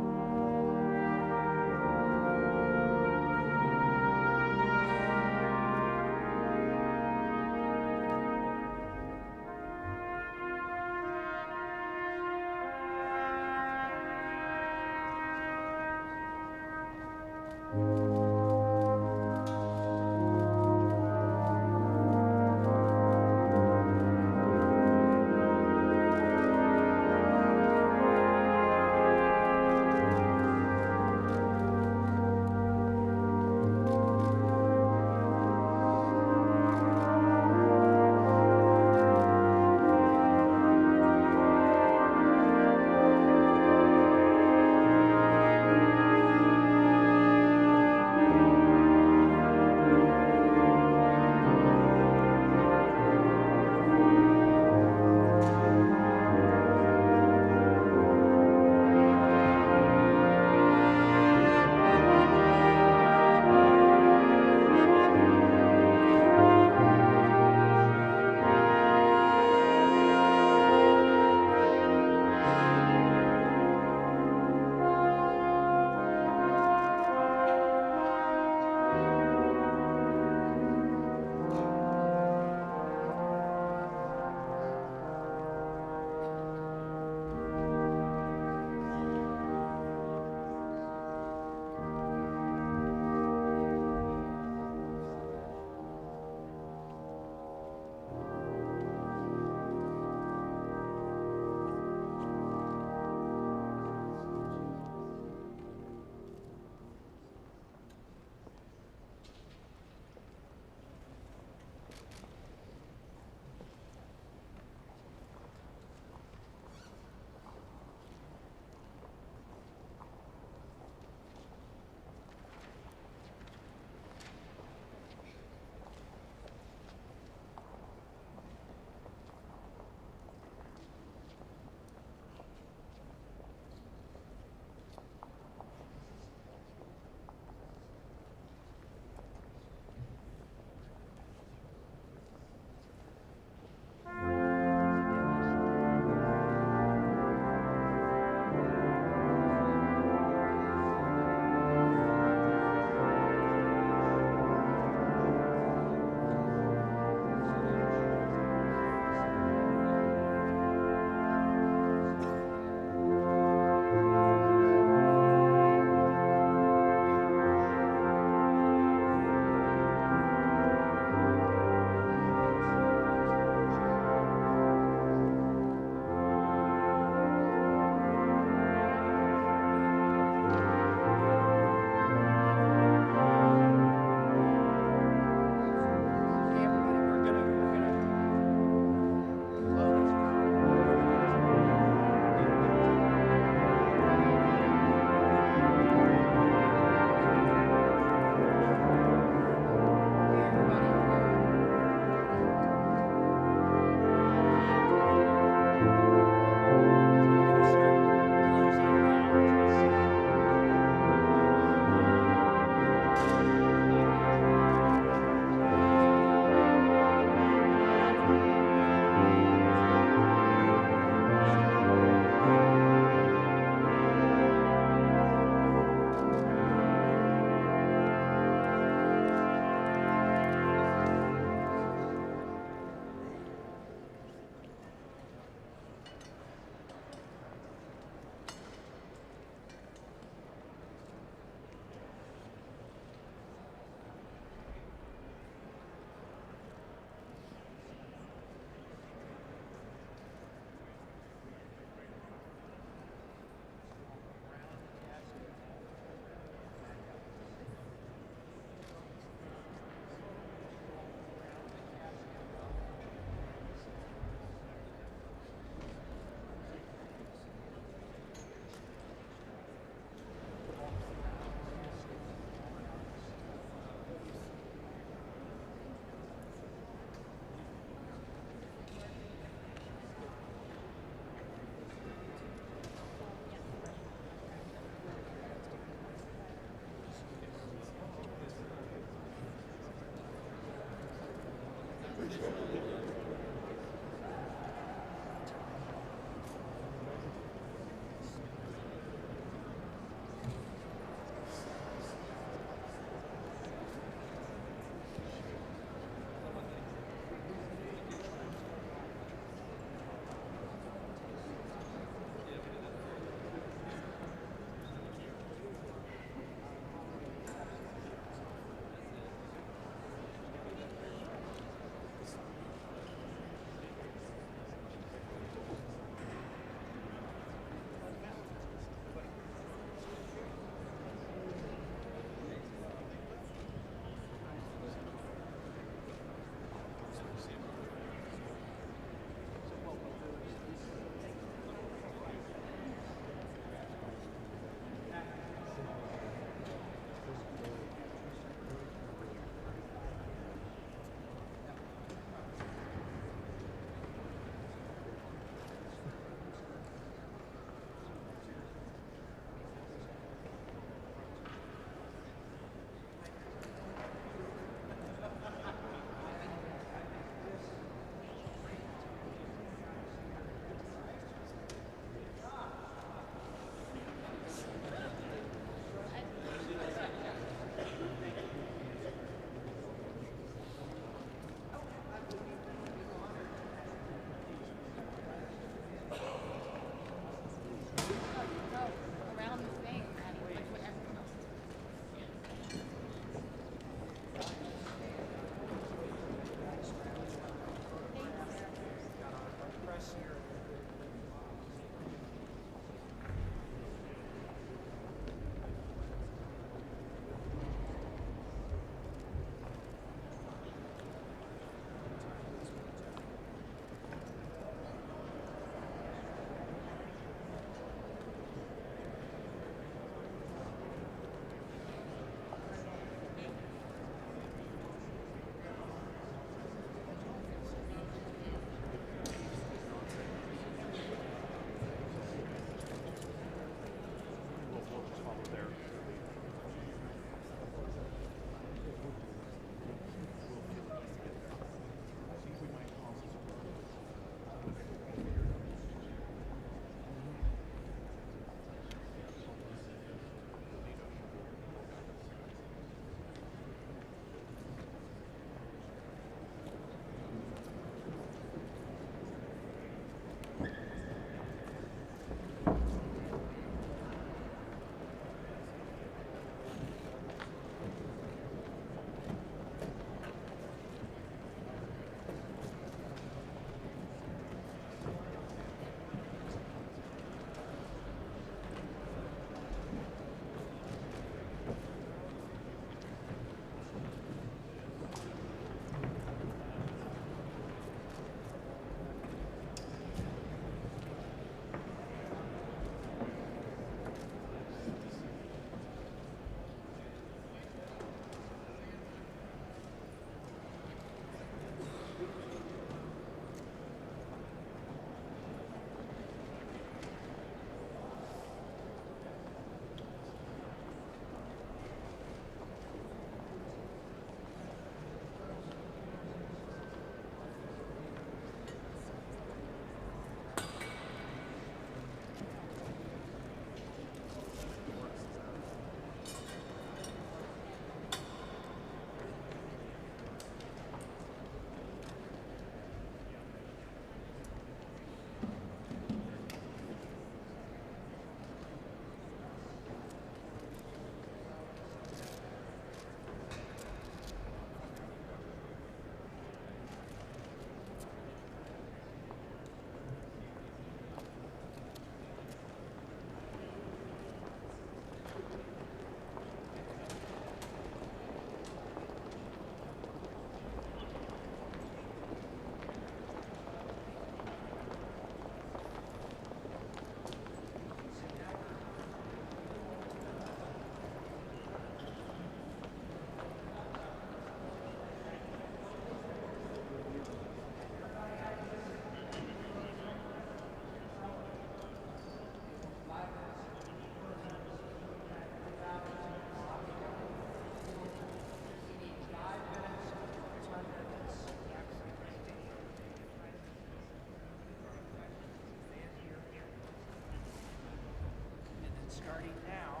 starting now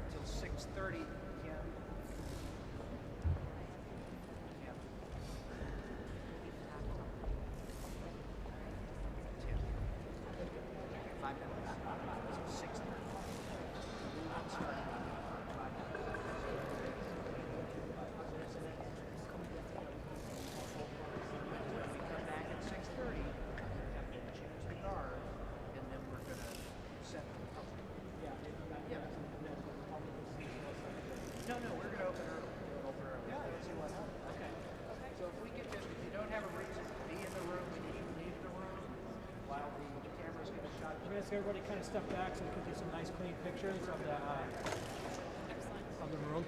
until 6:30 p.m. No, we're going to open early. Yeah, let's see what happens. Okay. So if we could just, if you don't have a reason to be in the room and you can leave the room while the cameras get a shot. We're going to ask everybody kind of step back so we can do some nice clean pictures of the room.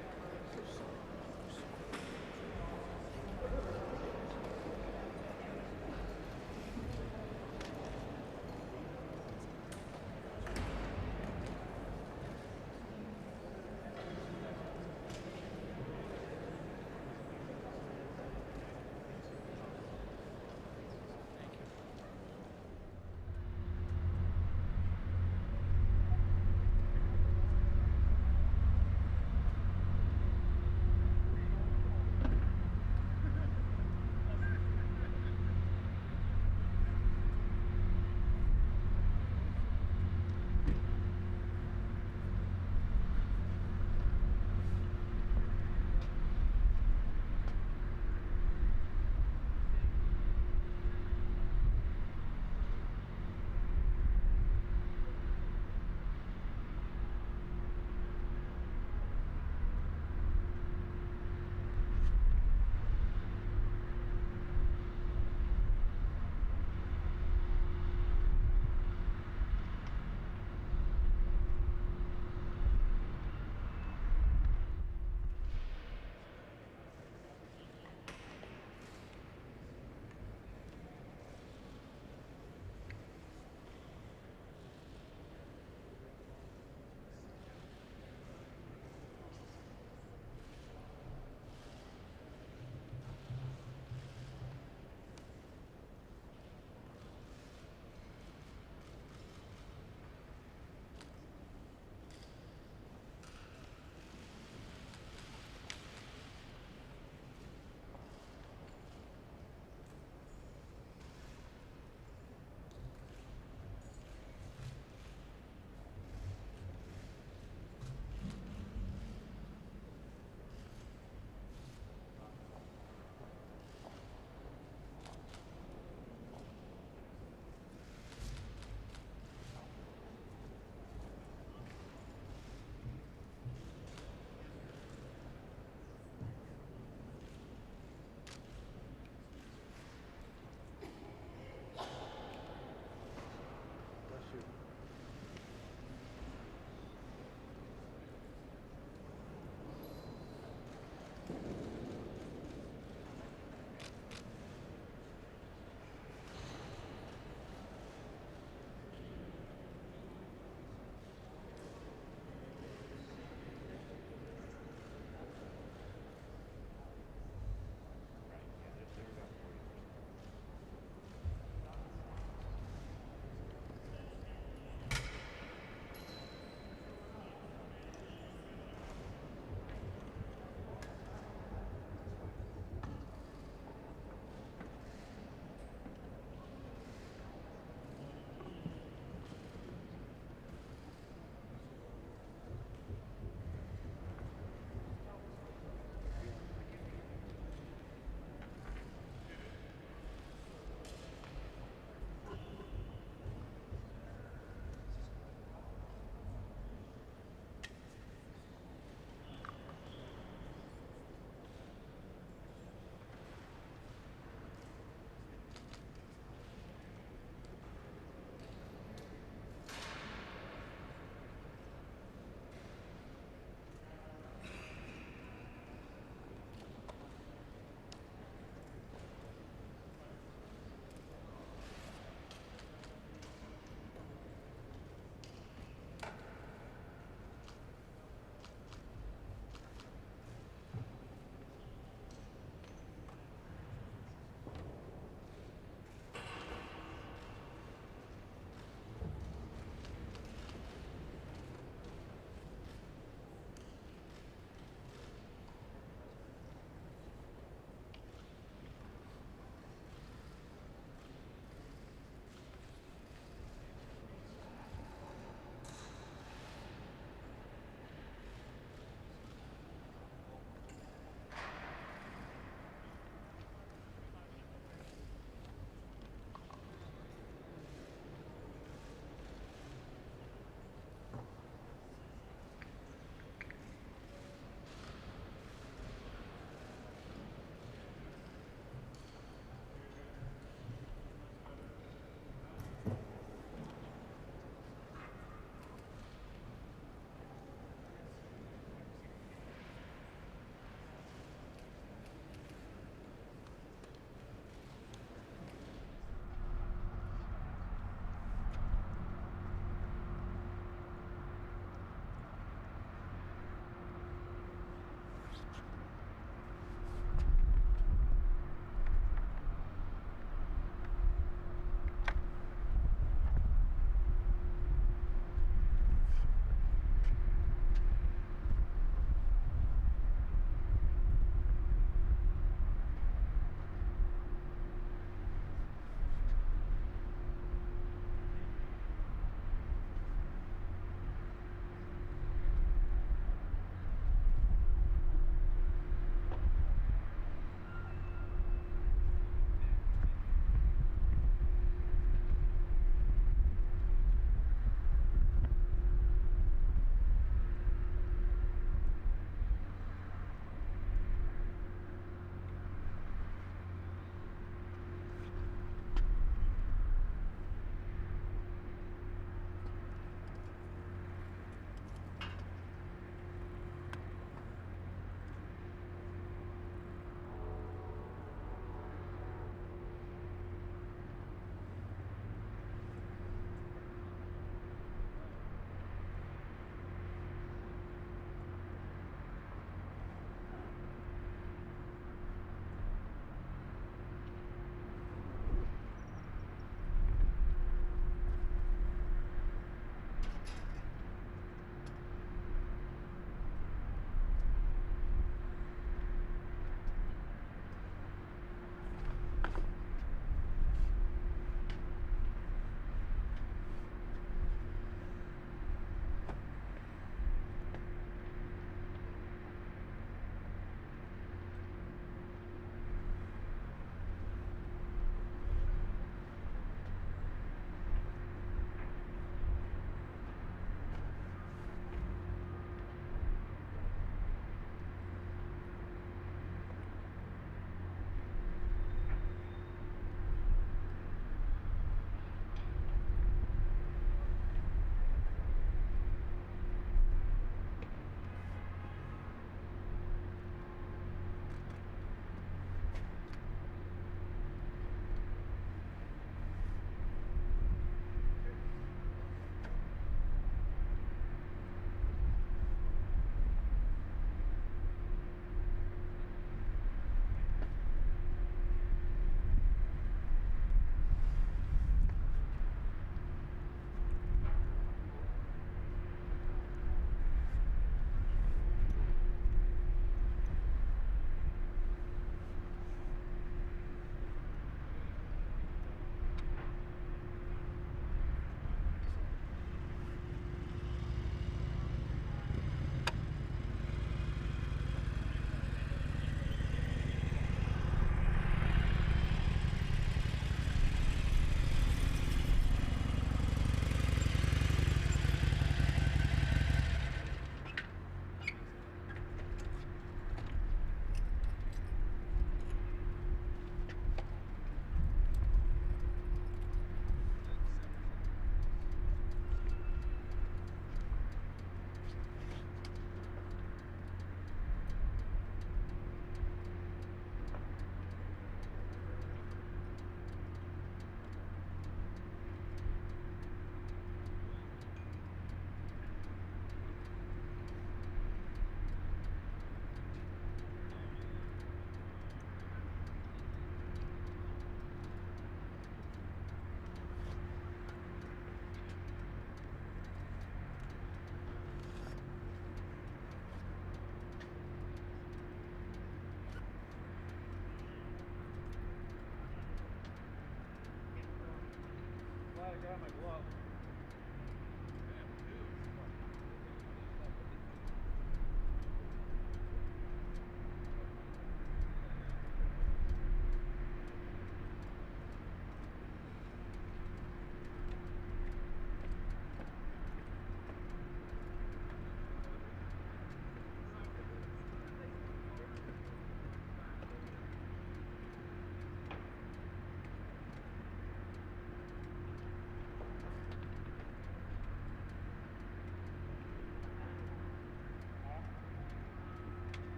blow.